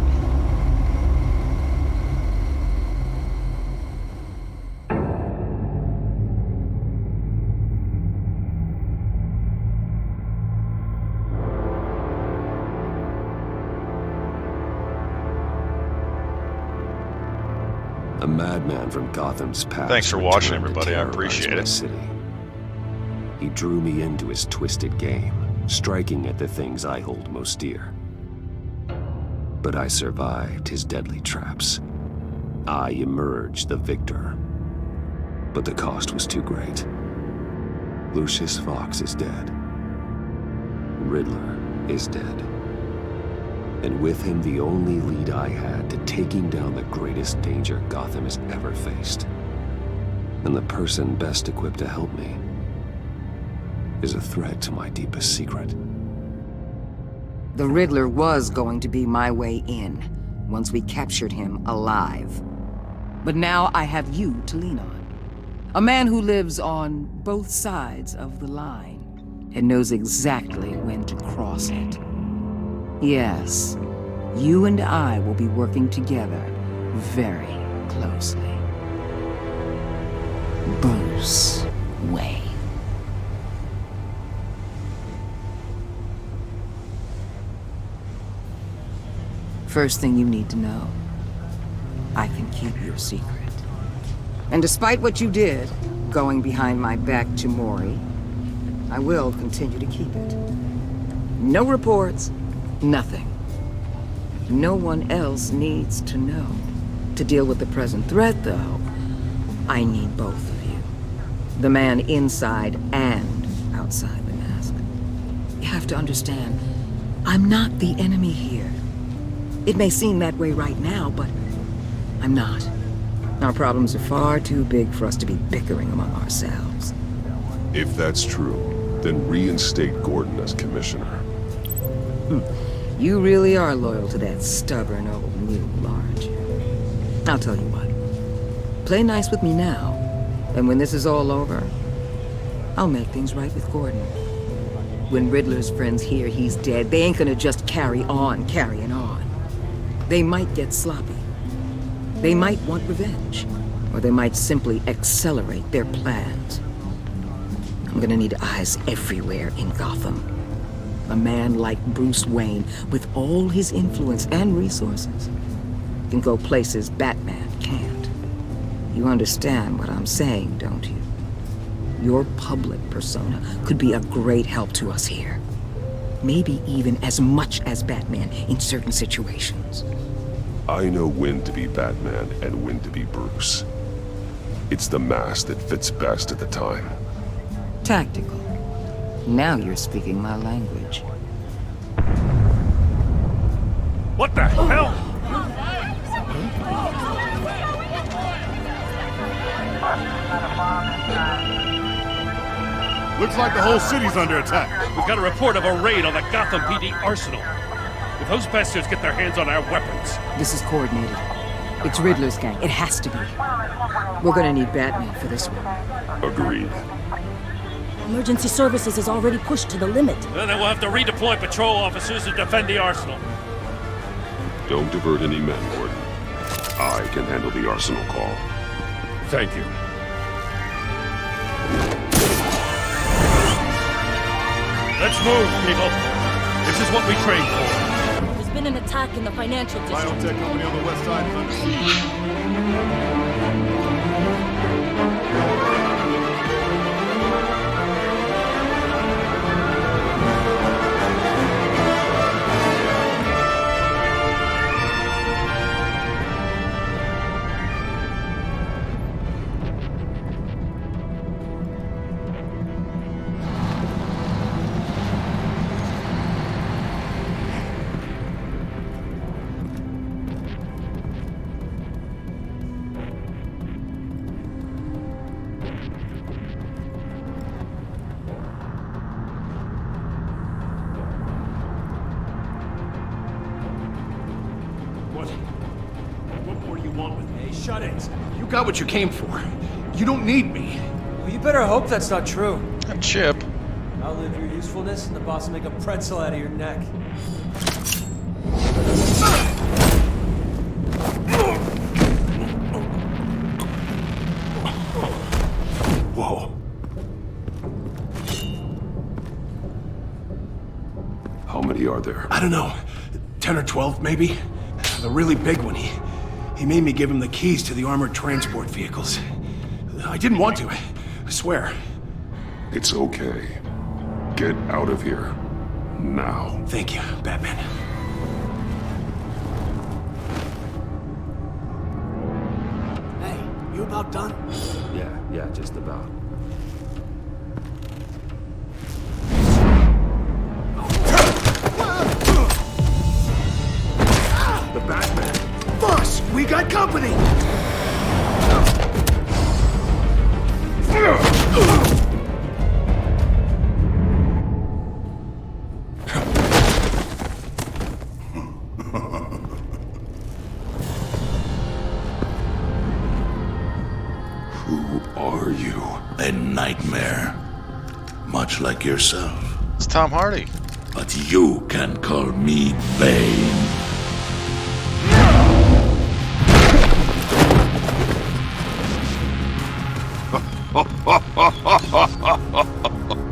A madman from Gotham's past. Thanks for watching, returned to everybody. I terrorize appreciate my it. City. He drew me into his twisted game, striking at the things I hold most dear. But I survived his deadly traps. I emerged the victor. But the cost was too great. Lucius Fox is dead. Riddler is dead. And with him the only lead I had to taking down the greatest danger Gotham has ever faced. And the person best equipped to help me is a threat to my deepest secret. The Riddler was going to be my way in, once we captured him alive. But now I have you to lean on. A man who lives on both sides of the line, and knows exactly when to cross it. Yes, you and I will be working together very closely. Bruce Wayne. First thing you need to know, I can keep your secret. And despite what you did, going behind my back to Mori, I will continue to keep it. No reports, nothing. No one else needs to know. To deal with the present threat, though, I need both of you. The man inside and outside the mask. You have to understand, I'm not the enemy here. It may seem that way right now, but I'm not. Our problems are far too big for us to be bickering among ourselves. If that's true, then reinstate Gordon as commissioner. You really are loyal to that stubborn old mule, aren't you? I'll tell you what. Play nice with me now, and when this is all over, I'll make things right with Gordon. When Riddler's friends hear he's dead, they ain't gonna just carry on carrying on. They might get sloppy. They might want revenge, or they might simply accelerate their plans. I'm gonna need eyes everywhere in Gotham. A man like Bruce Wayne, with all his influence and resources, can go places Batman can't. You understand what I'm saying, don't you? Your public persona could be a great help to us here. Maybe even as much as Batman in certain situations. I know when to be Batman and when to be Bruce. It's the mask that fits best at the time. Tactical. Now you're speaking my language. What the hell? Looks like the whole city's under attack. We've got a report of a raid on the Gotham PD arsenal. If those bastards get their hands on our weapons... This is coordinated. It's Riddler's gang. It has to be. We're gonna need Batman for this one. Agreed. Emergency services is already pushed to the limit. Then we'll have to redeploy patrol officers to defend the arsenal. Don't divert any men, Gordon. I can handle the arsenal call. Thank you. Let's move, people. This is what we trained for. There's been an attack in the financial district. Biotech company on the west side is under siege. these shut-ins. You got what you came for. You don't need me. Well, you better hope that's not true. Chip. I'll live your usefulness, and the boss will make a pretzel out of your neck. Whoa. How many are there? I don't know. 10 or 12, maybe? The really big one, he made me give him the keys to the armored transport vehicles. I didn't want to, I swear. It's okay. Get out of here. Now. Thank you, Batman. Hey, you about done? Yeah, just about. The Batman. Boss, we got company! Who are you? A nightmare. Much like yourself. It's Tom Hardy. But you can call me Bane.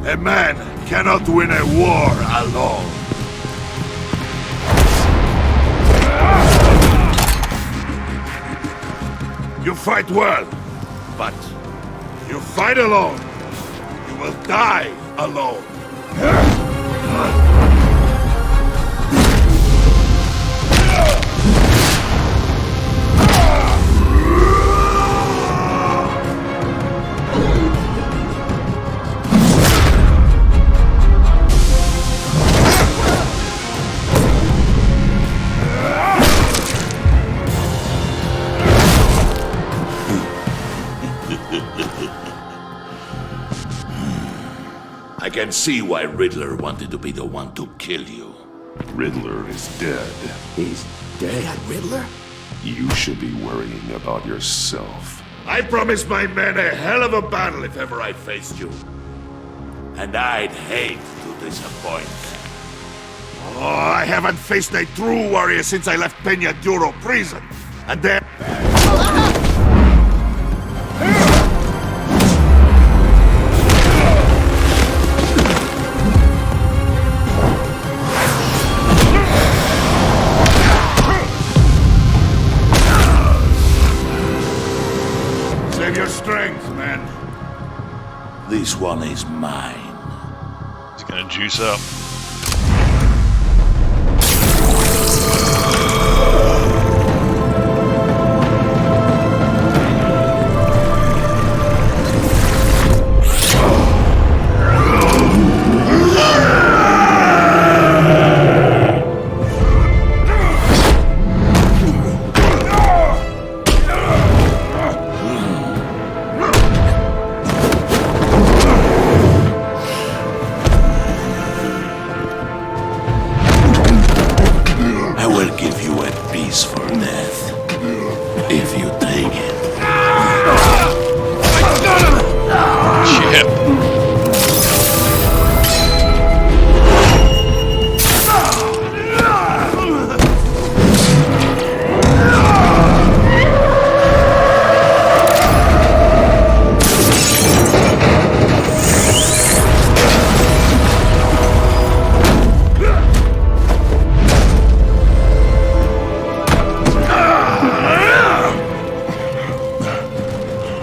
A man cannot win a war alone. You fight well, but you fight alone. You will die alone. I can see why Riddler wanted to be the one to kill you. Riddler is dead. He's dead? Riddler? You should be worrying about yourself. I promised my men a hell of a battle if ever I faced you. And I'd hate to disappoint. Oh, I haven't faced a true warrior since I left Peña Duro prison. And then... Save your strength, man. This one is mine. He's gonna juice up.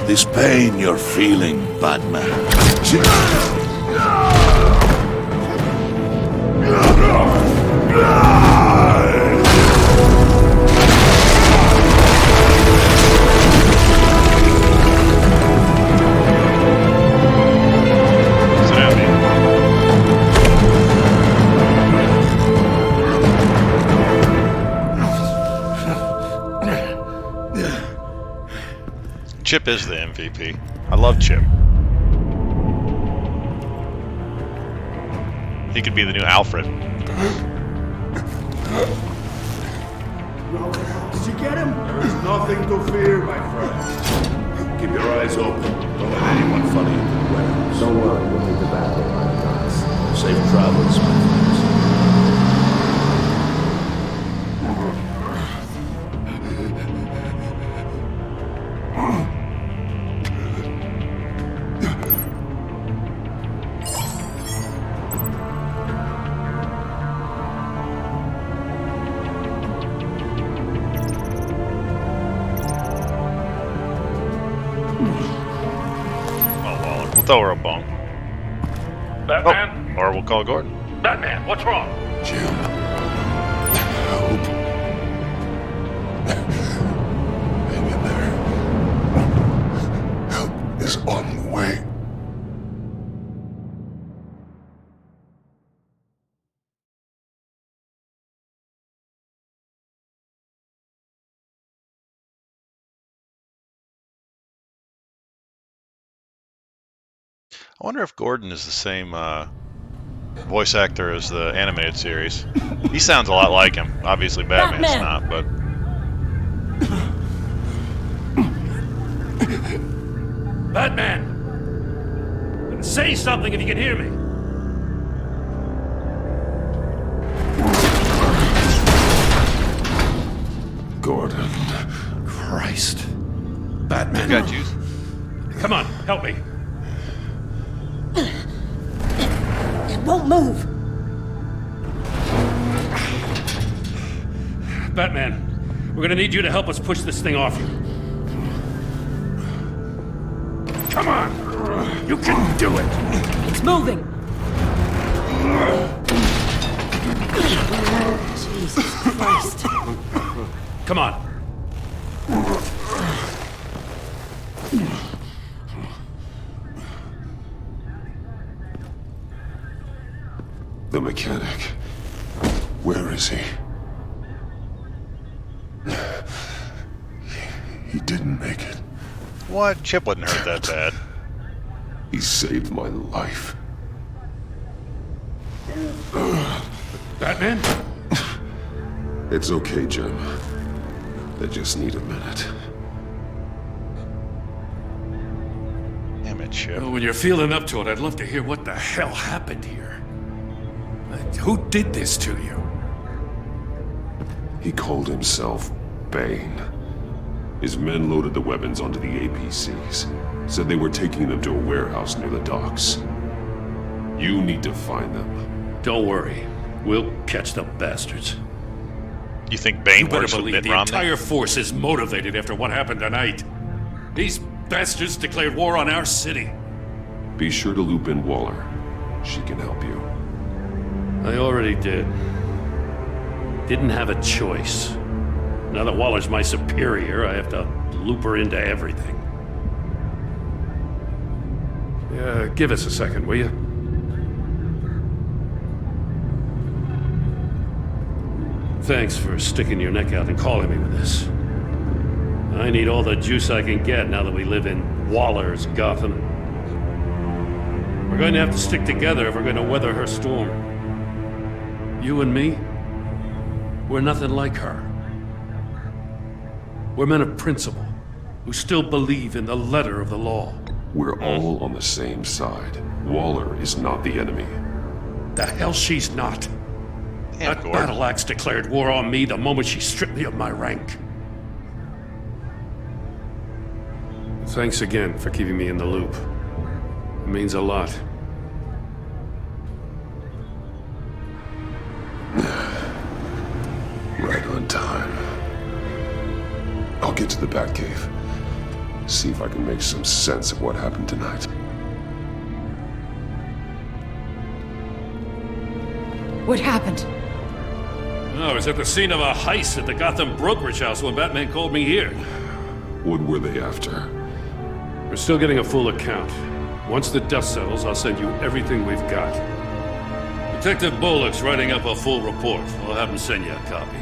This pain you're feeling, Batman. Chip is the MVP. I love Chip. He could be the new Alfred. Did you get him? There is nothing to fear, my friend. Keep your eyes open. Don't let anyone funny into the warehouse. Don't worry, we'll take the back way by the docks. Safe travels, my friends. Throw her a bone. Batman? Oh, or we'll call Gordon. Batman, what's wrong? Jim. Help. Hang in there. Help is on the way. I wonder if Gordon is the same voice actor as the animated series. He sounds a lot like him. Obviously, Batman's not, but. Batman! Say something if you can hear me. Gordon. Christ. Batman. Got you. Come on, help me. It won't move. Batman, we're gonna need you to help us push this thing off you. Come on! You can do it! It's moving. Jesus Christ. Come on. The mechanic. Where is he? He didn't make it. What? Chip wouldn't hurt that bad. He saved my life. Batman? It's okay, Jim. They just need a minute. Damn it, Chip. Well, when you're feeling up to it, I'd love to hear what the hell happened here. Who did this to you? He called himself Bane. His men loaded the weapons onto the APCs. Said they were taking them to a warehouse near the docks. You need to find them. Don't worry. We'll catch the bastards. You think Bane You better works with believe Mitt the Romney? entire force is motivated after what happened tonight. These bastards declared war on our city. Be sure to loop in Waller. She can help you. I already did. Didn't have a choice. Now that Waller's my superior, I have to loop her into everything. Yeah, give us a second, will you? Thanks for sticking your neck out and calling me with this. I need all the juice I can get now that we live in Waller's Gotham. We're going to have to stick together if we're going to weather her storm. You and me, we're nothing like her. We're men of principle, who still believe in the letter of the law. We're all on the same side. Waller is not the enemy. The hell she's not. That battle axe declared war on me the moment she stripped me of my rank. Thanks again for keeping me in the loop. It means a lot. Right on time. I'll get to the Batcave. See if I can make some sense of what happened tonight. What happened? I was at the scene of a heist at the Gotham brokerage house when Batman called me here. What were they after? We're still getting a full account. Once the dust settles, I'll send you everything we've got. Detective Bullock's writing up a full report. I'll have him send you a copy.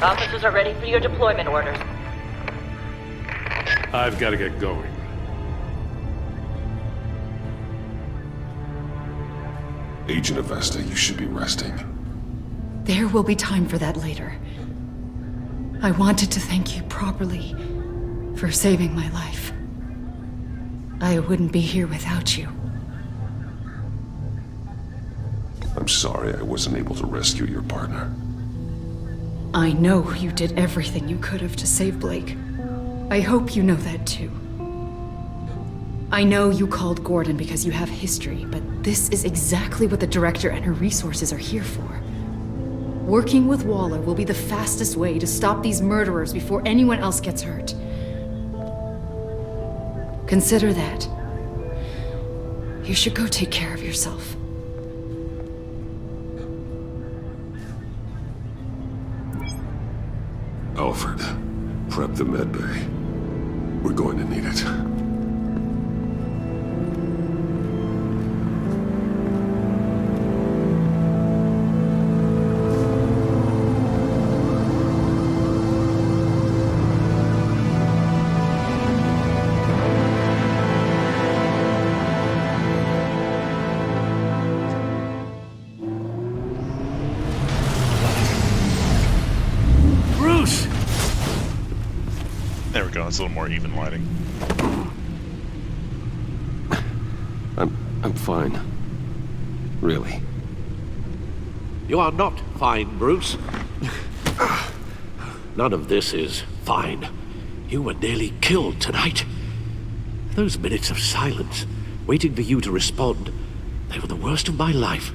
Officers are ready for your deployment orders. I've got to get going. Agent Avesta, you should be resting. There will be time for that later. I wanted to thank you properly for saving my life. I wouldn't be here without you. I'm sorry I wasn't able to rescue your partner. I know you did everything you could have to save Blake. I hope you know that too. I know you called Gordon because you have history, but this is exactly what the Director and her resources are here for. Working with Waller will be the fastest way to stop these murderers before anyone else gets hurt. Consider that. You should go take care of yourself. Alfred, prep the med bay. We're going to need it. There we go, it's a little more even lighting. I'm fine. Really. You are not fine, Bruce. None of this is fine. You were nearly killed tonight. Those minutes of silence, waiting for you to respond, they were the worst of my life.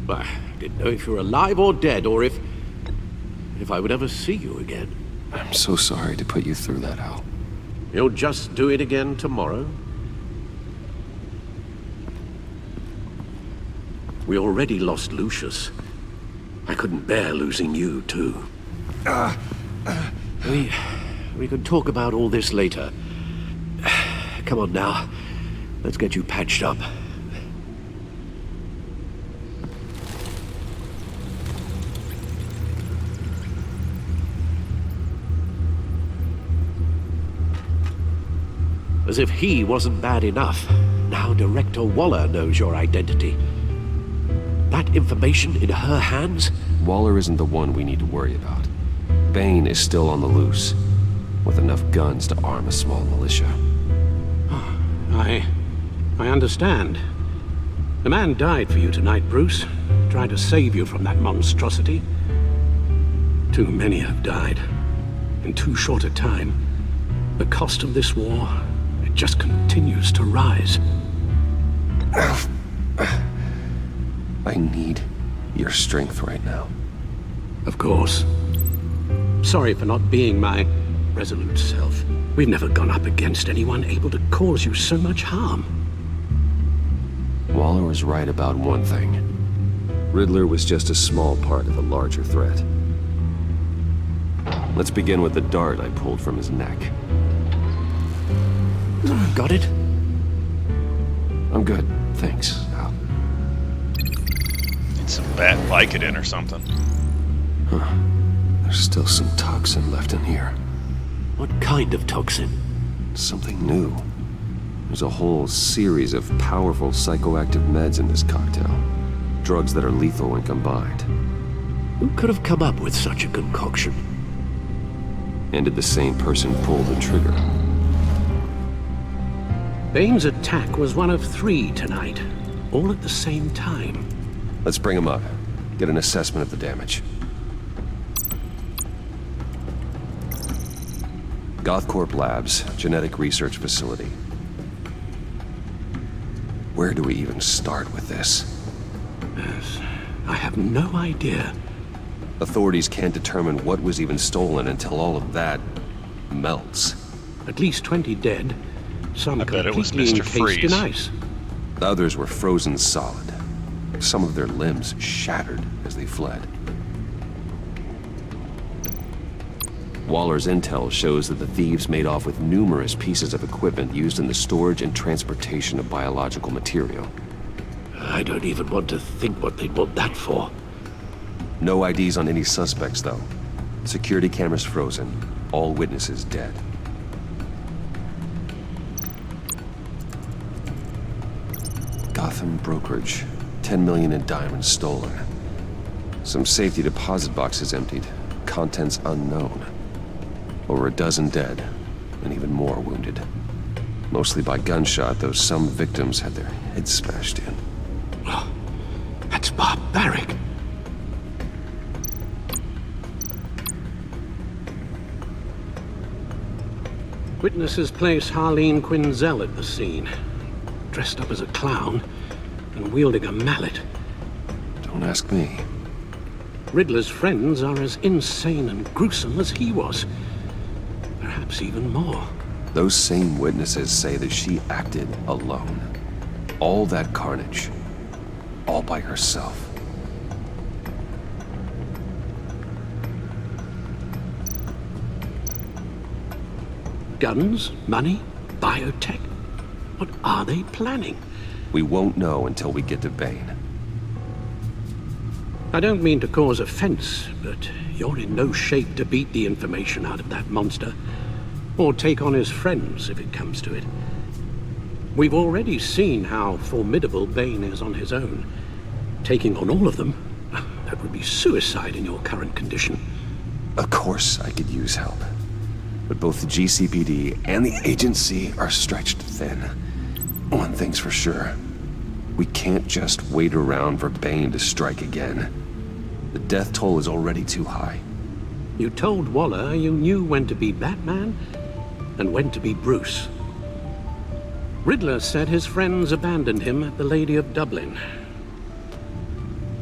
I didn't know if you were alive or dead, or if I would ever see you again. I'm so sorry to put you through that, Al. You'll just do it again tomorrow? We already lost Lucius. I couldn't bear losing you, too. We can talk about all this later. Come on now. Let's get you patched up. As if he wasn't bad enough, now Director Waller knows your identity. That information in her hands? Waller isn't the one we need to worry about. Bane is still on the loose, with enough guns to arm a small militia. I understand. The man died for you tonight, Bruce. Tried to save you from that monstrosity. Too many have died. In too short a time. The cost of this war, it just continues to rise. I need your strength right now. Of course. Sorry for not being my resolute self. We've never gone up against anyone able to cause you so much harm. Waller was right about one thing. Riddler was just a small part of a larger threat. Let's begin with the dart I pulled from his neck. Got it? I'm good, thanks, Al. Need some bat Vicodin or something. Huh. There's still some toxin left in here. What kind of toxin? Something new. There's a whole series of powerful psychoactive meds in this cocktail. Drugs that are lethal when combined. Who could have come up with such a concoction? And did the same person pull the trigger? Bane's attack was one of 3 tonight, all at the same time. Let's bring him up. Get an assessment of the damage. Gothcorp Labs, genetic research facility. Where do we even start with this? Yes, I have no idea. Authorities can't determine what was even stolen until all of that melts. At least 20 dead, some I bet it was completely Mr. encased in Freeze. ice. The others were frozen solid. Some of their limbs shattered as they fled. Waller's intel shows that the thieves made off with numerous pieces of equipment used in the storage and transportation of biological material. I don't even want to think what they'd want that for. No IDs on any suspects, though. Security cameras frozen. All witnesses dead. Gotham brokerage. 10 million in diamonds stolen. Some safety deposit boxes emptied. contents unknown. Over a dozen dead, and even more wounded. Mostly by gunshot, though some victims had their heads smashed in. That's barbaric. Witnesses place Harleen Quinzel at the scene, dressed up as a clown and wielding a mallet. Don't ask me. Riddler's friends are as insane and gruesome as he was. Perhaps even more. Those same witnesses say that she acted alone. All that carnage. All by herself. Guns, money, biotech. What are they planning? We won't know until we get to Bane. I don't mean to cause offense, but you're in no shape to beat the information out of that monster, or take on his friends if it comes to it. We've already seen how formidable Bane is on his own. Taking on all of them, that would be suicide in your current condition. Of course I could use help. But both the GCPD and the agency are stretched thin. One thing's for sure. We can't just wait around for Bane to strike again. The death toll is already too high. You told Waller you knew when to be Batman and when to be Bruce. Riddler said his friends abandoned him at the Lady of Dublin.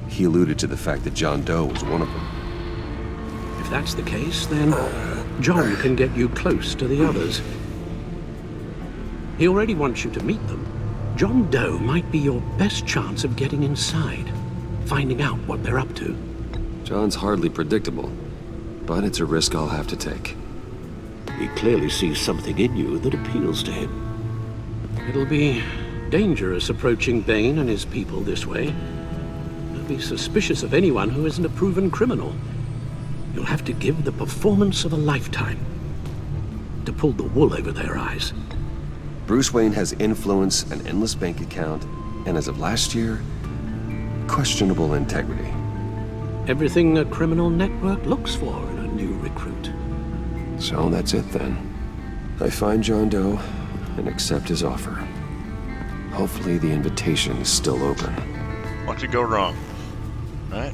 He alluded to the fact that John Doe was one of them. If that's the case, then John can get you close to the others. He already wants you to meet them. John Doe might be your best chance of getting inside, finding out what they're up to. John's hardly predictable, but it's a risk I'll have to take. He clearly sees something in you that appeals to him. It'll be dangerous approaching Bane and his people this way. They'll be suspicious of anyone who isn't a proven criminal. You'll have to give the performance of a lifetime to pull the wool over their eyes. Bruce Wayne has influence, an endless bank account, and as of last year, questionable integrity. Everything a criminal network looks for in a new recruit. So that's it then. I find John Doe and accept his offer. Hopefully the invitation is still open. What could go wrong? Right?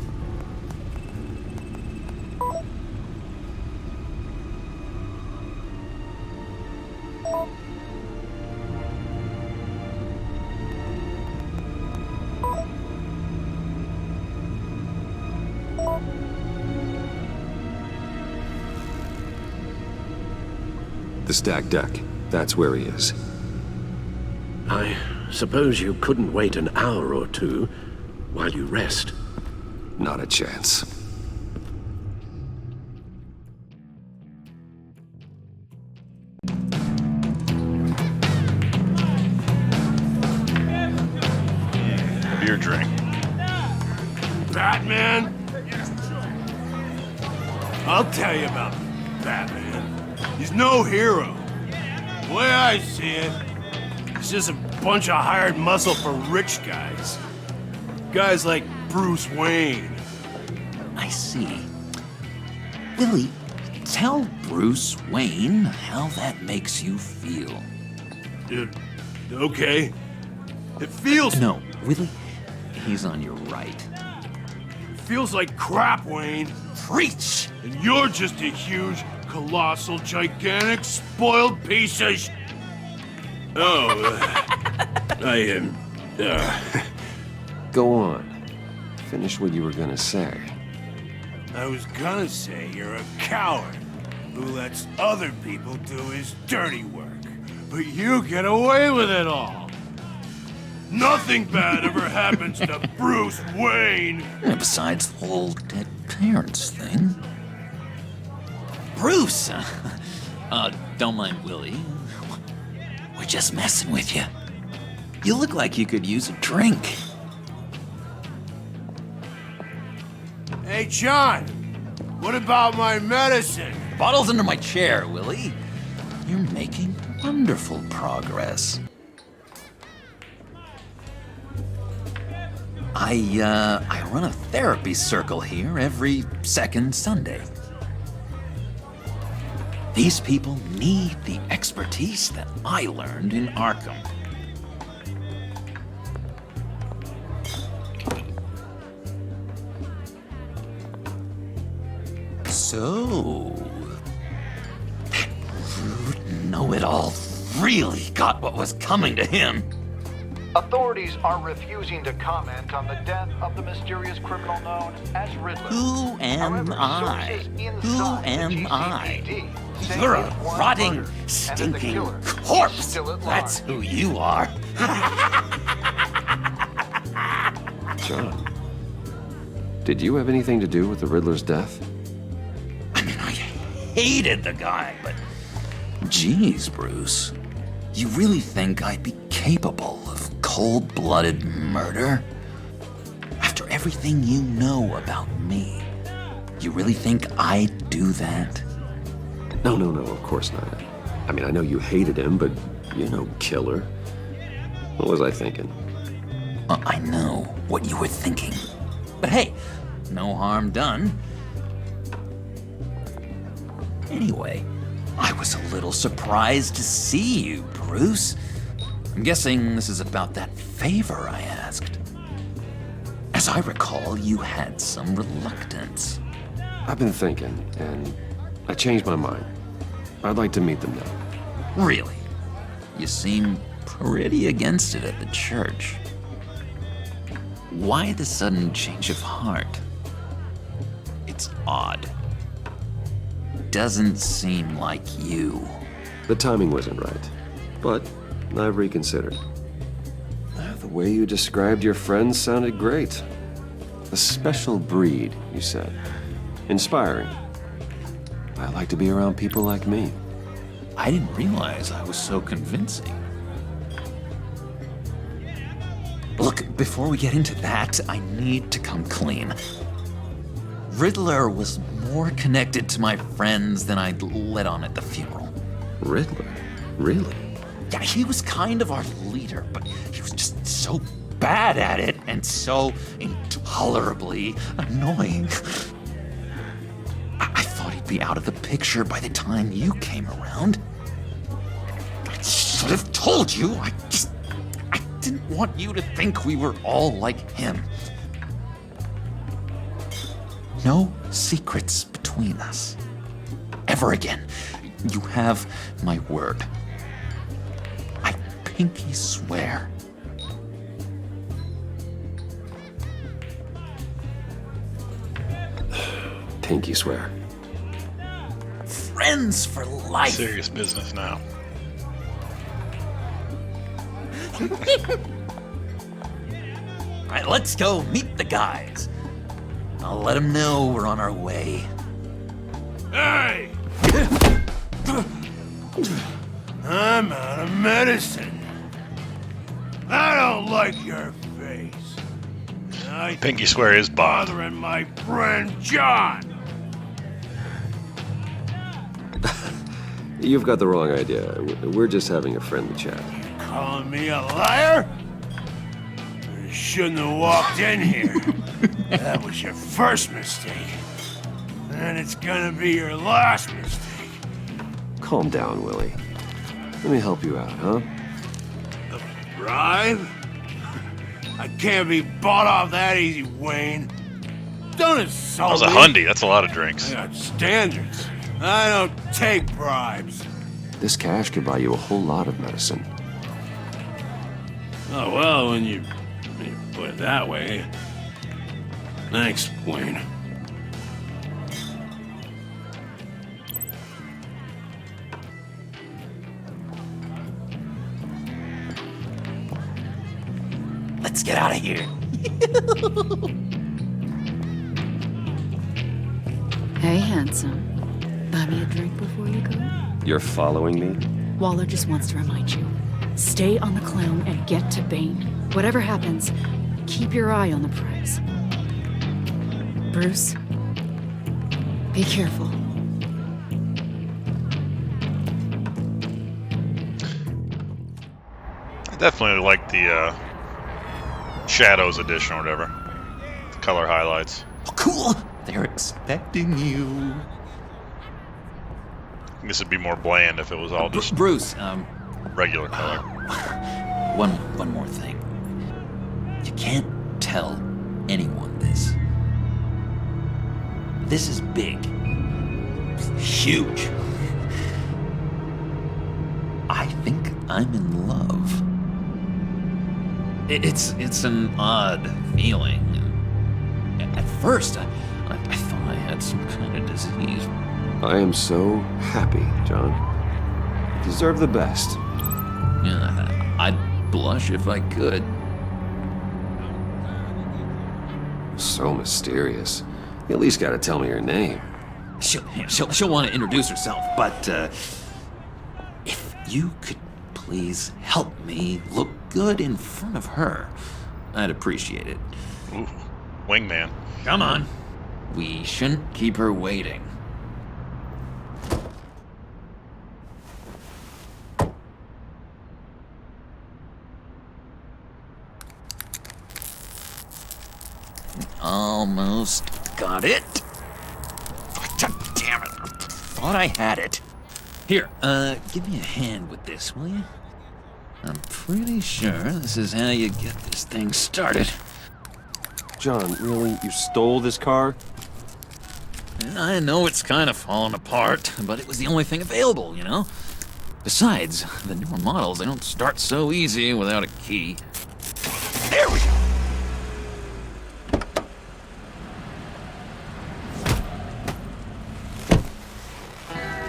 The stacked deck. That's where he is. I suppose you couldn't wait an hour or two while you rest. Not a chance. Beer drink. Batman? I'll tell you about Batman. He's no hero. The way I see it, he's just a bunch of hired muscle for rich guys. Guys like Bruce Wayne. I see. Willie, tell Bruce Wayne how that makes you feel. Okay. It feels... No, Willie, he's on your right. It feels like crap, Wayne. Preach! And you're just a huge, colossal, gigantic, spoiled piece of sh... Oh, I am... Go on. Finish what you were gonna say. I was gonna say you're a coward who lets other people do his dirty work. But you get away with it all. Nothing bad ever happens to Bruce Wayne. Yeah, besides the whole dead parents thing. Bruce! Don't mind Willie. We're just messing with you. You look like you could use a drink. Hey, John. What about my medicine? Bottle's under my chair, Willie. You're making wonderful progress. I run a therapy circle here every second Sunday. These people need the expertise that I learned in Arkham. So, that rude know-it-all really got what was coming to him. Authorities are refusing to comment on the death of the mysterious criminal known as Riddler. Who am I? Who am I? say You're he a is one rotting, murdered, and that the stinking killer is corpse. still at That's large. who you are. John, did you have anything to do with the Riddler's death? Hated the guy, but geez, Bruce, you really think I'd be capable of cold-blooded murder? After everything you know about me, you really think I'd do that? No, of course not. I mean, I know you hated him, but you're no killer. What was I thinking? I know what you were thinking. But hey, no harm done. Anyway, I was a little surprised to see you, Bruce. I'm guessing this is about that favor I asked. As I recall, you had some reluctance. I've been thinking, and I changed my mind. I'd like to meet them now. Really? You seem pretty against it at the church. Why the sudden change of heart? It's odd. Doesn't seem like you. The timing wasn't right, but I've reconsidered. The way you described your friends sounded great. A special breed, you said. Inspiring. I like to be around people like me. I didn't realize I was so convincing. Look, before we get into that, I need to come clean. Riddler was more connected to my friends than I'd let on at the funeral. Riddler? Really? Yeah, he was kind of our leader, but he was just so bad at it and so intolerably annoying. I thought he'd be out of the picture by the time you came around. I should have told you. I didn't want you to think we were all like him. No secrets between us. Ever again. You have my word. I pinky swear. Pinky swear. Friends for life. Serious business now. All right, let's go meet the guys. I'll let them know we're on our way. Hey! I'm out of medicine. I don't like your face. I Pinky swear is Bond. bothering my friend John. You've got the wrong idea. We're just having a friendly chat. Calling me a liar? You shouldn't have walked in here. That was your first mistake. And it's gonna be your last mistake. Calm down, Willie. Let me help you out, huh? A bribe? I can't be bought off that easy, Wayne. Don't insult That was a me. Hyundai. That's a lot of drinks. I got standards. I don't take bribes. This cash could buy you a whole lot of medicine. Oh, well, when you put it that way. Thanks, Wayne. Let's get out of here. Hey, handsome. Buy me a drink before you go? You're following me? Waller just wants to remind you. Stay on the clown and get to Bane. Whatever happens, keep your eye on the prize. Bruce, be careful. I definitely like the Shadows edition or whatever. The color highlights. Oh, cool. They're expecting you. This would be more bland if it was all just Bruce, regular color. one more thing. You can't tell anyone this. This is big. Huge. I think I'm in love. It's an odd feeling. At first, I thought I had some kind of disease. I am so happy, John. You deserve the best. Yeah, I'd blush if I could. So mysterious. You at least gotta tell me your name. She'll want to introduce herself, but if you could please help me look good in front of her, I'd appreciate it. Ooh, wingman. Come on. We shouldn't keep her waiting. Almost got it. God damn it. Thought I had it. Here, give me a hand with this, will you? I'm pretty sure this is how you get this thing started. John, really? You stole this car? I know it's kind of falling apart, but it was the only thing available, you know? Besides, the newer models, they don't start so easy without a key. There we go!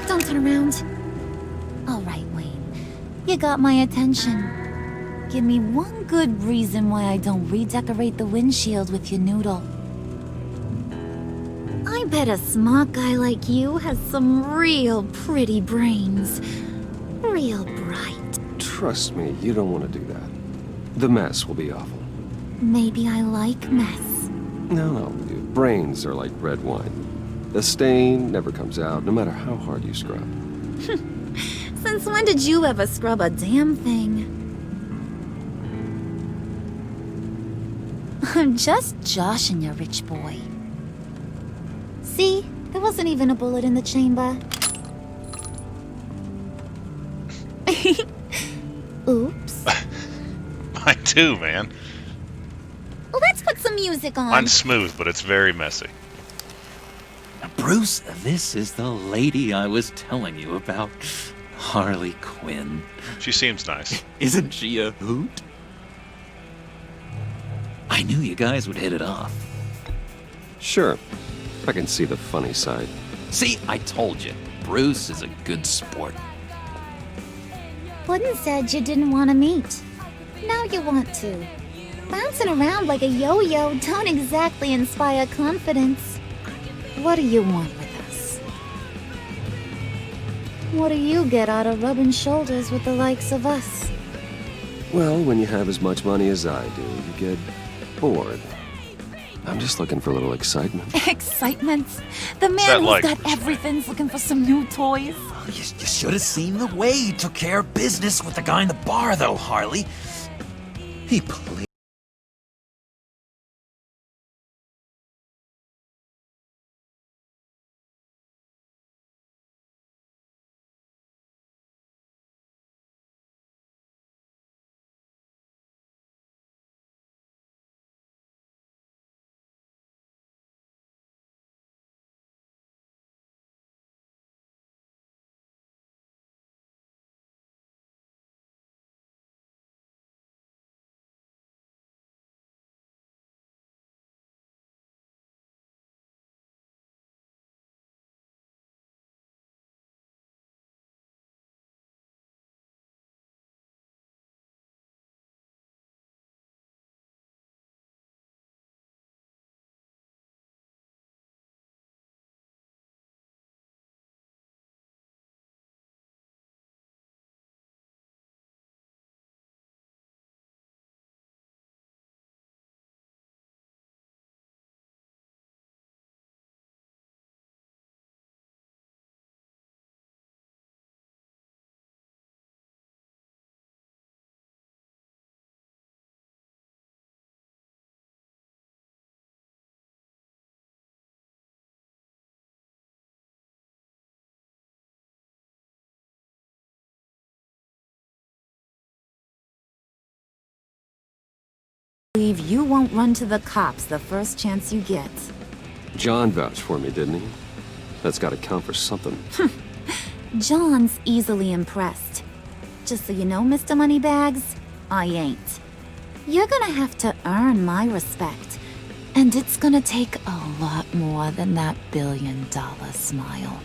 Don't turn around. All right, Wayne. You got my attention. Give me one good reason why I don't redecorate the windshield with your noodle. I bet a smart guy like you has some real pretty brains. Real bright. Trust me, you don't want to do that. The mess will be awful. Maybe I like mess. No, brains are like red wine. The stain never comes out, no matter how hard you scrub. Since when did you ever scrub a damn thing? I'm just joshing you, rich boy. See? There wasn't even a bullet in the chamber. Oops. Mine too, man. Well, let's put some music on. Mine's smooth, but it's very messy. Bruce, this is the lady I was telling you about. Harley Quinn. She seems nice. Isn't she a hoot? I knew you guys would hit it off. Sure. I can see the funny side. See, I told you. Bruce is a good sport. Puddin said you didn't want to meet. Now you want to. Bouncing around like a yo-yo don't exactly inspire confidence. What do you want with us? What do you get out of rubbing shoulders with the likes of us? Well, when you have as much money as I do, you get bored. I'm just looking for a little excitement. Excitement? The man who's got everything's looking for some new toys. You should have seen the way he took care of business with the guy in the bar, though, Harley. He played believe you won't run to the cops the first chance you get. John vouched for me, didn't he? That's gotta count for something. John's easily impressed. Just so you know, Mr. Moneybags, I ain't. You're gonna have to earn my respect. And it's gonna take a lot more than that billion-dollar smile.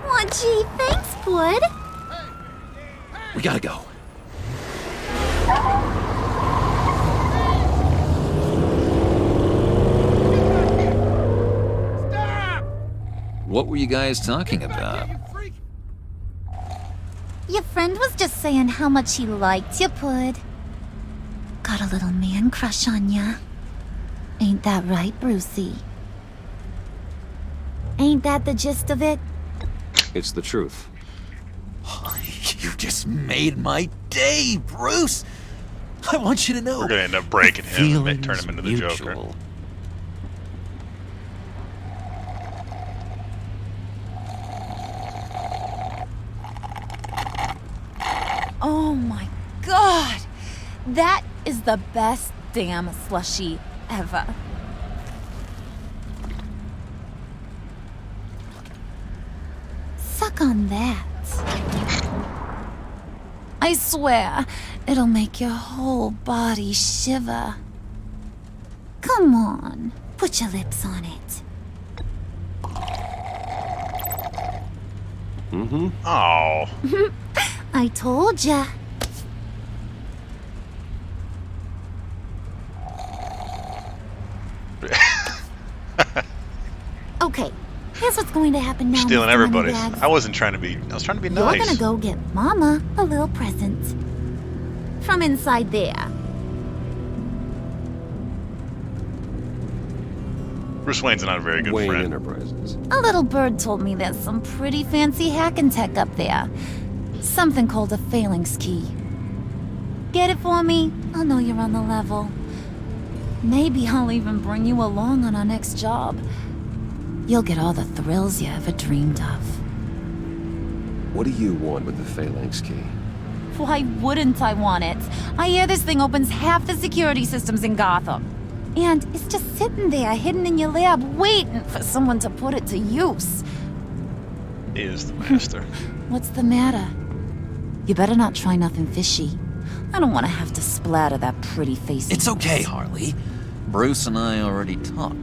Aw, gee, thanks, Bud. We gotta go. What were you guys talking about? Your friend was just saying how much he liked you, Bud. Got a little man crush on ya. Ain't that right, Brucey? Ain't that the gist of it? It's the truth. You just made my day, Bruce! I want you to know. We're gonna end up breaking him and turn him into the Joker. Oh my god! That is the best damn slushie ever. Suck on that. I swear, it'll make your whole body shiver. Come on, put your lips on it. Mm-hmm. Oh. I told ya. Okay, here's what's going to happen now. Stealing Mr. everybody's. Moneybags. I wasn't trying to be. I was trying to be nice. You're gonna go get Mama a little present. From inside there. Bruce Wayne's not a very good Wayne friend. Enterprises. A little bird told me there's some pretty fancy hacking tech up there. Something called a phalanx key. Get it for me? I'll know you're on the level. Maybe I'll even bring you along on our next job. You'll get all the thrills you ever dreamed of. What do you want with the phalanx key? Why wouldn't I want it? I hear this thing opens half the security systems in Gotham. And it's just sitting there, hidden in your lab, waiting for someone to put it to use. He is the master. What's the matter? You better not try nothing fishy. I don't want to have to splatter that pretty face. It's okay, Harley. Bruce and I already talked.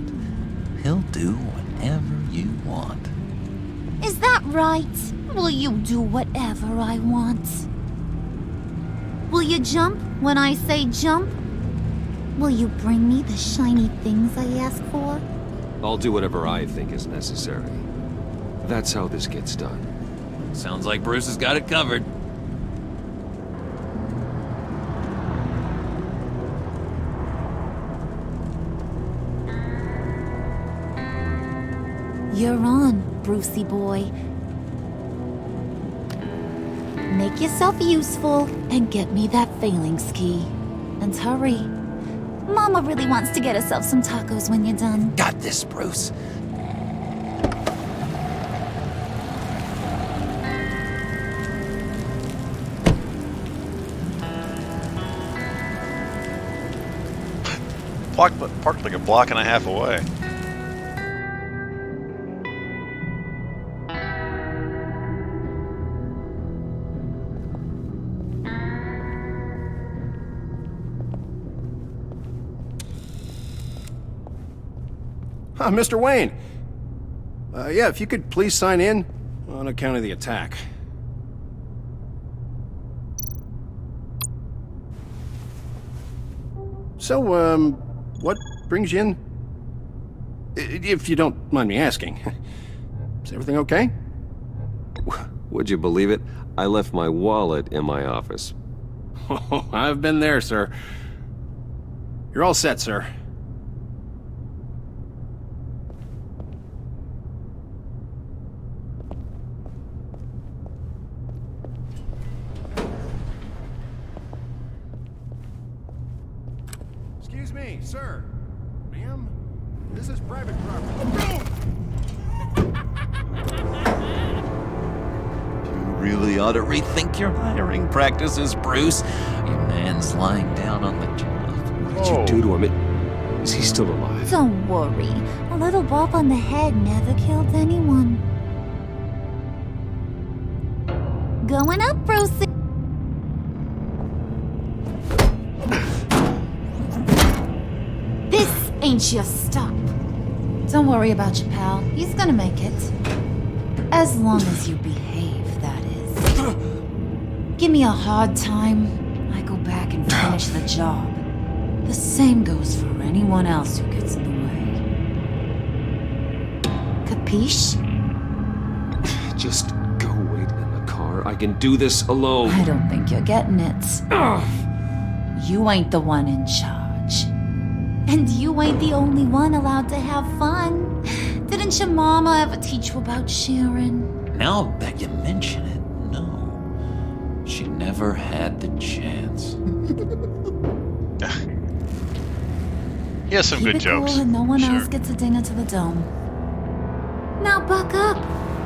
He'll do whatever you want. Is that right? Will you do whatever I want? Will you jump when I say jump? Will you bring me the shiny things I ask for? I'll do whatever I think is necessary. That's how this gets done. Sounds like Bruce has got it covered. You're on, Brucey boy. Make yourself useful and get me that phalanx key. And hurry. Mama really wants to get herself some tacos when you're done. Got this, Bruce. Parked like a block and a half away. Mr. Wayne. Yeah, if you could please sign in on account of the attack. So, what brings you in? If you don't mind me asking. Is everything okay? Would you believe it? I left my wallet in my office. Oh, I've been there, sir. You're all set, sir. Excuse me, sir. Ma'am, this is private property. You really ought to rethink your hiring practices, Bruce. Your man's lying down on the job. What did you do to him? Is he still alive? Don't worry. A little bump on the head never killed anyone. Going up, Brucey. This ain't your stop. Don't worry about your pal. He's gonna make it. As long as you behave, that is. Give me a hard time, I go back and finish the job. The same goes for anyone else who gets in the way. Capiche? Just go wait in the car. I can do this alone. I don't think you're getting it. You ain't the one in charge. And you ain't the only one allowed to have fun. Didn't your mama ever teach you about sharing? Now that you mention it, no. She never had the chance. He has some Keep good it jokes. cool and no one Sure. else gets a dinger to the dome. Now buck up.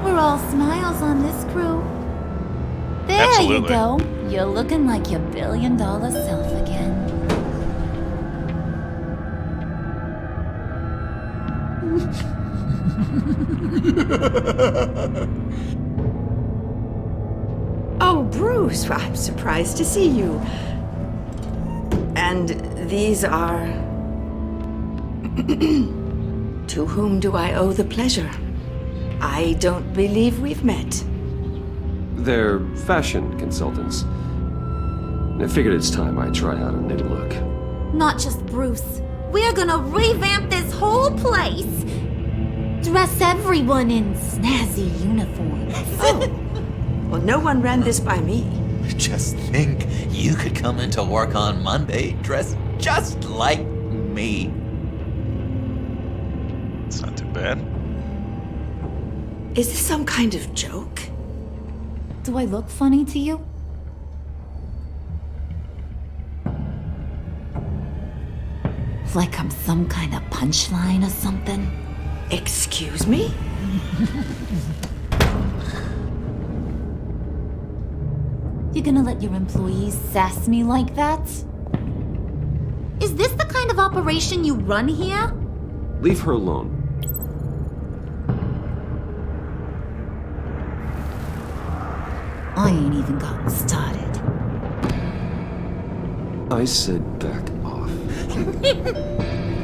We're all smiles on this crew. There Absolutely. you go. You're looking like your billion-dollar self again. Oh, Bruce, I'm surprised to see you. And these are... To whom do I owe the pleasure? I don't believe we've met. They're fashion consultants. I figured it's time I try out a new look. Not just Bruce. We're gonna revamp this whole place. Dress everyone in snazzy uniforms. Oh. Well, no one ran this by me. Just think, you could come into work on Monday dressed just like me. It's not too bad. Is this some kind of joke? Do I look funny to you? Like I'm some kind of punchline or something? Excuse me? You gonna let your employees sass me like that? Is this the kind of operation you run here? Leave her alone. I ain't even gotten started. I said back off.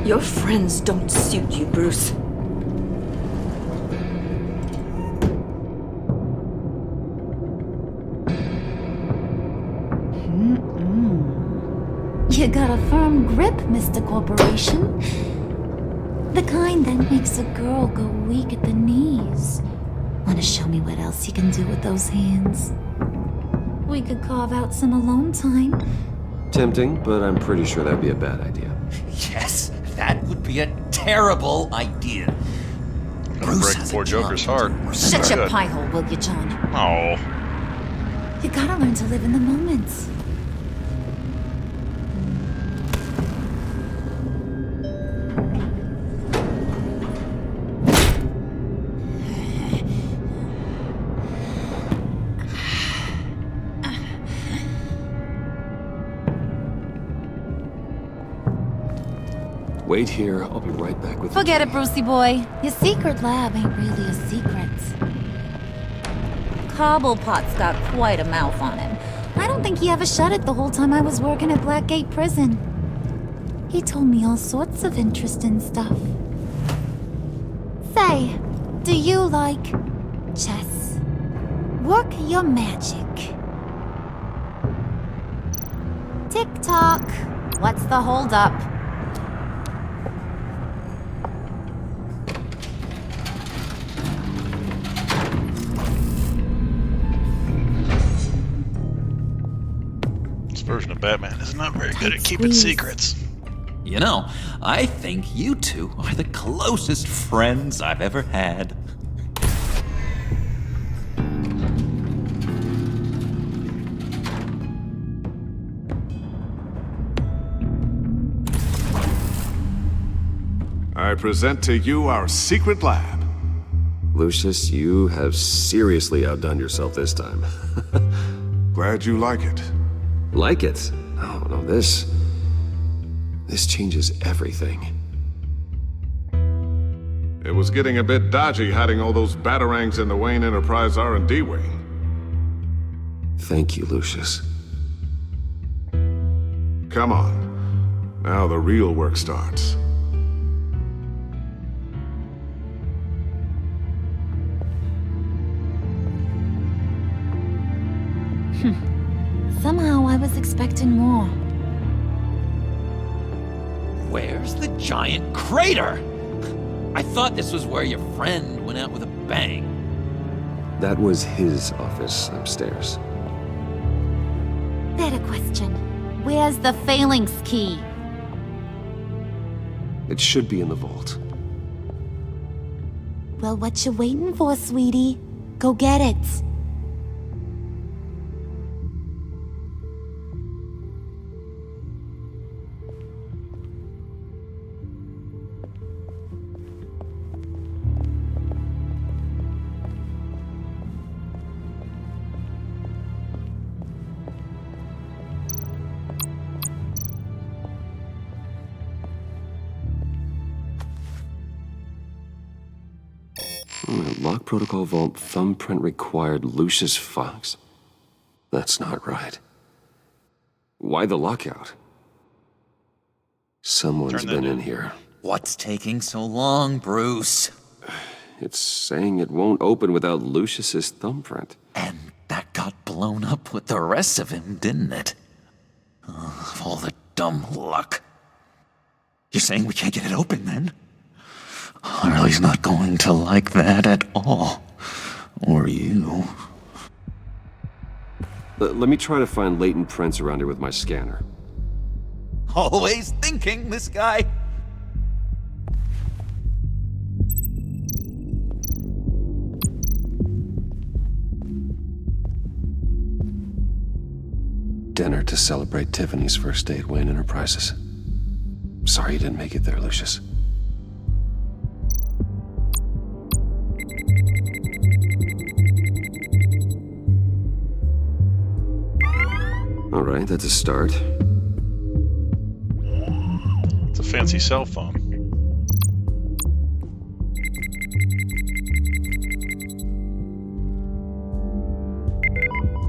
Your friends don't suit you, Bruce. You got a firm grip, Mr. Corporation. The kind that makes a girl go weak at the knees. Wanna show me what else you can do with those hands? We could carve out some alone time. Tempting, but I'm pretty sure that'd be a bad idea. Yes, that would be a terrible idea. Gonna break poor Joker's heart. Shut your Good. pie hole, will you, John? Oh. You gotta learn to live in the moment. Wait here, I'll be right back with Forget it, Brucey boy. Your secret lab ain't really a secret. Cobblepot's got quite a mouth on him. I don't think he ever shut it the whole time I was working at Blackgate Prison. He told me all sorts of interesting stuff. Say, do you like chess? Work your magic. Tick-tock. What's the holdup? This version of Batman is not very good at keeping secrets. You know, I think you two are the closest friends I've ever had. I present to you our secret lab. Lucius, you have seriously outdone yourself this time. Glad you like it. Like it? Oh, no, this changes everything. It was getting a bit dodgy hiding all those batarangs in the Wayne Enterprise R&D wing. Thank you, Lucius. Come on. Now the real work starts. Somehow I was expecting more. Where's the giant crater? I thought this was where your friend went out with a bang. That was his office upstairs. Better question. Where's the phalanx key? It should be in the vault. Well, what you waiting for, sweetie? Go get it. Lock protocol vault thumbprint required Lucius Fox. That's not right. Why the lockout? Someone's been in here. What's taking so long, Bruce? It's saying it won't open without Lucius's thumbprint. And that got blown up with the rest of him, didn't it? All the dumb luck. You're saying we can't get it open, then? Harley's not going to like that at all. Or you. Let me try to find latent prints around here with my scanner. Always thinking, this guy. Dinner to celebrate Tiffany's first day at Wayne Enterprises. Sorry you didn't make it there, Lucius. All right, that's a start. It's a fancy cell phone.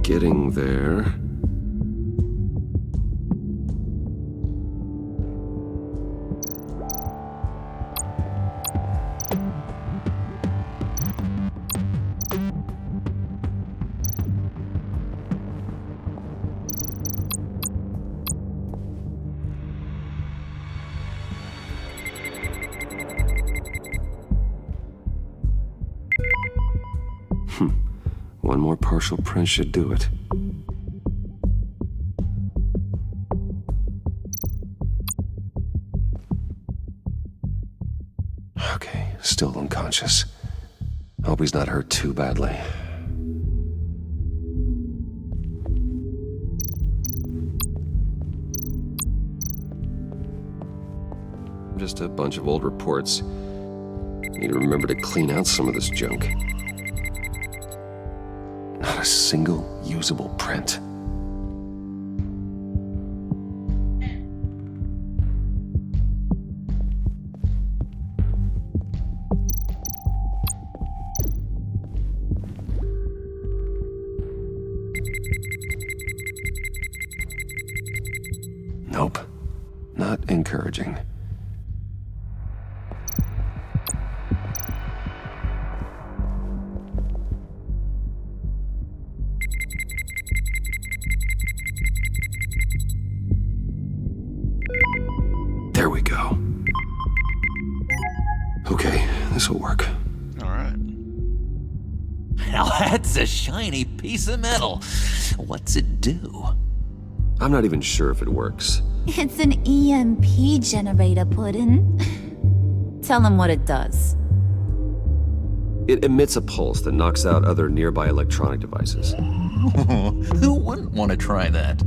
Getting there. One more partial print should do it. Okay, still unconscious. Hope he's not hurt too badly. Just a bunch of old reports. Need to remember to clean out some of this junk. Not a single usable print. Nope. Not encouraging. There we go. Okay, this'll work. All right. Now that's a shiny piece of metal. What's it do? I'm not even sure if it works. It's an EMP generator, Puddin'. Tell him what it does. It emits a pulse that knocks out other nearby electronic devices. Who wouldn't want to try that?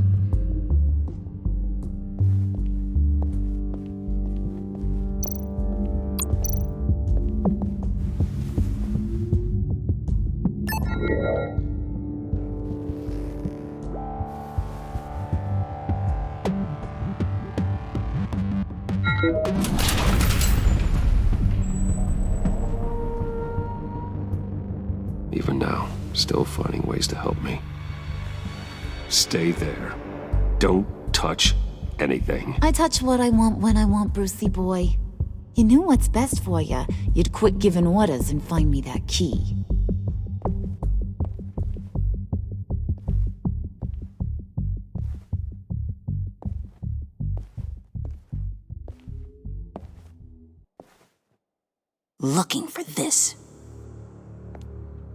Even now, still finding ways to help me. Stay there. Don't touch anything. I touch what I want when I want, Brucey boy. You knew what's best for you. You'd quit giving orders and find me that key. Looking for this.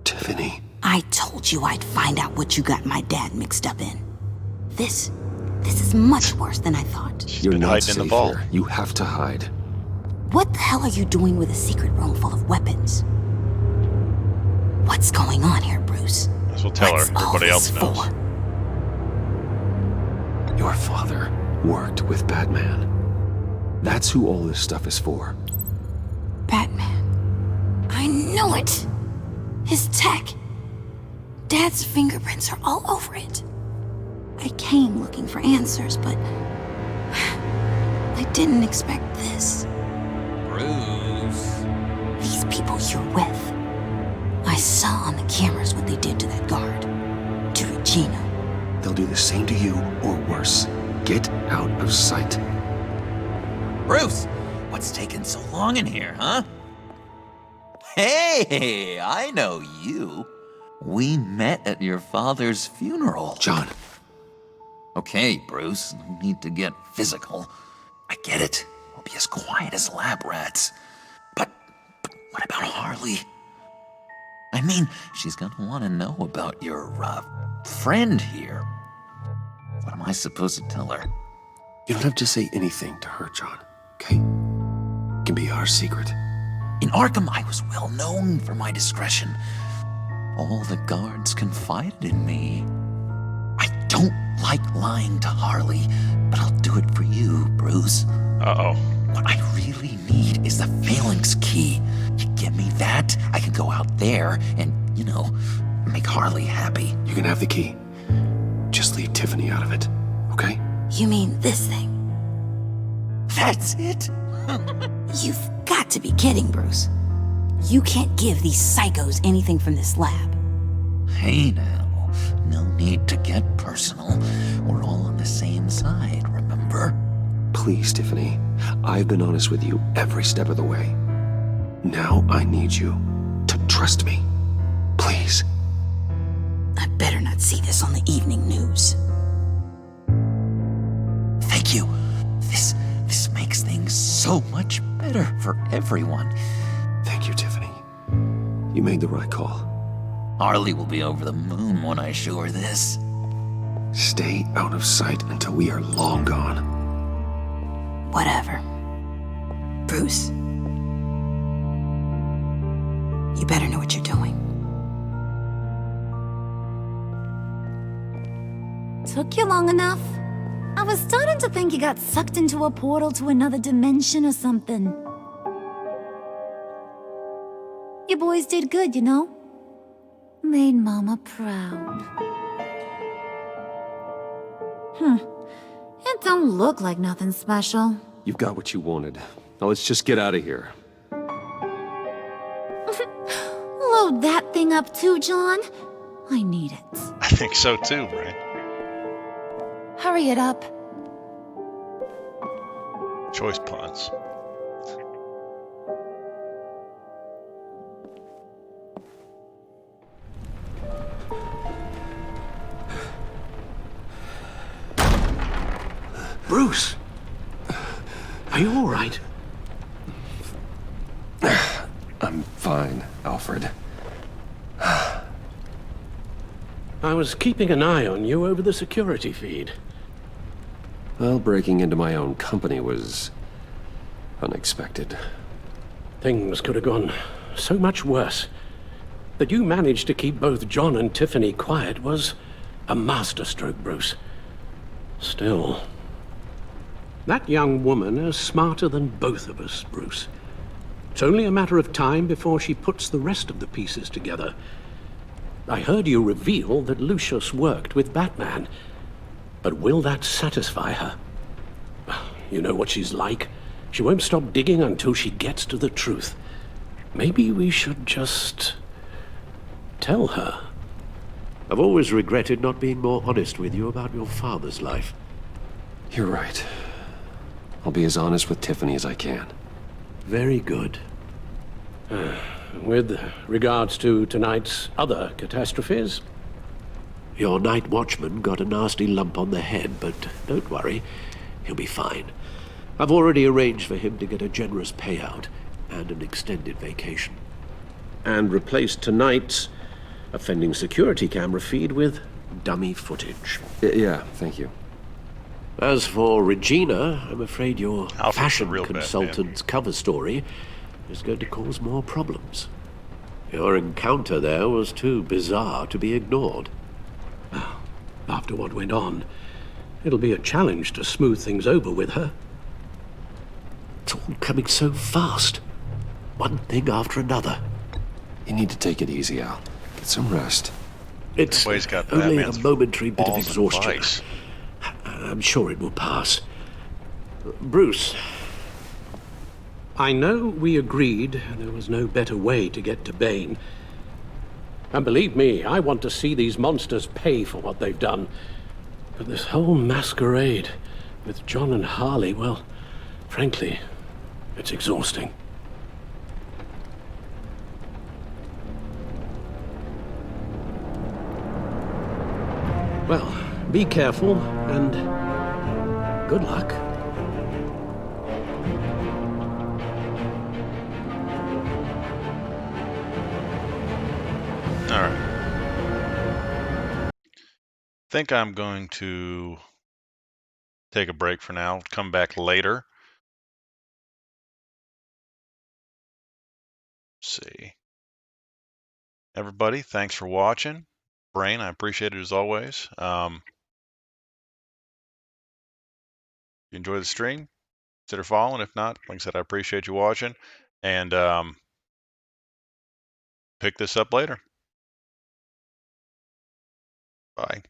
Tiffany. I told you I'd find out what you got my dad mixed up in. This is much worse than I thought. You're not hiding safe in the vault. here. You have to hide. What the hell are you doing with a secret room full of weapons? What's going on here, Bruce? This will tell her. What's all Everybody this else knows. for? Your father worked with Batman. That's who all this stuff is for. Batman. I knew it! His tech. Dad's fingerprints are all over it. I came looking for answers, but I didn't expect this. Bruce. These people you're with. I saw on the cameras what they did to that guard. To Regina. They'll do the same to you, or worse. Get out of sight. Bruce, what's taking so long in here, huh? Hey, I know you. We met at your father's funeral. John. Okay, Bruce, no need to get physical. I get it. We'll be as quiet as lab rats. But what about Harley? I mean, she's gonna want to know about your, friend here. What am I supposed to tell her? You don't have to say anything to her, John, okay? It can be our secret. In Arkham, I was well known for my discretion. All the guards confided in me. I don't like lying to Harley, but I'll do it for you, Bruce. Uh-oh. What I really need is the Phalanx key. You give me that, I can go out there and, make Harley happy. You can have the key. Just leave Tiffany out of it, okay? You mean this thing? That's it? You've got to be kidding, Bruce. You can't give these psychos anything from this lab. Hey now, no need to get personal. We're all on the same side, remember? Please, Tiffany. I've been honest with you every step of the way. Now I need you to trust me. Please. I better not see this on the evening news. Thank you. This makes things so much better for everyone. Thank you, Tiffany. You made the right call. Harley will be over the moon when I show her this. Stay out of sight until we are long gone. Whatever. Bruce. You better know what you're doing. Took you long enough? I was starting to think you got sucked into a portal to another dimension or something. You boys did good, you know? Made Mama proud. It don't look like nothing special. You've got what you wanted. Now let's just get out of here. Load that thing up too, John. I need it. I think so too, right? Hurry it up. Choice pods. Bruce! Are you all right? I'm fine, Alfred. I was keeping an eye on you over the security feed. Well, breaking into my own company was unexpected. Things could have gone so much worse. That you managed to keep both John and Tiffany quiet was a masterstroke, Bruce. Still, that young woman is smarter than both of us, Bruce. It's only a matter of time before she puts the rest of the pieces together. I heard you reveal that Lucius worked with Batman. But will that satisfy her? You know what she's like. She won't stop digging until she gets to the truth. Maybe we should just tell her. I've always regretted not being more honest with you about your father's life. You're right. I'll be as honest with Tiffany as I can. Very good. With regards to tonight's other catastrophes? Your night watchman got a nasty lump on the head, but don't worry, he'll be fine. I've already arranged for him to get a generous payout and an extended vacation. And replaced tonight's offending security camera feed with dummy footage. Yeah, thank you. As for Regina, I'm afraid your Alfred's fashion the real consultant's cover story is going to cause more problems. Your encounter there was too bizarre to be ignored. After what went on, it'll be a challenge to smooth things over with her. It's all coming so fast. One thing after another. You need to take it easy, Al. Get some rest. It's Everybody's got only a Batman's momentary bit of balls and exhaustion. vice. I'm sure it will pass. Bruce. I know we agreed there was no better way to get to Bane. And believe me, I want to see these monsters pay for what they've done. But this whole masquerade with John and Harley, well, frankly, it's exhausting. Well, be careful and good luck. All right. Think I'm going to take a break for now. Come back later. Let's see. Everybody, thanks for watching. Brain, I appreciate it as always. If you enjoy the stream, consider following. If not, like I said, I appreciate you watching. And pick this up later. Bye.